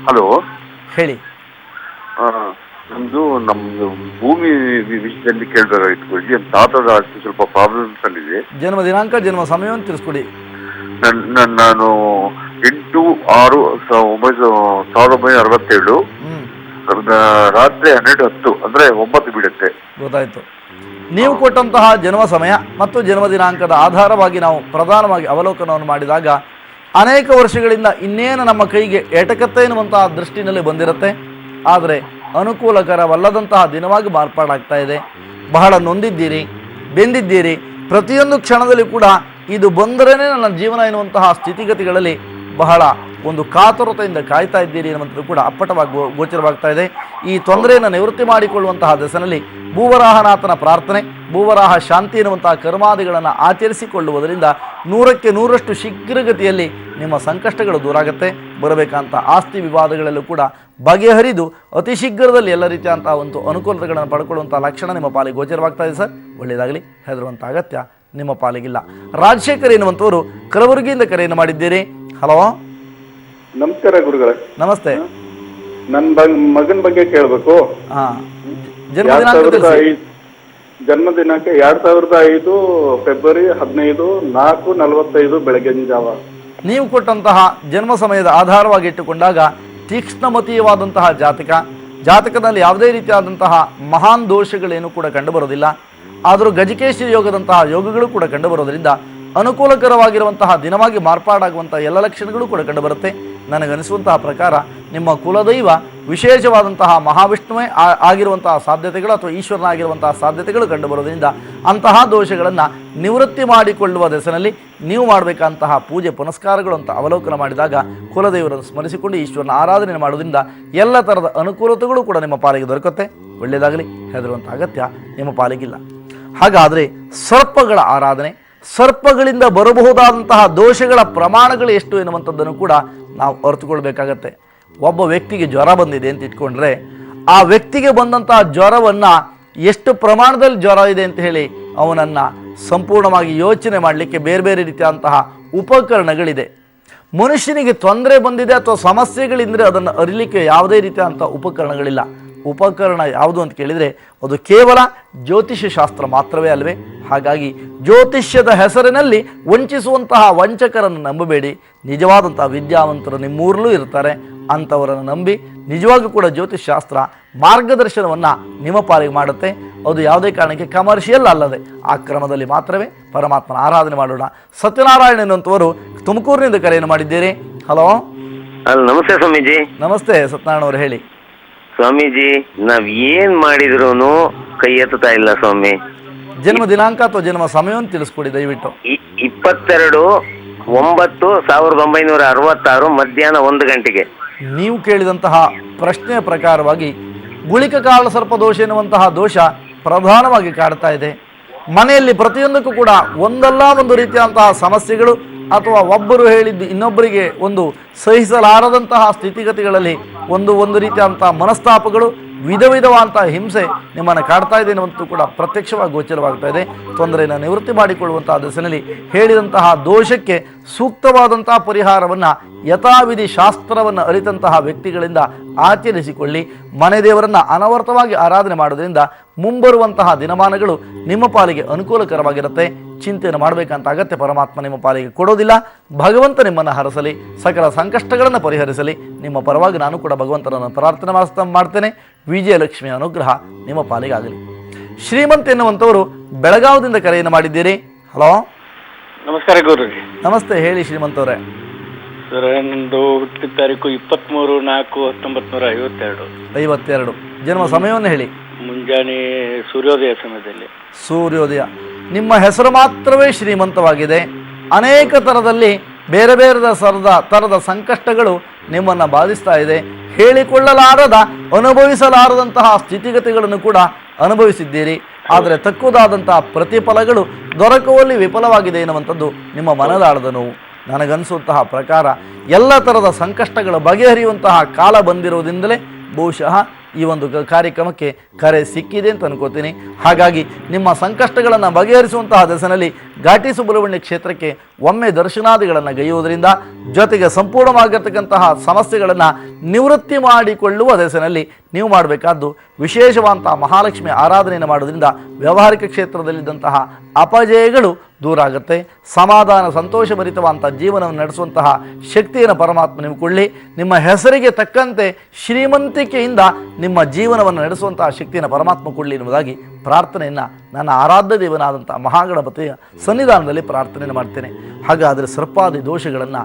ಹಲೋ, ಹೇಳಿ. ನಮ್ದು ಭೂಮಿ ವಿಷಯದಲ್ಲಿ ಕೇಳಬೇಕಾಗಿತ್ತು. ಇಲ್ಲಿ ನಮ್ಮ ತಾತದ ಆಸ್ತಿ ಸ್ವಲ್ಪ ಪ್ರಾಬ್ಲಮ್ಸ್ ಅಲ್ಲಿದೆ. ಜನ್ಮ ದಿನಾಂಕ, ಜನ್ಮ ಸಮಯವನ್ನು ತಿಳಿಸ್ಕೊಡಿ. ನಾನು 8/6/1967 ರಾತ್ರಿ 12:10 ಅಂದ್ರೆ 9 ಬೀಳುತ್ತೆ. ಗೊತ್ತಾಯಿತು. ನೀವು ಕೊಟ್ಟಂತಹ ಜನ್ಮ ಸಮಯ ಮತ್ತು ಜನ್ಮ ದಿನಾಂಕದ ಆಧಾರವಾಗಿ ನಾವು ಪ್ರಧಾನವಾಗಿ ಅವಲೋಕನವನ್ನು ಮಾಡಿದಾಗ ಅನೇಕ ವರ್ಷಗಳಿಂದ ಇನ್ನೇನು ನಮ್ಮ ಕೈಗೆ ಎಟಕತ್ತೆ ಎನ್ನುವಂತಹ ದೃಷ್ಟಿನಲ್ಲಿ ಬಂದಿರುತ್ತೆ. ಆದರೆ ಅನುಕೂಲಕರವಲ್ಲದಂತಹ ದಿನವಾಗಿ ಮಾರ್ಪಾಡಾಗ್ತಾ ಇದೆ. ಬಹಳ ನೊಂದಿದ್ದೀರಿ, ಬೆಂದಿದ್ದೀರಿ. ಪ್ರತಿಯೊಂದು ಕ್ಷಣದಲ್ಲಿ ಕೂಡ ಇದು ಬಂದರೇ ನನ್ನ ಜೀವನ ಎನ್ನುವಂತಹ ಸ್ಥಿತಿಗತಿಗಳಲ್ಲಿ ಬಹಳ ಒಂದು ಕಾತುರತೆಯಿಂದ ಕಾಯ್ತಾ ಇದ್ದೀರಿ ಎನ್ನುವಂಥದ್ದು ಕೂಡ ಅಪ್ಪಟವಾಗಿ ಗೋಚರವಾಗ್ತಾ ಇದೆ. ಈ ತೊಂದರೆಯನ್ನು ನಿವೃತ್ತಿ ಮಾಡಿಕೊಳ್ಳುವಂತಹ ದೆಸನಲ್ಲಿ ಭೂವರಾಹನಾಥನ ಪ್ರಾರ್ಥನೆ, ಭೂವರಾಹ ಶಾಂತಿ ಎನ್ನುವಂತಹ ಕರ್ಮಾದಿಗಳನ್ನು ಆಚರಿಸಿಕೊಳ್ಳುವುದರಿಂದ 100ಕ್ಕೆ 100ರಷ್ಟು ಶೀಘ್ರಗತಿಯಲ್ಲಿ ನಿಮ್ಮ ಸಂಕಷ್ಟಗಳು ದೂರ ಆಗುತ್ತೆ. ಬರಬೇಕಂತ ಆಸ್ತಿ ವಿವಾದಗಳಲ್ಲೂ ಕೂಡ ಬಗೆಹರಿದು ಅತಿ ಶೀಘ್ರದಲ್ಲಿ ಎಲ್ಲ ರೀತಿಯಂತಹ ಒಂದು ಅನುಕೂಲತೆಗಳನ್ನು ಪಡ್ಕೊಳ್ಳುವಂಥ ಲಕ್ಷಣ ನಿಮ್ಮ ಪಾಲಿಗೆ ಗೋಚರವಾಗ್ತಾ ಇದೆ ಸರ್. ಒಳ್ಳೆಯದಾಗಲಿ. ಹೆದರುವಂಥ ಅಗತ್ಯ ನಿಮ್ಮ ಪಾಲಿಗಿಲ್ಲ. ರಾಜಶೇಖರ್ ಎನ್ನುವಂಥವರು ಕಲಬುರಗಿಯಿಂದ ಕರೆಯನ್ನು ಮಾಡಿದ್ದೀರಿ. ಹಲೋ, ನಮಸ್ಕಾರ ಗುರುಗಳೇ. ನಮಸ್ತೆ. ನನ್ನ ಮಗನ ಬಗ್ಗೆ ಕೇಳಬೇಕು. ಜನ್ಮ ದಿನಾಂಕ ತಿಳಿಸಿ. ಜನ್ಮ ದಿನಾಂಕ 2005 ಫೆಬ್ರವರಿ 15 4:45 ಬೆಳಗಿನ ಜಾವ. ನೀವು ಕೊಟ್ಟಂತಹ ಜನ್ಮ ಸಮಯದ ಆಧಾರವಾಗಿ ಇಟ್ಟುಕೊಂಡಾಗ ತೀಕ್ಷ್ಣಮತೀಯವಾದಂತಹ ಜಾತಕದಲ್ಲಿ ಯಾವುದೇ ರೀತಿಯಾದಂತಹ ಮಹಾನ್ ದೋಷಗಳೇನು ಕೂಡ ಕಂಡುಬರೋದಿಲ್ಲ. ಆದರೂ ಗಜಕೇಶ್ವರಿ ಯೋಗದಂತಹ ಯೋಗಗಳು ಕೂಡ ಕಂಡುಬರೋದರಿಂದ ಅನುಕೂಲಕರವಾಗಿರುವಂತಹ ದಿನವಾಗಿ ಮಾರ್ಪಾಡಾಗುವಂತಹ ಎಲ್ಲ ಲಕ್ಷಣಗಳು ಕೂಡ ಕಂಡುಬರುತ್ತೆ. ನನಗನಿಸುವಂತಹ ಪ್ರಕಾರ ನಿಮ್ಮ ಕುಲದೈವ ವಿಶೇಷವಾದಂತಹ ಮಹಾವಿಷ್ಣುವೇ ಆಗಿರುವಂತಹ ಸಾಧ್ಯತೆಗಳು ಅಥವಾ ಈಶ್ವರನಾಗಿರುವಂತಹ ಸಾಧ್ಯತೆಗಳು ಕಂಡುಬರೋದ್ರಿಂದ ಅಂತಹ ದೋಷಗಳನ್ನು ನಿವೃತ್ತಿ ಮಾಡಿಕೊಳ್ಳುವ ದೆಸೆನಲ್ಲಿ ನೀವು ಮಾಡಬೇಕಂತಹ ಪೂಜೆ ಪುನಸ್ಕಾರಗಳು ಅಂತ ಅವಲೋಕನ ಮಾಡಿದಾಗ ಕುಲದೈವರನ್ನು ಸ್ಮರಿಸಿಕೊಂಡು ಈಶ್ವರನ ಆರಾಧನೆ ಮಾಡೋದ್ರಿಂದ ಎಲ್ಲ ಥರದ ಅನುಕೂಲತೆಗಳು ಕೂಡ ನಿಮ್ಮ ಪಾಲಿಗೆ ದೊರಕುತ್ತೆ. ಒಳ್ಳೆಯದಾಗಲಿ. ಹೆದರುವಂಥ ಅಗತ್ಯ ನಿಮ್ಮ ಪಾಲಿಗಿಲ್ಲ. ಹಾಗಾದರೆ ಸರ್ಪಗಳ ಆರಾಧನೆ, ಸರ್ಪಗಳಿಂದ ಬರಬಹುದಾದಂತಹ ದೋಷಗಳ ಪ್ರಮಾಣಗಳು ಎಷ್ಟು ಎನ್ನುವಂಥದ್ದನ್ನು ಕೂಡ ನಾವು ಅರಿತುಕೊಳ್ಬೇಕಾಗತ್ತೆ. ಒಬ್ಬ ವ್ಯಕ್ತಿಗೆ ಜ್ವರ ಬಂದಿದೆ ಅಂತ ಇಟ್ಕೊಂಡ್ರೆ ಆ ವ್ಯಕ್ತಿಗೆ ಬಂದಂತಹ ಜ್ವರವನ್ನು ಎಷ್ಟು ಪ್ರಮಾಣದಲ್ಲಿ ಜ್ವರ ಇದೆ ಅಂತ ಹೇಳಿ ಅವನನ್ನು ಸಂಪೂರ್ಣವಾಗಿ ಯೋಚನೆ ಮಾಡಲಿಕ್ಕೆ ಬೇರೆ ಬೇರೆ ರೀತಿಯಾದಂತಹ ಉಪಕರಣಗಳಿದೆ. ಮನುಷ್ಯನಿಗೆ ತೊಂದರೆ ಬಂದಿದೆ ಅಥವಾ ಸಮಸ್ಯೆಗಳಿಂದರೆ ಅದನ್ನು ಅರಿಲಿಕ್ಕೆ ಯಾವುದೇ ರೀತಿಯಾದಂಥ ಉಪಕರಣಗಳಿಲ್ಲ. ಉಪಕರಣ ಯಾವುದು ಅಂತ ಕೇಳಿದರೆ ಅದು ಕೇವಲ ಜ್ಯೋತಿಷ್ಯ ಶಾಸ್ತ್ರ ಮಾತ್ರವೇ ಅಲ್ವೇ. ಹಾಗಾಗಿ ಜ್ಯೋತಿಷ್ಯದ ಹೆಸರಿನಲ್ಲಿ ವಂಚಿಸುವಂತಹ ವಂಚಕರನ್ನು ನಂಬಬೇಡಿ. ನಿಜವಾದಂತಹ ವಿದ್ಯಾವಂತರು ನಿಮ್ಮೂರಲ್ಲೂ ಇರ್ತಾರೆ. ಅಂಥವರನ್ನು ನಂಬಿ ನಿಜವಾಗೂ ಕೂಡ ಜ್ಯೋತಿಷ್ ಶಾಸ್ತ್ರ ಮಾರ್ಗದರ್ಶನವನ್ನು ನಿಮ್ಮ ಪಾಲಿಗೆ ಮಾಡುತ್ತೆ. ಅದು ಯಾವುದೇ ಕಾರಣಕ್ಕೆ ಕಮರ್ಷಿಯಲ್ ಅಲ್ಲದೆ ಆ ಕ್ರಮದಲ್ಲಿ ಮಾತ್ರವೇ ಪರಮಾತ್ಮನ ಆರಾಧನೆ ಮಾಡೋಣ. ಸತ್ಯನಾರಾಯಣ ಎನ್ನುವಂಥವರು ತುಮಕೂರಿನಿಂದ ಕರೆಯನ್ನು ಮಾಡಿದ್ದೀರಿ. ಹಲೋ. ನಮಸ್ತೆ ಸ್ವಾಮೀಜಿ. ನಮಸ್ತೆ ಸತ್ಯನಾರಾಯಣ ಅವರು, ಹೇಳಿ. ಸ್ವಾಮೀಜಿ, ನಾವ್ ಏನ್ ಮಾಡಿದ್ರು ಕೈ ಎತ್ತುತ್ತಾ ಇಲ್ಲ ಸ್ವಾಮಿ. ಜನ್ಮ ದಿನಾಂಕ ಅಥವಾ ಜನ್ಮ ಸಮಯವನ್ನು ತಿಳಿಸ್ಕೊಡಿ ದಯವಿಟ್ಟು. 22/9/1966 ಮಧ್ಯಾಹ್ನ 1 ಗಂಟೆಗೆ. ನೀವು ಕೇಳಿದಂತಹ ಪ್ರಶ್ನೆಯ ಪ್ರಕಾರವಾಗಿ ಗುಳಿಕ ಕಾಲ ಸರ್ಪ ದೋಷ ಎನ್ನುವಂತಹ ದೋಷ ಪ್ರಧಾನವಾಗಿ ಕಾಡ್ತಾ ಇದೆ. ಮನೆಯಲ್ಲಿ ಪ್ರತಿಯೊಂದಕ್ಕೂ ಕೂಡ ಒಂದಲ್ಲ ಒಂದು ರೀತಿಯಾದಂತಹ ಸಮಸ್ಯೆಗಳು ಅಥವಾ ಒಬ್ಬರು ಹೇಳಿದ್ದು ಇನ್ನೊಬ್ಬರಿಗೆ ಒಂದು ಸಹಿಸಲಾರದಂತಹ ಸ್ಥಿತಿಗತಿಗಳಲ್ಲಿ ಒಂದು ರೀತಿಯಾದಂತಹ ಮನಸ್ತಾಪಗಳು, ವಿಧ ವಿಧವಾದಂತಹ ಹಿಂಸೆ ನಿಮ್ಮನ್ನು ಕಾಡ್ತಾ ಇದೆ ಎನ್ನುವಂತೂ ಕೂಡ ಪ್ರತ್ಯಕ್ಷವಾಗಿ ಗೋಚರವಾಗ್ತಾ ಇದೆ. ತೊಂದರೆಯನ್ನು ನಿವೃತ್ತಿ ಮಾಡಿಕೊಳ್ಳುವಂತಹ ದಿಸೆಯಲ್ಲಿ ಹೇಳಿದಂತಹ ದೋಷಕ್ಕೆ ಸೂಕ್ತವಾದಂತಹ ಪರಿಹಾರವನ್ನು ಯಥಾವಿಧಿ ಶಾಸ್ತ್ರವನ್ನು ಅರಿತಂತಹ ವ್ಯಕ್ತಿಗಳಿಂದ ಆಚರಿಸಿಕೊಳ್ಳಿ. ಮನೆ ದೇವರನ್ನು ಅನವರ್ತವಾಗಿ ಆರಾಧನೆ ಮಾಡೋದ್ರಿಂದ ಮುಂಬರುವಂತಹ ದಿನಮಾನಗಳು ನಿಮ್ಮ ಪಾಲಿಗೆ ಅನುಕೂಲಕರವಾಗಿರುತ್ತೆ. ಚಿಂತೆಯನ್ನು ಮಾಡಬೇಕಂತ ಅಗತ್ಯ ಪರಮಾತ್ಮ ನಿಮ್ಮ ಪಾಲಿಗೆ ಕೊಡೋದಿಲ್ಲ. ಭಗವಂತ ನಿಮ್ಮನ್ನು ಹರಸಲಿ, ಸಕಲ ಸಂಕಷ್ಟಗಳನ್ನು ಪರಿಹರಿಸಲಿ. ನಿಮ್ಮ ಪರವಾಗಿ ನಾನು ಕೂಡ ಭಗವಂತನನ್ನು ಪ್ರಾರ್ಥನೆ ಮಾಡ್ತೇನೆ. ವಿಜಯಲಕ್ಷ್ಮಿಯ ಅನುಗ್ರಹ ನಿಮ್ಮ ಪಾಲಿಗಾಗಲಿ. ಶ್ರೀಮಂತ್ ಎನ್ನುವಂಥವರು ಬೆಳಗಾವದಿಂದ ಕರೆಯನ್ನು ಮಾಡಿದ್ದೀರಿ. ಹಲೋ. ನಮಸ್ಕಾರ ಗುರುಜಿ. ನಮಸ್ತೆ, ಹೇಳಿ ಶ್ರೀಮಂತ್ ಅವರೇ. ಸರ್, ನಂದು ಹುಟ್ಟಿದ ತಾರೀಕು 23/4/1952. 52. ಜನ್ಮ ಸಮಯವನ್ನು ಹೇಳಿ. ಮುಂಜಾನೆ ಸೂರ್ಯೋದಯ ಸಮಯದಲ್ಲಿ. ಸೂರ್ಯೋದಯ. ನಿಮ್ಮ ಹೆಸರು ಮಾತ್ರವೇ ಶ್ರೀಮಂತವಾಗಿದೆ. ಅನೇಕ ಥರದಲ್ಲಿ ಬೇರೆ ಬೇರೆ ಥರದ ಸಂಕಷ್ಟಗಳು ನಿಮ್ಮನ್ನು ಬಾಧಿಸ್ತಾ ಇದೆ. ಹೇಳಿಕೊಳ್ಳಲಾರದ ಅನುಭವಿಸಲಾರದಂತಹ ಸ್ಥಿತಿಗತಿಗಳನ್ನು ಕೂಡ ಅನುಭವಿಸಿದ್ದೀರಿ. ಆದರೆ ತಕ್ಕುದಾದಂತಹ ಪ್ರತಿಫಲಗಳು ದೊರಕುವಲ್ಲಿ ವಿಫಲವಾಗಿದೆ ಎನ್ನುವಂಥದ್ದು ನಿಮ್ಮ ಮನದಾಳದ ನೋವು. ನನಗನ್ನಿಸುವಂತಹ ಪ್ರಕಾರ ಎಲ್ಲ ಥರದ ಸಂಕಷ್ಟಗಳು ಬಗೆಹರಿಯುವಂತಹ ಕಾಲ ಬಂದಿರುವುದರಿಂದಲೇ ಬಹುಶಃ ಈ ಒಂದು ಕಾರ್ಯಕ್ರಮಕ್ಕೆ ಕರೆ ಸಿಕ್ಕಿದೆ ಅಂತ ಅನ್ಕೋತೀನಿ. ಹಾಗಾಗಿ ನಿಮ್ಮ ಸಂಕಷ್ಟಗಳನ್ನು ಬಗೆಹರಿಸುವಂತಹ ದೆಸೆಯಲ್ಲಿ ಘಾಟಿ ಸುಬ್ರಹ್ಮಣ್ಯ ಕ್ಷೇತ್ರಕ್ಕೆ ಒಮ್ಮೆ ದರ್ಶನಾದಿಗಳನ್ನು ಗೈಯುವುದರಿಂದ ಜೊತೆಗೆ ಸಂಪೂರ್ಣವಾಗಿರ್ತಕ್ಕಂತಹ ಸಮಸ್ಯೆಗಳನ್ನು ನಿವೃತ್ತಿ ಮಾಡಿಕೊಳ್ಳುವ ದೆಸೆಯಲ್ಲಿ ನೀವು ಮಾಡಬೇಕಾದ್ದು ವಿಶೇಷವಾದಂತಹ ಮಹಾಲಕ್ಷ್ಮಿ ಆರಾಧನೆಯನ್ನು ಮಾಡೋದ್ರಿಂದ ವ್ಯಾವಹಾರಿಕ ಕ್ಷೇತ್ರದಲ್ಲಿದ್ದಂತಹ ಅಪಜಯಗಳು ದೂರ ಆಗುತ್ತೆ. ಸಮಾಧಾನ ಸಂತೋಷಭರಿತವಾದಂಥ ಜೀವನವನ್ನು ನಡೆಸುವಂತಹ ಶಕ್ತಿಯನ್ನು ಪರಮಾತ್ಮ ನಿಮಗೆ ಕೊಳ್ಳಿ. ನಿಮ್ಮ ಹೆಸರಿಗೆ ತಕ್ಕಂತೆ ಶ್ರೀಮಂತಿಕೆಯಿಂದ ನಿಮ್ಮ ಜೀವನವನ್ನು ನಡೆಸುವಂತಹ ಶಕ್ತಿಯನ್ನು ಪರಮಾತ್ಮ ಕೊಳ್ಳಿ ಎನ್ನುವುದಾಗಿ ಪ್ರಾರ್ಥನೆಯನ್ನು ನನ್ನ ಆರಾಧ್ಯ ದೇವನಾದಂಥ ಮಹಾಗಣಪತಿಯ ಸನ್ನಿಧಾನದಲ್ಲಿ ಪ್ರಾರ್ಥನೆಯನ್ನು ಮಾಡ್ತೇನೆ. ಹಾಗಾದರೆ ಸರ್ಪಾದಿ ದೋಷಗಳನ್ನು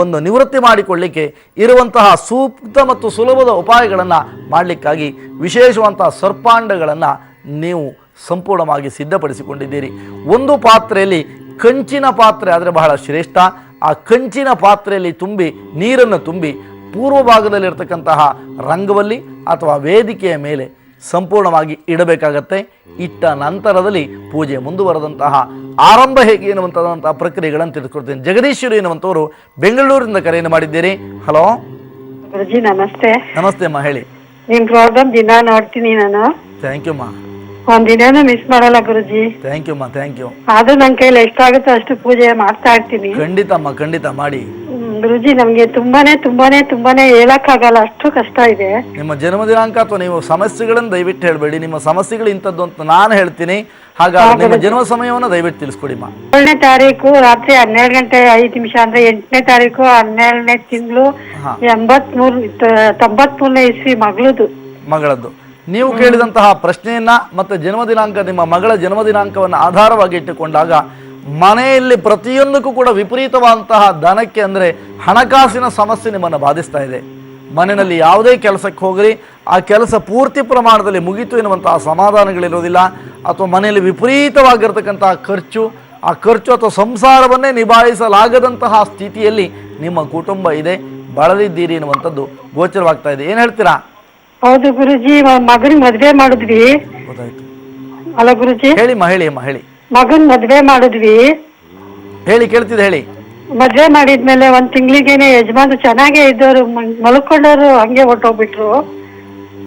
ಒಂದು ನಿವೃತ್ತಿ ಮಾಡಿಕೊಳ್ಳಿಕ್ಕೆ ಇರುವಂತಹ ಸೂಕ್ತ ಮತ್ತು ಸುಲಭದ ಉಪಾಯಗಳನ್ನು ಮಾಡಲಿಕ್ಕಾಗಿ ವಿಶೇಷವಂತಹ ಸರ್ಪಾಂಡಗಳನ್ನು ನೀವು ಸಂಪೂರ್ಣವಾಗಿ ಸಿದ್ಧಪಡಿಸಿಕೊಂಡಿದ್ದೀರಿ. ಒಂದು ಪಾತ್ರೆಯಲ್ಲಿ ಕಂಚಿನ ಪಾತ್ರೆ ಆದರೆ ಬಹಳ ಶ್ರೇಷ್ಠ. ಆ ಕಂಚಿನ ಪಾತ್ರೆಯಲ್ಲಿ ನೀರನ್ನು ತುಂಬಿ ಪೂರ್ವ ಭಾಗದಲ್ಲಿರ್ತಕ್ಕಂತಹ ರಂಗವಲ್ಲಿ ಅಥವಾ ವೇದಿಕೆಯ ಮೇಲೆ ಸಂಪೂರ್ಣವಾಗಿ ಇಡಬೇಕಾಗತ್ತೆ. ಇಟ್ಟ ನಂತರದಲ್ಲಿ ಪೂಜೆ ಮುಂದುವರೆದಂತಹ ಆರಂಭ ಹೇಗೆ ಎನ್ನುವಂತಹ ಪ್ರಕ್ರಿಯೆಗಳನ್ನು ತಿಳಿದುಕೊಡ್ತೇನೆ. ಜಗದೀಶ್ವರಿ ಎನ್ನುವಂಥವರು ಬೆಂಗಳೂರಿನಿಂದ ಕರೆಯನ್ನು ಮಾಡಿದ್ದೀರಿ. ಹಲೋ ಗುರುಜಿ, ನಮಸ್ತೆ. ನಮಸ್ತೆ ಅಮ್ಮ, ಹೇಳಿ. ನಿಮ್ ಪ್ರೋಗ್ರಾಮ್ ದಿನ ನೋಡ್ತೀನಿ ನಾನು. ಥ್ಯಾಂಕ್ ಯು ಅಮ್ಮ. ಒಂದಿನ ಮಿಸ್ ಮಾಡಲ್ಲ ಗುರುಜಿ. ಥ್ಯಾಂಕ್ ಯು ಅಮ್ಮ, ಥ್ಯಾಂಕ್ ಯು. ಆದ್ರೂ ನನ್ ಕೈಲಿ ಎಷ್ಟಾಗುತ್ತೋ ಅಷ್ಟು ಪೂಜೆ ಮಾಡ್ತಾ ಇರ್ತೀನಿ. ಖಂಡಿತ ಅಮ್ಮ, ಖಂಡಿತ ಮಾಡಿ. ಗುರುಜಿ, ನಮ್ಗೆ ತುಂಬಾನೇ ಹೇಳಕ್ಕಾಗಲ್ಲ, ಅಷ್ಟು ಕಷ್ಟ ಇದೆ. ನಿಮ್ಮ ಜನ್ಮ ದಿನಾಂಕ ಅಥವಾ ನೀವು ಸಮಸ್ಯೆಗಳನ್ನು ದಯವಿಟ್ಟು ಹೇಳಬೇಡಿ. ನಿಮ್ಮ ಸಮಸ್ಯೆಗಳು ಇಂಥದ್ದು ಅಂತ ನಾನು ಹೇಳ್ತೀನಿ. ಹಾಗಾಗಿ ನಿಮ್ಮ ಜನ್ಮ ಸಮಯವನ್ನು ದಯವಿಟ್ಟು ತಿಳಿಸ್ಕೊಡಿಮ್ಮ. 7ನೇ ತಾರೀಕು ರಾತ್ರಿ 12:05 ಅಂದ್ರೆ 8ನೇ ತಾರೀಕು 12ನೇ ತಿಂಗಳು 93ನೇ ಇಸ್ವಿ ಮಗಳದ್ದು. ನೀವು ಕೇಳಿದಂತಹ ಪ್ರಶ್ನೆಯನ್ನ ಮತ್ತು ಜನ್ಮ ದಿನಾಂಕ, ನಿಮ್ಮ ಮಗಳ ಜನ್ಮ ದಿನಾಂಕವನ್ನು ಆಧಾರವಾಗಿ ಇಟ್ಟುಕೊಂಡಾಗ ಮನೆಯಲ್ಲಿ ಪ್ರತಿಯೊಂದಕ್ಕೂ ಕೂಡ ವಿಪರೀತವಾದಂತಹ ಧನಕ್ಕೆ ಅಂದರೆ ಹಣಕಾಸಿನ ಸಮಸ್ಯೆ ನಿಮ್ಮನ್ನು ಬಾಧಿಸ್ತಾ ಇದೆ. ಮನೆಯಲ್ಲಿ ಯಾವುದೇ ಕೆಲಸಕ್ಕೆ ಹೋಗ್ರಿ, ಆ ಕೆಲಸ ಪೂರ್ತಿ ಪ್ರಮಾಣದಲ್ಲಿ ಮುಗಿತು ಎನ್ನುವಂತಹ ಸಮಾಧಾನಗಳಿರೋದಿಲ್ಲ. ಅಥವಾ ಮನೆಯಲ್ಲಿ ವಿಪರೀತವಾಗಿರ್ತಕ್ಕಂತಹ ಆ ಖರ್ಚು ಅಥವಾ ಸಂಸಾರವನ್ನೇ ನಿಭಾಯಿಸಲಾಗದಂತಹ ಸ್ಥಿತಿಯಲ್ಲಿ ನಿಮ್ಮ ಕುಟುಂಬ ಇದೆ, ಬಳಲಿದ್ದೀರಿ ಎನ್ನುವಂಥದ್ದು ಗೋಚರವಾಗ್ತಾ ಇದೆ. ಏನು ಹೇಳ್ತೀರಾ? ಹೌದು ಗುರುಜಿ, ಮಗನ್ ಮದ್ವೆ ಮಾಡಿದ್ವಿ. ಗೊತ್ತಾಯ್ತು. ಅಲ್ಲ ಗುರುಜಿ, ಹೇಳಿ ಅಮ್ಮ, ಹೇಳಿ. ಮಗನ್ ಮದ್ವೆ ಮಾಡಿದ್ವಿ. ಹೇಳಿ, ಕೇಳ್ತಿದೆ, ಹೇಳಿ. ಮದ್ವೆ ಮಾಡಿದ್ಮೇಲೆ 1 ತಿಂಗಳಿಗೇನೆ ಯಜಮಾನ್ರು ಚೆನ್ನಾಗೇ ಇದ್ದವರು, ಮಲ್ಕೊಂಡವ್ರು ಹಂಗೆ ಹೊರ್ಟೋಗ್ಬಿಟ್ರು.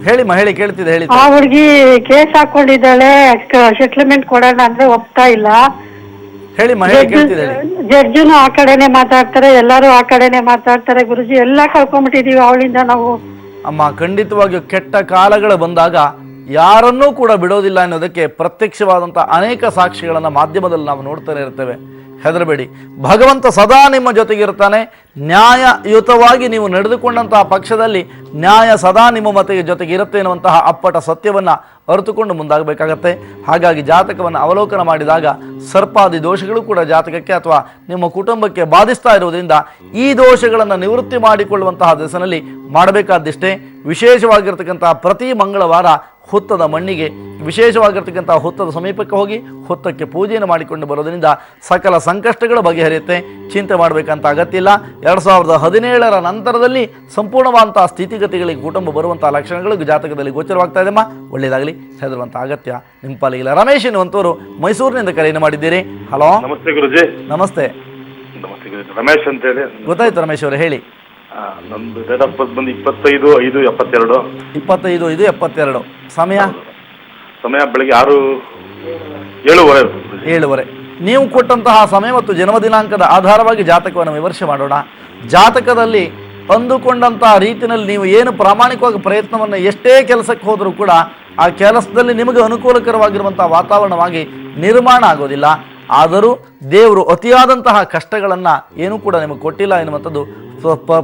ಹೇಳಿಮ್ಮ, ಹೇಳಿ, ಕೇಳ್ತಿದೆ, ಹೇಳಿ. ಆ ಹುಡ್ಗಿ ಕೇಸ್ ಹಾಕೊಂಡಿದ್ದಾಳೆ, ಸೆಟ್ಲ್ಮೆಂಟ್ ಕೊಡೋಣ ಅಂದ್ರೆ ಒಪ್ತಾ ಇಲ್ಲ. ಹೇಳಿಮ್ಮ, ಹೇಳಿ, ಕೇಳ್ತಿದೆ, ಹೇಳಿ. ಜಡ್ಜುನು ಆ ಕಡೆನೆ ಮಾತಾಡ್ತಾರೆ, ಎಲ್ಲಾರು ಆ ಕಡೆನೆ ಮಾತಾಡ್ತಾರೆ. ಗುರುಜಿ, ಎಲ್ಲ ಕಳ್ಕೊಂಡ್ಬಿಟ್ಟಿದೀವಿ ಅವಳಿಂದ ನಾವು. ಅಮ್ಮ, ಖಂಡಿತವಾಗಿಯೂ ಕೆಟ್ಟ ಕಾಲಗಳು ಬಂದಾಗ ಯಾರನ್ನೂ ಕೂಡ ಬಿಡೋದಿಲ್ಲ ಅನ್ನೋದಕ್ಕೆ ಪ್ರತ್ಯಕ್ಷವಾದಂಥ ಅನೇಕ ಸಾಕ್ಷಿಗಳನ್ನು ಮಾಧ್ಯಮದಲ್ಲಿ ನಾವು ನೋಡ್ತಾನೆ ಇರ್ತೇವೆ. ಹೆದರಬೇಡಿ, ಭಗವಂತ ಸದಾ ನಿಮ್ಮ ಜೊತೆಗಿರ್ತಾನೆ. ನ್ಯಾಯಯುತವಾಗಿ ನೀವು ನಡೆದುಕೊಂಡಂತಹ ಪಕ್ಷದಲ್ಲಿ ನ್ಯಾಯ ಸದಾ ನಿಮ್ಮ ಜೊತೆಗೆ ಇರುತ್ತೆ ಎನ್ನುವಂತಹ ಅಪ್ಪಟ ಸತ್ಯವನ್ನು ಅರಿತುಕೊಂಡು ಮುಂದಾಗಬೇಕಾಗತ್ತೆ. ಹಾಗಾಗಿ ಜಾತಕವನ್ನು ಅವಲೋಕನ ಮಾಡಿದಾಗ ಸರ್ಪಾದಿ ದೋಷಗಳು ಕೂಡ ಜಾತಕಕ್ಕೆ ಅಥವಾ ನಿಮ್ಮ ಕುಟುಂಬಕ್ಕೆ ಬಾಧಿಸ್ತಾ ಇರುವುದರಿಂದ ಈ ದೋಷಗಳನ್ನು ನಿವೃತ್ತಿ ಮಾಡಿಕೊಳ್ಳುವಂತಹ ದಿಸೆಯಲ್ಲಿ ಮಾಡಬೇಕಾದಿಷ್ಟೇ. ವಿಶೇಷವಾಗಿರ್ತಕ್ಕಂತಹ ಪ್ರತಿ ಮಂಗಳವಾರ ಹುತ್ತದ ಮಣ್ಣಿಗೆ, ವಿಶೇಷವಾಗಿರ್ತಕ್ಕಂಥ ಹುತ್ತದ ಸಮೀಪಕ್ಕೆ ಹೋಗಿ ಹುತ್ತಕ್ಕೆ ಪೂಜೆಯನ್ನು ಮಾಡಿಕೊಂಡು ಬರೋದರಿಂದ ಸಕಲ ಸಂಕಷ್ಟಗಳು ಬಗೆಹರಿಯುತ್ತೆ. ಚಿಂತೆ ಮಾಡಬೇಕಂತ ಅಗತ್ಯ ಇಲ್ಲ. 2017 ನಂತರದಲ್ಲಿ ಸಂಪೂರ್ಣವಾದಂತಹ ಸ್ಥಿತಿಗತಿಗಳಿಗೆ ಕುಟುಂಬ ಬರುವಂತಹ ಲಕ್ಷಣಗಳು ಜಾತಕದಲ್ಲಿ ಗೋಚರವಾಗ್ತಾ ಇದೆಮ್ಮ. ಒಳ್ಳೆಯದಾಗಲಿ, ಹೆದರುವಂಥ ಅಗತ್ಯ ನಿಮ್ಮ ಪಾಲಿಗಿಲ್ಲ. ರಮೇಶ್ ಎನ್ನುವಂಥವರು ಮೈಸೂರಿನಿಂದ ಕರೆಯನ್ನು ಮಾಡಿದ್ದೀರಿ. ಹಲೋ. ನಮಸ್ತೆ ಗುರುಜಿ. ನಮಸ್ತೆ. ರಮೇಶ್ ಅಂತ ಹೇಳಿ. ಗೊತ್ತಾಯ್ತು ರಮೇಶ್ ಅವರೇ, ಹೇಳಿ. ನಮ್ದು ಡೇಟ್ ಆಫ್ ಬರ್ತ್ ಬಂದು 25/5/72. 25/5/72. ಸಮಯ ಬೆಳಗ್ಗೆ 7:07. ನೀವು ಕೊಟ್ಟಂತಹ ಸಮಯ ಮತ್ತು ಜನ್ಮ ದಿನಾಂಕದ ಆಧಾರವಾಗಿ ಜಾತಕವನ್ನು ವಿಮರ್ಶೆ ಮಾಡೋಣ. ಜಾತಕದಲ್ಲಿ ಅಂದುಕೊಂಡಂತಹ ರೀತಿಯಲ್ಲಿ ನೀವು ಏನು ಪ್ರಾಮಾಣಿಕವಾಗಿ ಪ್ರಯತ್ನವನ್ನು ಎಷ್ಟೇ ಕೆಲಸಕ್ಕೆ ಹೋದರೂ ಕೂಡ ಆ ಕೆಲಸದಲ್ಲಿ ನಿಮಗೆ ಅನುಕೂಲಕರವಾಗಿರುವಂತಹ ವಾತಾವರಣವಾಗಿ ನಿರ್ಮಾಣ ಆಗೋದಿಲ್ಲ. ಆದರೂ ದೇವರು ಅತಿಯಾದಂತಹ ಕಷ್ಟಗಳನ್ನು ಏನೂ ಕೂಡ ನಿಮಗೆ ಕೊಟ್ಟಿಲ್ಲ ಎನ್ನುವಂಥದ್ದು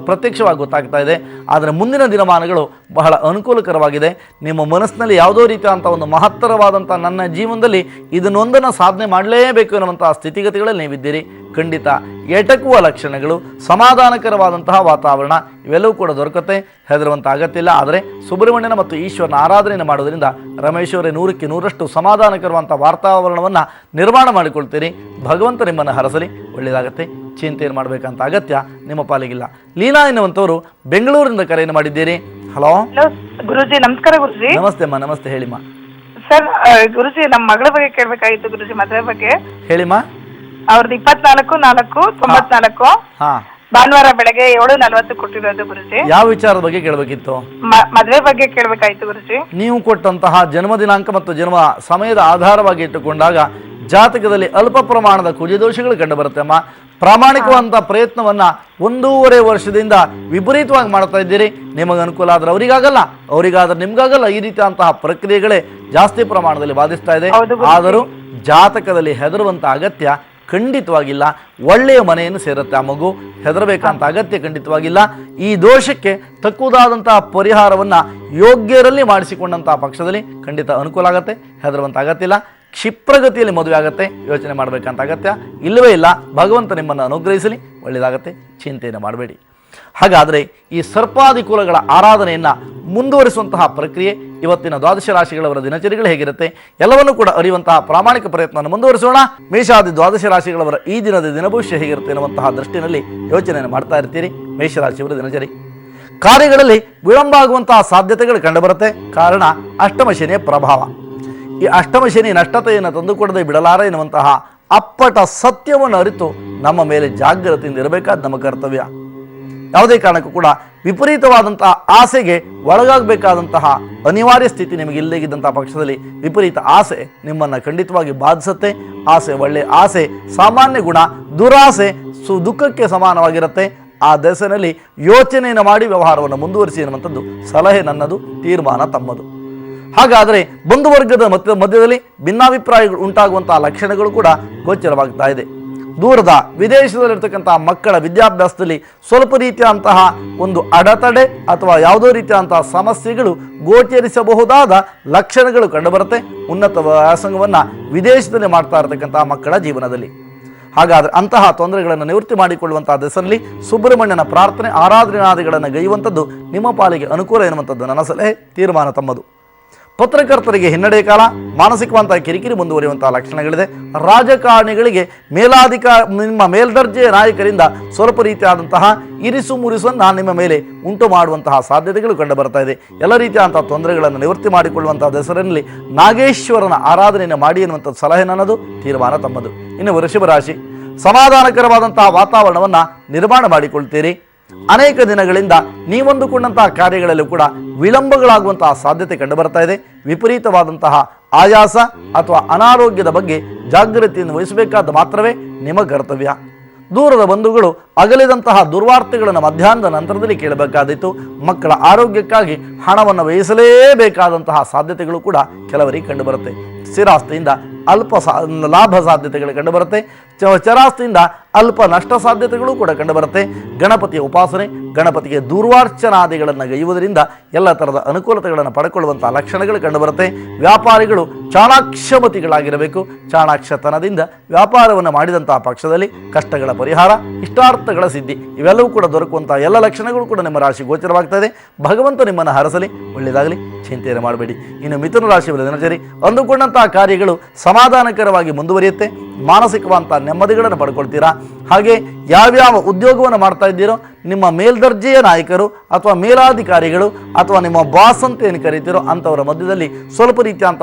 ಪ್ರತ್ಯಕ್ಷವಾಗಿ ಗೊತ್ತಾಗ್ತಾ ಇದೆ. ಆದರೆ ಮುಂದಿನ ದಿನಮಾನಗಳು ಬಹಳ ಅನುಕೂಲಕರವಾಗಿದೆ. ನಿಮ್ಮ ಮನಸ್ಸಿನಲ್ಲಿ ಯಾವುದೋ ರೀತಿಯಾದಂಥ ಒಂದು ಮಹತ್ತರವಾದಂಥ ನನ್ನ ಜೀವನದಲ್ಲಿ ಇದನ್ನೊಂದನ್ನು ಸಾಧನೆ ಮಾಡಲೇಬೇಕು ಎನ್ನುವಂತಹ ಸ್ಥಿತಿಗತಿಗಳಲ್ಲಿ ನೀವಿದ್ದೀರಿ. ಖಂಡಿತ ಎಟಕುವ ಲಕ್ಷಣಗಳು, ಸಮಾಧಾನಕರವಾದಂತಹ ವಾತಾವರಣ ಇವೆಲ್ಲವೂ ಕೂಡ ದೊರಕುತ್ತೆ. ಹೆದರುವಂಥ ಅಗತ್ಯ ಇಲ್ಲ. ಆದರೆ ಸುಬ್ರಹ್ಮಣ್ಯನ ಮತ್ತು ಈಶ್ವರನ ಆರಾಧನೆಯನ್ನು ಮಾಡೋದ್ರಿಂದ ರಮೇಶ್ ಅವರೇ 100ಕ್ಕೆ 100ರಷ್ಟು ಸಮಾಧಾನಕರವಾದಂಥ ವಾತಾವರಣವನ್ನು ನಿರ್ಮಾಣ ಮಾಡಿಕೊಳ್ತೀರಿ. ಭಗವಂತ ನಿಮ್ಮನ್ನು ಹರಸಲಿ, ಒಳ್ಳೆಯದಾಗತ್ತೆ. ಚಿಂತೆಯನ್ನು ಮಾಡಬೇಕಂತ ಅಗತ್ಯ ನಿಮ್ಮ ಪಾಲಿಗಿಲ್ಲ. ಲೀನಾ ಎನ್ನುವಂಥವರು ಬೆಂಗಳೂರಿನಿಂದ ಕರೆಯನ್ನು ಮಾಡಿದ್ದೀರಿ. ಹಲೋ ಹಲೋ ಗುರುಜಿ, ನಮಸ್ಕಾರ ಗುರುಜಿ. ನಮಸ್ತೆ ಅಮ್ಮ. ನಮಸ್ತೆ, ಹೇಳಿಮ್ಮ. ಸರ್ ಗುರುಜಿ, ನಮ್ಮ ಮಗಳ ಬಗ್ಗೆ ಕೇಳ್ಬೇಕಾಗಿತ್ತು ಗುರುಜಿ, ಮದುವೆ ಬಗ್ಗೆ. ಹೇಳಿಮ್ಮ. ಅವ್ರದ್ದು 24/4/94 ಹಾಂ, ಭಾನುವಾರ ಬೆಳಗ್ಗೆ 7:40 ಕೊಟ್ಟಿರೋದು ಗುರುಜಿ. ಯಾವ ವಿಚಾರದ ಬಗ್ಗೆ ಕೇಳಬೇಕಿತ್ತು? ಮದುವೆ ಬಗ್ಗೆ ಕೇಳ್ಬೇಕಾಯ್ತು ಗುರುಜಿ. ನೀವು ಕೊಟ್ಟಂತಹ ಜನ್ಮ ದಿನಾಂಕ ಮತ್ತು ಜನ್ಮ ಸಮಯದ ಆಧಾರವಾಗಿ ಇಟ್ಟುಕೊಂಡಾಗ ಜಾತಕದಲ್ಲಿ ಅಲ್ಪ ಪ್ರಮಾಣದ ಕುಜದೋಷಗಳು ಕಂಡುಬರುತ್ತೆ ಅಮ್ಮ. ಪ್ರಾಮಾಣಿಕವಾದಂಥ ಪ್ರಯತ್ನವನ್ನು 1.5 ವರ್ಷದಿಂದ ವಿಪರೀತವಾಗಿ ಮಾಡ್ತಾ ಇದ್ದೀರಿ. ನಿಮಗೆ ಅನುಕೂಲ ಆದರೆ ಅವರಿಗಾಗಲ್ಲ, ಅವರಿಗಾದ್ರೆ ನಿಮ್ಗಾಗಲ್ಲ. ಈ ರೀತಿಯಾದಂತಹ ಪ್ರಕ್ರಿಯೆಗಳೇ ಜಾಸ್ತಿ ಪ್ರಮಾಣದಲ್ಲಿ ಬಾಧಿಸ್ತಾ ಇದೆ. ಆದರೂ ಜಾತಕದಲ್ಲಿ ಹೆದರುವಂಥ ಅಗತ್ಯ ಖಂಡಿತವಾಗಿಲ್ಲ. ಒಳ್ಳೆಯ ಮನೆಯನ್ನು ಸೇರುತ್ತೆ ಆ ಮಗು. ಹೆದರಬೇಕಂತ ಅಗತ್ಯ ಖಂಡಿತವಾಗಿಲ್ಲ. ಈ ದೋಷಕ್ಕೆ ತಕ್ಕುದಾದಂತಹ ಪರಿಹಾರವನ್ನು ಯೋಗ್ಯರಲ್ಲಿ ಮಾಡಿಸಿಕೊಂಡಂತಹ ಪಕ್ಷದಲ್ಲಿ ಖಂಡಿತ ಅನುಕೂಲ ಆಗುತ್ತೆ. ಹೆದರುವಂಥ ಅಗತ್ಯ ಇಲ್ಲ. ಕ್ಷಿಪ್ರಗತಿಯಲ್ಲಿ ಮದುವೆ ಆಗುತ್ತೆ. ಯೋಚನೆ ಮಾಡಬೇಕಂತ ಅಗತ್ಯ ಇಲ್ಲವೇ ಇಲ್ಲ. ಭಗವಂತ ನಿಮ್ಮನ್ನು ಅನುಗ್ರಹಿಸಲಿ, ಒಳ್ಳೆಯದಾಗತ್ತೆ. ಚಿಂತೆಯನ್ನು ಮಾಡಬೇಡಿ. ಹಾಗಾದರೆ ಈ ಸರ್ಪಾದಿಕೂಲಗಳ ಆರಾಧನೆಯನ್ನು ಮುಂದುವರಿಸುವಂತಹ ಪ್ರಕ್ರಿಯೆ ಇವತ್ತಿನ ದ್ವಾದಶ ರಾಶಿಗಳವರ ದಿನಚರಿಗಳು ಹೇಗಿರುತ್ತೆ ಎಲ್ಲವನ್ನೂ ಕೂಡ ಅರಿಯುವಂತಹ ಪ್ರಾಮಾಣಿಕ ಪ್ರಯತ್ನವನ್ನು ಮುಂದುವರಿಸೋಣ. ಮೇಷಾದಿ ದ್ವಾದಶ ರಾಶಿಗಳವರ ಈ ದಿನದ ದಿನಭವಿಷ್ಯ ಹೇಗಿರುತ್ತೆ ಎನ್ನುವಂತಹ ದೃಷ್ಟಿನಲ್ಲಿ ಯೋಚನೆಯನ್ನು ಮಾಡ್ತಾ ಇರ್ತೀರಿ. ಮೇಷರಾಶಿಯವರ ದಿನಚರಿ ಕಾರ್ಯಗಳಲ್ಲಿ ವಿಳಂಬ ಆಗುವಂತಹ ಸಾಧ್ಯತೆಗಳು ಕಂಡುಬರುತ್ತೆ. ಕಾರಣ ಅಷ್ಟಮ ಶನಿಯ ಪ್ರಭಾವ. ಈ ಅಷ್ಟಮ ಶನಿ ನಷ್ಟತೆಯನ್ನು ತಂದುಕೊಡದೆ ಬಿಡಲಾರ ಎನ್ನುವಂತಹ ಅಪ್ಪಟ ಸತ್ಯವನ್ನು ಅರಿತು ನಮ್ಮ ಮೇಲೆ ಜಾಗೃತಿಯಿಂದ ಇರಬೇಕಾದ ನಮ್ಮ ಕರ್ತವ್ಯ. ಯಾವುದೇ ಕಾರಣಕ್ಕೂ ಕೂಡ ವಿಪರೀತವಾದಂತಹ ಆಸೆಗೆ ಒಳಗಾಗಬೇಕಾದಂತಹ ಅನಿವಾರ್ಯ ಸ್ಥಿತಿ ನಿಮಗೆ ಇಲ್ಲದಿದ್ದಂತಹ ಪಕ್ಷದಲ್ಲಿ ವಿಪರೀತ ಆಸೆ ನಿಮ್ಮನ್ನು ಖಂಡಿತವಾಗಿ ಬಾಧಿಸುತ್ತೆ. ಆಸೆ ಒಳ್ಳೆಯ ಆಸೆ ಸಾಮಾನ್ಯ ಗುಣ, ದುರಾಸೆ ದುಃಖಕ್ಕೆ ಸಮಾನವಾಗಿರುತ್ತೆ. ಆ ದೆಸೆಯಲ್ಲಿ ಯೋಚನೆಯನ್ನು ಮಾಡಿ ವ್ಯವಹಾರವನ್ನು ಮುಂದುವರಿಸಿ ಎನ್ನುವಂಥದ್ದು ಸಲಹೆ ನನ್ನದು, ತೀರ್ಮಾನ ತಮ್ಮದು. ಹಾಗಾದರೆ ಬಂಧುವರ್ಗದ ಮಧ್ಯದಲ್ಲಿ ಭಿನ್ನಾಭಿಪ್ರಾಯಗಳು ಉಂಟಾಗುವಂತಹ ಲಕ್ಷಣಗಳು ಕೂಡ ಗೋಚರವಾಗ್ತಾ ಇದೆ. ದೂರದ ವಿದೇಶದಲ್ಲಿರ್ತಕ್ಕಂತಹ ಮಕ್ಕಳ ವಿದ್ಯಾಭ್ಯಾಸದಲ್ಲಿ ಸ್ವಲ್ಪ ರೀತಿಯಾದಂತಹ ಒಂದು ಅಡೆತಡೆ ಅಥವಾ ಯಾವುದೋ ರೀತಿಯಾದಂತಹ ಸಮಸ್ಯೆಗಳು ಗೋಚರಿಸಬಹುದಾದ ಲಕ್ಷಣಗಳು ಕಂಡುಬರುತ್ತೆ. ಉನ್ನತ ವ್ಯಾಸಂಗವನ್ನು ವಿದೇಶದಲ್ಲಿ ಮಾಡ್ತಾ ಇರತಕ್ಕಂತಹ ಮಕ್ಕಳ ಜೀವನದಲ್ಲಿ. ಹಾಗಾದರೆ ಅಂತಹ ತೊಂದರೆಗಳನ್ನು ನಿವೃತ್ತಿ ಮಾಡಿಕೊಳ್ಳುವಂತಹ ದೆಸೆಯಲ್ಲಿ ಸುಬ್ರಹ್ಮಣ್ಯನ ಪ್ರಾರ್ಥನೆ ಆರಾಧನಾದಿಗಳನ್ನು ಗೈಯುವಂಥದ್ದು ನಿಮ್ಮ ಪಾಲಿಗೆ ಅನುಕೂಲ ಎನ್ನುವಂಥದ್ದು ನನ್ನ ಸಲಹೆ, ತೀರ್ಮಾನ ತಮ್ಮದು. ಪತ್ರಕರ್ತರಿಗೆ ಹಿನ್ನಡೆ ಕಾಲ, ಮಾನಸಿಕವಂತಹ ಕಿರಿಕಿರಿ ಮುಂದುವರಿಯುವಂತಹ ಲಕ್ಷಣಗಳಿದೆ. ರಾಜಕಾರಣಿಗಳಿಗೆ ನಿಮ್ಮ ಮೇಲ್ದರ್ಜೆಯ ನಾಯಕರಿಂದ ಸ್ವಲ್ಪ ರೀತಿಯಾದಂತಹ ಇರಿಸು ಮುರಿಸನ್ನು ನಿಮ್ಮ ಮೇಲೆ ಉಂಟು ಮಾಡುವಂತಹ ಸಾಧ್ಯತೆಗಳು ಕಂಡು ಬರ್ತಾ ಇದೆ. ಎಲ್ಲ ರೀತಿಯಾದಂತಹ ತೊಂದರೆಗಳನ್ನು ನಿವೃತ್ತಿ ಮಾಡಿಕೊಳ್ಳುವಂತಹ ದೆಸರಿನಲ್ಲಿ ನಾಗೇಶ್ವರನ ಆರಾಧನೆಯನ್ನು ಮಾಡಿ ಎನ್ನುವಂಥದ್ದು ಸಲಹೆ ನನ್ನದು, ತೀರ್ಮಾನ ತಮ್ಮದು. ಇನ್ನು ವೃಷಭ ರಾಶಿ ಸಮಾಧಾನಕರವಾದಂತಹ ವಾತಾವರಣವನ್ನು ನಿರ್ಮಾಣ ಮಾಡಿಕೊಳ್ತೀರಿ. ಅನೇಕ ದಿನಗಳಿಂದ ನೀವಂದುಕೊಂಡಂತಹ ಕಾರ್ಯಗಳಲ್ಲೂ ಕೂಡ ವಿಳಂಬಗಳಾಗುವಂತಹ ಸಾಧ್ಯತೆ ಕಂಡುಬರ್ತಾ ಇದೆ. ವಿಪರೀತವಾದಂತಹ ಆಯಾಸ ಅಥವಾ ಅನಾರೋಗ್ಯದ ಬಗ್ಗೆ ಜಾಗೃತಿಯನ್ನು ವಹಿಸಬೇಕಾದ ಮಾತ್ರವೇ ನಿಮ್ಮ ಕರ್ತವ್ಯ. ದೂರದ ಬಂಧುಗಳು ಅಗಲಿದಂತಹ ದುರ್ವಾರ್ತೆಗಳನ್ನು ಮಧ್ಯಾಹ್ನದ ನಂತರದಲ್ಲಿ ಕೇಳಬೇಕಾದಿತ್ತು. ಮಕ್ಕಳ ಆರೋಗ್ಯಕ್ಕಾಗಿ ಹಣವನ್ನು ವ್ಯಯಿಸಲೇಬೇಕಾದಂತಹ ಸಾಧ್ಯತೆಗಳು ಕೂಡ ಕೆಲವರಿಗೆ ಕಂಡುಬರುತ್ತೆ. ಸ್ಥಿರಾಸ್ತಿಯಿಂದ ಅಲ್ಪ ಲಾಭ ಸಾಧ್ಯತೆಗಳು ಕಂಡುಬರುತ್ತೆ. ಚರಾಸ್ತಿಯಿಂದ ಅಲ್ಪ ನಷ್ಟ ಸಾಧ್ಯತೆಗಳು ಕೂಡ ಕಂಡುಬರುತ್ತೆ. ಗಣಪತಿಯ ಉಪಾಸನೆ, ಗಣಪತಿಗೆ ದೂರ್ವಾರ್ಚನಾದಿಗಳನ್ನು ಗೈಯುವುದರಿಂದ ಎಲ್ಲ ಥರದ ಅನುಕೂಲತೆಗಳನ್ನು ಪಡ್ಕೊಳ್ಳುವಂಥ ಲಕ್ಷಣಗಳು ಕಂಡುಬರುತ್ತೆ. ವ್ಯಾಪಾರಿಗಳು ಚಾಣಾಕ್ಷಮತಿಗಳಾಗಿರಬೇಕು. ಚಾಣಾಕ್ಷತನದಿಂದ ವ್ಯಾಪಾರವನ್ನು ಮಾಡಿದಂತಹ ಪಕ್ಷದಲ್ಲಿ ಕಷ್ಟಗಳ ಪರಿಹಾರ, ಇಷ್ಟಾರ್ಥಗಳ ಸಿದ್ಧಿ ಇವೆಲ್ಲವೂ ಕೂಡ ದೊರಕುವಂತಹ ಎಲ್ಲ ಲಕ್ಷಣಗಳು ಕೂಡ ನಿಮ್ಮ ರಾಶಿ ಗೋಚರವಾಗ್ತಾ ಇದೆ. ಭಗವಂತ ನಿಮ್ಮನ್ನು ಹರಸಲಿ, ಒಳ್ಳೆಯದಾಗಲಿ. ಚಿಂತೆಯನ್ನು ಮಾಡಬೇಡಿ. ಇನ್ನು ಮಿಥುನ ರಾಶಿಯವರ ದಿನಚರಿ ಅಂದುಕೊಂಡಂತಹ ಕಾರ್ಯಗಳು ಸಮಾಧಾನಕರವಾಗಿ ಮುಂದುವರಿಯುತ್ತೆ. ಮಾನಸಿಕವಾದಂಥ ನೆಮ್ಮದಿಗಳನ್ನು ಪಡ್ಕೊಳ್ತೀರಾ. ಹಾಗೆ ಯಾವ್ಯಾವ ಉದ್ಯೋಗವನ್ನು ಮಾಡ್ತಾ ಇದ್ದೀರೋ ನಿಮ್ಮ ಮೇಲ್ದರ್ಜೆಯ ನಾಯಕರು ಅಥವಾ ಮೇಲಾಧಿಕಾರಿಗಳು ಅಥವಾ ನಿಮ್ಮ ಬಾಸ್ ಅಂತ ಏನು ಕರೀತೀರೋ ಅಂಥವರ ಮಧ್ಯದಲ್ಲಿ ಸ್ವಲ್ಪ ರೀತಿಯಂಥ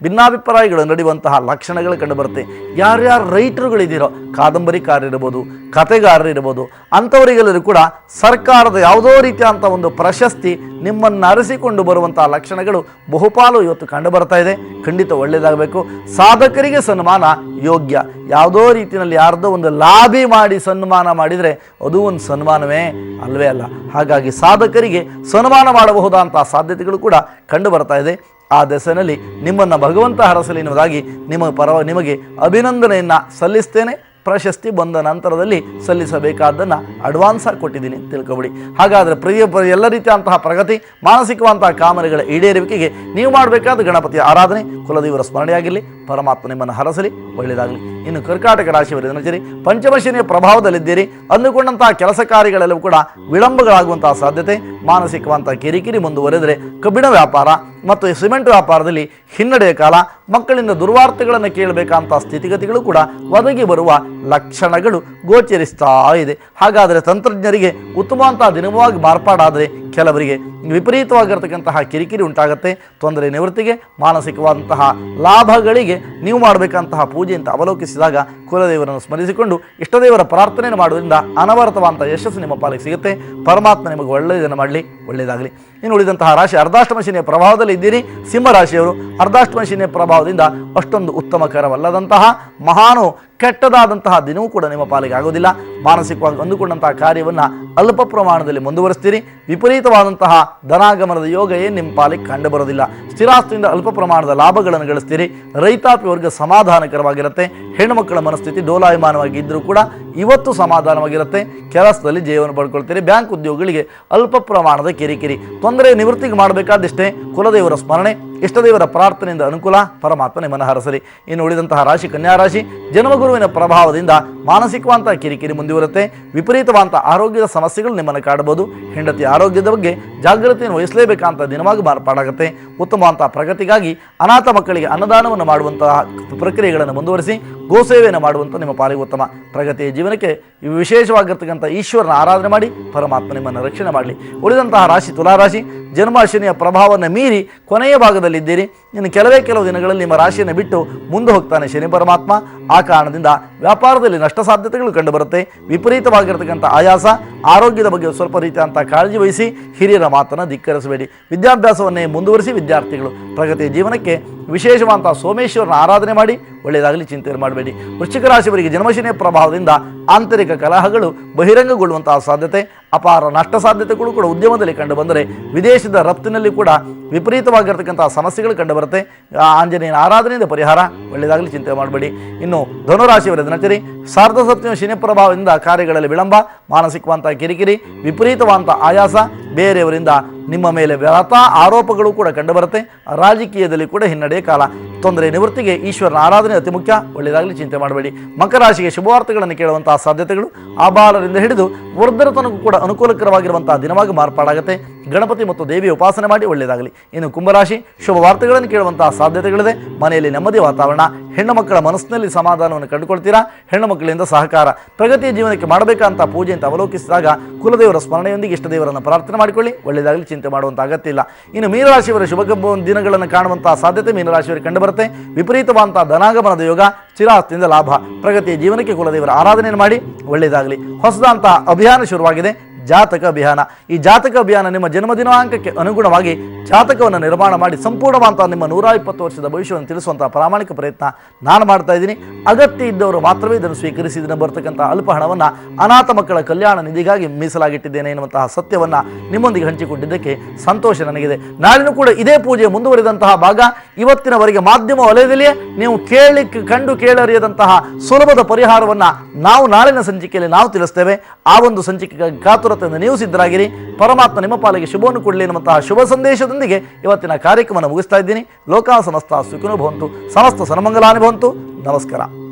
ಭಿನ್ನಾಭಿಪ್ರಾಯಗಳು ನಡೆಯುವಂತಹ ಲಕ್ಷಣಗಳು ಕಂಡುಬರುತ್ತೆ. ಯಾರ್ಯಾರು ರೈಟರುಗಳಿದ್ದೀರೋ, ಕಾದಂಬರಿಕಾರರಿರ್ಬೋದು, ಕಥೆಗಾರರಿರ್ಬೋದು, ಅಂಥವರಿಗೆಲ್ಲರೂ ಕೂಡ ಸರ್ಕಾರದ ಯಾವುದೋ ರೀತಿಯಂಥ ಒಂದು ಪ್ರಶಸ್ತಿ ನಿಮ್ಮನ್ನು ಅರಸಿಕೊಂಡು ಬರುವಂತಹ ಲಕ್ಷಣಗಳು ಬಹುಪಾಲು ಇವತ್ತು ಕಂಡುಬರ್ತಾ ಇದೆ. ಖಂಡಿತ ಒಳ್ಳೆಯದಾಗಬೇಕು. ಸಾಧಕರಿಗೆ ಸನ್ಮಾನ ಯೋಗ್ಯ. ಯಾವುದೋ ರೀತಿಯಲ್ಲಿ ಯಾರ್ದೋ ಒಂದು ಲಾಭಿ ಮಾಡಿ ಸನ್ಮಾನ ಮಾಡಿದರೆ ಅದು ಒಂದು ಸನ್ಮಾನವೇ ಅಲ್ವೇ ಅಲ್ಲ. ಹಾಗಾಗಿ ಸಾಧಕರಿಗೆ ಸನ್ಮಾನ ಮಾಡಬಹುದಾದಂತಹ ಸಾಧ್ಯತೆಗಳು ಕೂಡ ಕಂಡು ಬರ್ತಾ ಇದೆ. ಆ ದೆಸೆಯಲ್ಲಿ ನಿಮ್ಮನ್ನು ಭಗವಂತ ಹರಸಲಿ ಎನ್ನುವುದಾಗಿ ನಿಮಗೆ ಅಭಿನಂದನೆಯನ್ನು ಸಲ್ಲಿಸ್ತೇನೆ. ಪ್ರಶಸ್ತಿ ಬಂದ ನಂತರದಲ್ಲಿ ಸಲ್ಲಿಸಬೇಕಾದ್ದನ್ನು ಅಡ್ವಾನ್ಸಾಗಿ ಕೊಟ್ಟಿದ್ದೀನಿ ತಿಳ್ಕೊಬಿಡಿ. ಹಾಗಾದರೆ ಎಲ್ಲ ರೀತಿಯಂತಹ ಪ್ರಗತಿ, ಮಾನಸಿಕವಂತಹ ಕಾಮನೆಗಳ ಈಡೇರುವಿಕೆಗೆ ನೀವು ಮಾಡಬೇಕಾದ ಗಣಪತಿಯ ಆರಾಧನೆ, ಕುಲದೇವರ ಸ್ಮರಣೆಯಾಗಿರಲಿ. ಪರಮಾತ್ಮ ನಿಮ್ಮನ್ನು ಹರಸಲಿ, ಒಳ್ಳೆಯದಾಗಲಿ. ಇನ್ನು ಕರ್ಕಾಟಕ ರಾಶಿಯವರ ದಿನಚರಿ, ಪಂಚಮಶನಿಯ ಪ್ರಭಾವದಲ್ಲಿದ್ದೀರಿ. ಅಂದುಕೊಂಡಂತಹ ಕೆಲಸ ಕಾರ್ಯಗಳೆಲ್ಲವೂ ಕೂಡ ವಿಳಂಬಗಳಾಗುವಂತಹ ಸಾಧ್ಯತೆ, ಮಾನಸಿಕವಂತಹ ಕಿರಿಕಿರಿ ಮುಂದುವರೆದರೆ ಕಬ್ಬಿಣ ವ್ಯಾಪಾರ ಮತ್ತು ಸಿಮೆಂಟ್ ವ್ಯಾಪಾರದಲ್ಲಿ ಹಿನ್ನಡೆಯ ಕಾಲ, ಮಕ್ಕಳಿಂದ ದುರ್ವಾರ್ತೆಗಳನ್ನು ಕೇಳಬೇಕಂತ ಸ್ಥಿತಿಗತಿಗಳು ಕೂಡ ಒದಗಿ ಬರುವ ಲಕ್ಷಣಗಳು ಗೋಚರಿಸ್ತಾ ಇದೆ. ಹಾಗಾದರೆ ತಂತ್ರಜ್ಞರಿಗೆ ಉತ್ತಮವಂತಹ ದಿನವಾಗಿ ಮಾರ್ಪಾಡಾದರೆ ಕೆಲವರಿಗೆ ವಿಪರೀತವಾಗಿರತಕ್ಕಂತಹ ಕಿರಿಕಿರಿ ಉಂಟಾಗುತ್ತೆ. ತೊಂದರೆ ನಿವೃತ್ತಿಗೆ, ಮಾನಸಿಕವಾದಂತಹ ಲಾಭಗಳಿಗೆ ನೀವು ಮಾಡಬೇಕಂತಹ ಪೂಜೆ ಅಂತ ಅವಲೋಕಿಸಿದಾಗ ಕುಲದೇವರನ್ನು ಸ್ಮರಿಸಿಕೊಂಡು ಇಷ್ಟದೇವರ ಪ್ರಾರ್ಥನೆಯನ್ನು ಮಾಡುವುದರಿಂದ ಅನವರತವಾದಂಥ ಯಶಸ್ಸು ನಿಮ್ಮ ಪಾಲಿಗೆ ಸಿಗುತ್ತೆ. ಪರಮಾತ್ಮ ನಿಮಗೆ ಒಳ್ಳೆಯದನ್ನು ಮಾಡಲಿ, ಒಳ್ಳೆಯದಾಗಲಿ. ಇನ್ನು ಉಳಿದಂತಹ ರಾಶಿ ಅರ್ಧಾಷ್ಟಮ ಶನಿಯ ಪ್ರಭಾವದಲ್ಲಿ ಇದ್ದೀರಿ. ಸಿಂಹ ರಾಶಿಯವರು ಅರ್ಧಾಷ್ಟಮ ಶನಿಯ ಪ್ರಭಾವದಿಂದ ಅಷ್ಟೊಂದು ಉತ್ತಮಕರವಲ್ಲದಂತಹ ಮಹಾನು ಕೆಟ್ಟದಾದಂತಹ ದಿನವೂ ಕೂಡ ನಿಮ್ಮ ಪಾಲಿಗೆ ಆಗೋದಿಲ್ಲ. ಮಾನಸಿಕವಾಗಿ ಅಂದುಕೊಂಡಂತಹ ಕಾರ್ಯವನ್ನು ಅಲ್ಪ ಪ್ರಮಾಣದಲ್ಲಿ ಮುಂದುವರಿಸ್ತೀರಿ. ವಿಪರೀತವಾದಂತಹ ಧನಾಗಮನದ ಯೋಗ ಏನು ನಿಮ್ಮ ಪಾಲಿಗೆ ಕಂಡು ಬರೋದಿಲ್ಲ. ಸ್ಥಿರಾಸ್ತಿಯಿಂದ ಅಲ್ಪ ಪ್ರಮಾಣದ ಲಾಭಗಳನ್ನು ಗಳಿಸ್ತೀರಿ. ರೈತಾಪಿ ವರ್ಗ ಸಮಾಧಾನಕರವಾಗಿರುತ್ತೆ. ಹೆಣ್ಣುಮಕ್ಕಳ ಮನಸ್ಥಿತಿ ಡೋಲಾಯಮಾನವಾಗಿ ಇದ್ದರೂ ಕೂಡ ಇವತ್ತು ಸಮಾಧಾನವಾಗಿರುತ್ತೆ. ಕೆಲಸದಲ್ಲಿ ಜೀವನ ಪಡ್ಕೊಳ್ತೀರಿ. ಬ್ಯಾಂಕ್ ಉದ್ಯೋಗಿಗಳಿಗೆ ಅಲ್ಪ ಪ್ರಮಾಣದ ಕಿರಿಕಿರಿ, ತೊಂದರೆ ನಿವೃತ್ತಿಗೆ ಮಾಡಬೇಕಾದಿಷ್ಟೇ ಕುಲದೇವರ ಸ್ಮರಣೆ, ಇಷ್ಟದೇವರ ಪ್ರಾರ್ಥನೆಯಿಂದ ಅನುಕೂಲ. ಪರಮಾತ್ಮ ನಿಮ್ಮನ್ನು ಹರಸಲಿ. ಇನ್ನು ಉಳಿದಂತಹ ರಾಶಿ ಕನ್ಯಾ ರಾಶಿ, ಜನ್ಮಗುರುವಿನ ಪ್ರಭಾವದಿಂದ ಮಾನಸಿಕವಂತಹ ಕಿರಿಕಿರಿ ಮುಂದುವರುತ್ತೆ. ವಿಪರೀತವಂತಹ ಆರೋಗ್ಯದ ಸಮಸ್ಯೆಗಳು ನಿಮ್ಮನ್ನು ಕಾಡಬಹುದು. ಹೆಂಡತಿ ಆರೋಗ್ಯದ ಬಗ್ಗೆ ಜಾಗೃತಿಯನ್ನು ವಹಿಸಲೇಬೇಕಂತ ದಿನವಾಗಿ ಮಾರ್ಪಾಡಾಗುತ್ತೆ. ಉತ್ತಮವಂತಹ ಪ್ರಗತಿಗಾಗಿ ಅನಾಥ ಮಕ್ಕಳಿಗೆ ಅನ್ನದಾನವನ್ನು ಮಾಡುವಂತಹ ಪ್ರಕ್ರಿಯೆಗಳನ್ನು ಮುಂದುವರಿಸಿ ಗೋಸೇವೆಯನ್ನು ಮಾಡುವಂಥ ನಿಮ್ಮ ಪಾಲಿಗೆ ಉತ್ತಮ. ಪ್ರಗತಿಯ ಜೀವನಕ್ಕೆ ವಿಶೇಷವಾಗಿರ್ತಕ್ಕಂಥ ಈಶ್ವರನ ಆರಾಧನೆ ಮಾಡಿ ಪರಮಾತ್ಮ ನಿಮ್ಮನ್ನು ರಕ್ಷಣೆ ಮಾಡಲಿ. ಉಳಿದಂತಹ ರಾಶಿ ತುಲಾರಾಶಿ, ಜನ್ಮ ಶನಿಯ ಪ್ರಭಾವವನ್ನು ಮೀರಿ ಕೊನೆಯ ಭಾಗದಲ್ಲಿದ್ದೀರಿ. ಇನ್ನು ಕೆಲವು ದಿನಗಳಲ್ಲಿ ನಿಮ್ಮ ರಾಶಿಯನ್ನು ಬಿಟ್ಟು ಮುಂದೆ ಹೋಗ್ತಾನೆ ಶನಿ ಪರಮಾತ್ಮ. ಆ ಕಾರಣದಿಂದ ವ್ಯಾಪಾರದಲ್ಲಿ ನಷ್ಟ ಸಾಧ್ಯತೆಗಳು ಕಂಡುಬರುತ್ತೆ. ವಿಪರೀತವಾಗಿರ್ತಕ್ಕಂಥ ಆಯಾಸ, ಆರೋಗ್ಯದ ಬಗ್ಗೆ ಸ್ವಲ್ಪ ರೀತಿಯಂಥ ಕಾಳಜಿ ವಹಿಸಿ ಹಿರಿಯರ ಮಾತನ್ನು ಧಿಕ್ಕರಿಸಬೇಡಿ. ವಿದ್ಯಾಭ್ಯಾಸವನ್ನೇ ಮುಂದುವರಿಸಿ ವಿದ್ಯಾರ್ಥಿಗಳು ಪ್ರಗತಿಯ ಜೀವನಕ್ಕೆ ವಿಶೇಷವಾದಂಥ ಸೋಮೇಶ್ವರನ ಆರಾಧನೆ ಮಾಡಿ ಒಳ್ಳೆಯದಾಗಲಿ, ಚಿಂತೆ ಮಾಡಬೇಡಿ. ವೃಶ್ಚಿಕ ರಾಶಿಯವರಿಗೆ ಜನ್ಮಶನಿಯ ಪ್ರಭಾವದಿಂದ ಆಂತರಿಕ ಕಲಹಗಳು ಬಹಿರಂಗಗೊಳ್ಳುವಂತಹ ಸಾಧ್ಯತೆ, ಅಪಾರ ನಷ್ಟ ಸಾಧ್ಯತೆಗಳು ಕೂಡ ಉದ್ಯಮದಲ್ಲಿ ಕಂಡುಬಂದರೆ ವಿದೇಶದ ರಫ್ತಿನಲ್ಲಿ ಕೂಡ ವಿಪರೀತವಾಗಿರ್ತಕ್ಕಂತಹ ಸಮಸ್ಯೆಗಳು ಕಂಡುಬರುತ್ತೆ. ಆಂಜನೇಯನ ಆರಾಧನೆಯಿಂದ ಪರಿಹಾರ, ಒಳ್ಳೆಯದಾಗಲಿ, ಚಿಂತೆ ಮಾಡಬೇಡಿ. ಇನ್ನು ಧನುರಾಶಿಯವರ ದಿನಚರಿ, ಸಾರ್ಧ ಸಪ್ತಮ ಶನಿ ಪ್ರಭಾವದಿಂದ ಕಾರ್ಯಗಳಲ್ಲಿ ವಿಳಂಬ, ಮಾನಸಿಕವಂತಹ ಕಿರಿಕಿರಿ, ವಿಪರೀತವಾದಂಥ ಆಯಾಸ, ಬೇರೆಯವರಿಂದ ನಿಮ್ಮ ಮೇಲೆ ವ್ಯರ್ಥ ಆರೋಪಗಳು ಕೂಡ ಕಂಡುಬರುತ್ತೆ. ರಾಜಕೀಯದಲ್ಲಿ ಕೂಡ ಹಿನ್ನಡೆಯ ಕಾಲ. ತೊಂದರೆ ನಿವೃತ್ತಿಗೆ ಈಶ್ವರನ ಆರಾಧನೆ ಅತಿ ಮುಖ್ಯ, ಒಳ್ಳೆಯದಾಗಲಿ, ಚಿಂತೆ ಮಾಡಬೇಡಿ. ಮಕರ ರಾಶಿಗೆ ಶುಭವಾರ್ತೆಗಳನ್ನು ಕೇಳುವಂತಹ ಸಾಧ್ಯತೆಗಳು ಆಬಾಲರಿಂದ ಹಿಡಿದು ವೃದ್ಧರ ತನಕ ಕೂಡ ಅನುಕೂಲಕರವಾಗಿರುವಂತಹ ದಿನವಾಗಿ ಮಾರ್ಪಾಡಾಗುತ್ತೆ. ಗಣಪತಿ ಮತ್ತು ದೇವಿಯ ಉಪಾಸನೆ ಮಾಡಿ ಒಳ್ಳೆಯದಾಗಲಿ. ಇನ್ನು ಕುಂಭರಾಶಿ, ಶುಭ ವಾರ್ತೆಗಳನ್ನು ಕೇಳುವಂತಹ ಸಾಧ್ಯತೆಗಳಿದೆ. ಮನೆಯಲ್ಲಿ ನೆಮ್ಮದಿ ವಾತಾವರಣ, ಹೆಣ್ಣು ಮಕ್ಕಳ ಮನಸ್ಸಿನಲ್ಲಿ ಸಮಾಧಾನವನ್ನು ಕಂಡುಕೊಳ್ತೀರಾ. ಹೆಣ್ಣು ಮಕ್ಕಳಿಂದ ಸಹಕಾರ, ಪ್ರಗತಿಯ ಜೀವನಕ್ಕೆ ಮಾಡಬೇಕಂತ ಪೂಜೆ ಅಂತ ಅವಲೋಕಿಸಿದಾಗ ಕುಲದೇವರ ಸ್ಮರಣೆಯೊಂದಿಗೆ ಇಷ್ಟದೇವರನ್ನು ಪ್ರಾರ್ಥನೆ ಮಾಡಿಕೊಳ್ಳಿ, ಒಳ್ಳೆಯದಾಗಲಿ, ಚಿಂತೆ ಮಾಡುವಂಥ ಅಗತ್ಯ ಇಲ್ಲ. ಇನ್ನು ಮೀನರಾಶಿಯವರ ಶುಭ ದಿನಗಳನ್ನು ಕಾಣುವಂತಹ ಸಾಧ್ಯತೆ ಮೀನರಾಶಿಯವರಿಗೆ ಕಂಡುಬರುತ್ತೆ. ವಿಪರೀತವಾದಂತಹ ಧನಾಗಮನದ ಯೋಗ, ಚಿರಾಸ್ತಿಯಿಂದ ಲಾಭ, ಪ್ರಗತಿಯ ಜೀವನಕ್ಕೆ ಕುಲದೇವರ ಆರಾಧನೆಯನ್ನು ಮಾಡಿ ಒಳ್ಳೆಯದಾಗಲಿ. ಹೊಸದಂತಹ ಅಭಿಯಾನ ಶುರುವಾಗಿದೆ, ಜಾತಕ ಅಭಿಯಾನ. ಈ ಜಾತಕ ಅಭಿಯಾನ ನಿಮ್ಮ ಜನ್ಮ ದಿನಾಂಕಕ್ಕೆ ಅನುಗುಣವಾಗಿ ಜಾತಕವನ್ನು ನಿರ್ಮಾಣ ಮಾಡಿ ಸಂಪೂರ್ಣವಂತಹ ನಿಮ್ಮ 120 ವರ್ಷದ ಭವಿಷ್ಯವನ್ನು ತಿಳಿಸುವಂತಹ ಪ್ರಾಮಾಣಿಕ ಪ್ರಯತ್ನ ನಾನು ಮಾಡ್ತಾ ಇದ್ದೀನಿ. ಅಗತ್ಯ ಇದ್ದವರು ಮಾತ್ರವೇ ಇದನ್ನು ಸ್ವೀಕರಿಸಿ ಇದನ್ನು ಬರ್ತಕ್ಕಂಥ ಅಲ್ಪ ಹಣವನ್ನು ಅನಾಥ ಮಕ್ಕಳ ಕಲ್ಯಾಣ ನಿಧಿಗಾಗಿ ಮೀಸಲಾಗಿಟ್ಟಿದ್ದೇನೆ ಎನ್ನುವಂತಹ ಸತ್ಯವನ್ನು ನಿಮ್ಮೊಂದಿಗೆ ಹಂಚಿಕೊಂಡಿದ್ದಕ್ಕೆ ಸಂತೋಷ ನನಗಿದೆ. ನಾಳಿನೂ ಕೂಡ ಇದೇ ಪೂಜೆ ಮುಂದುವರಿದಂತಹ ಭಾಗ. ಇವತ್ತಿನವರೆಗೆ ಮಾಧ್ಯಮ ವಲಯದಲ್ಲಿಯೇ ನೀವು ಕಂಡು ಕೇಳರಿಯದಂತಹ ಸುಲಭದ ಪರಿಹಾರವನ್ನು ನಾವು ನಾಳಿನ ಸಂಚಿಕೆಯಲ್ಲಿ ನಾವು ತಿಳಿಸ್ತೇವೆ. ಆ ಒಂದು ಸಂಚಿಕೆಗಾಗಿ ಕಾತುರತೆಯಿಂದ ನೀವು ಸಿದ್ಧರಾಗಿರಿ. ಪರಮಾತ್ಮ ನಿಮ್ಮ ಪಾಲಿಗೆ ಶುಭವನ್ನು ಕೊಡಲಿ ಎನ್ನುವಂತಹ ಶುಭ ಸಂದೇಶದೊಂದಿಗೆ ಇವತ್ತಿನ ಕಾರ್ಯಕ್ರಮವನ್ನು ಮುಗಿಸ್ತಾ ಇದ್ದೀನಿ. ಲೋಕ ಸಮಸ್ತ ಸುಖಿನೋ ಭವಂತು, ಸಮಸ್ತ ಸನ್ಮಂಗಲಾನಿ ಭವಂತು. ನಮಸ್ಕಾರ.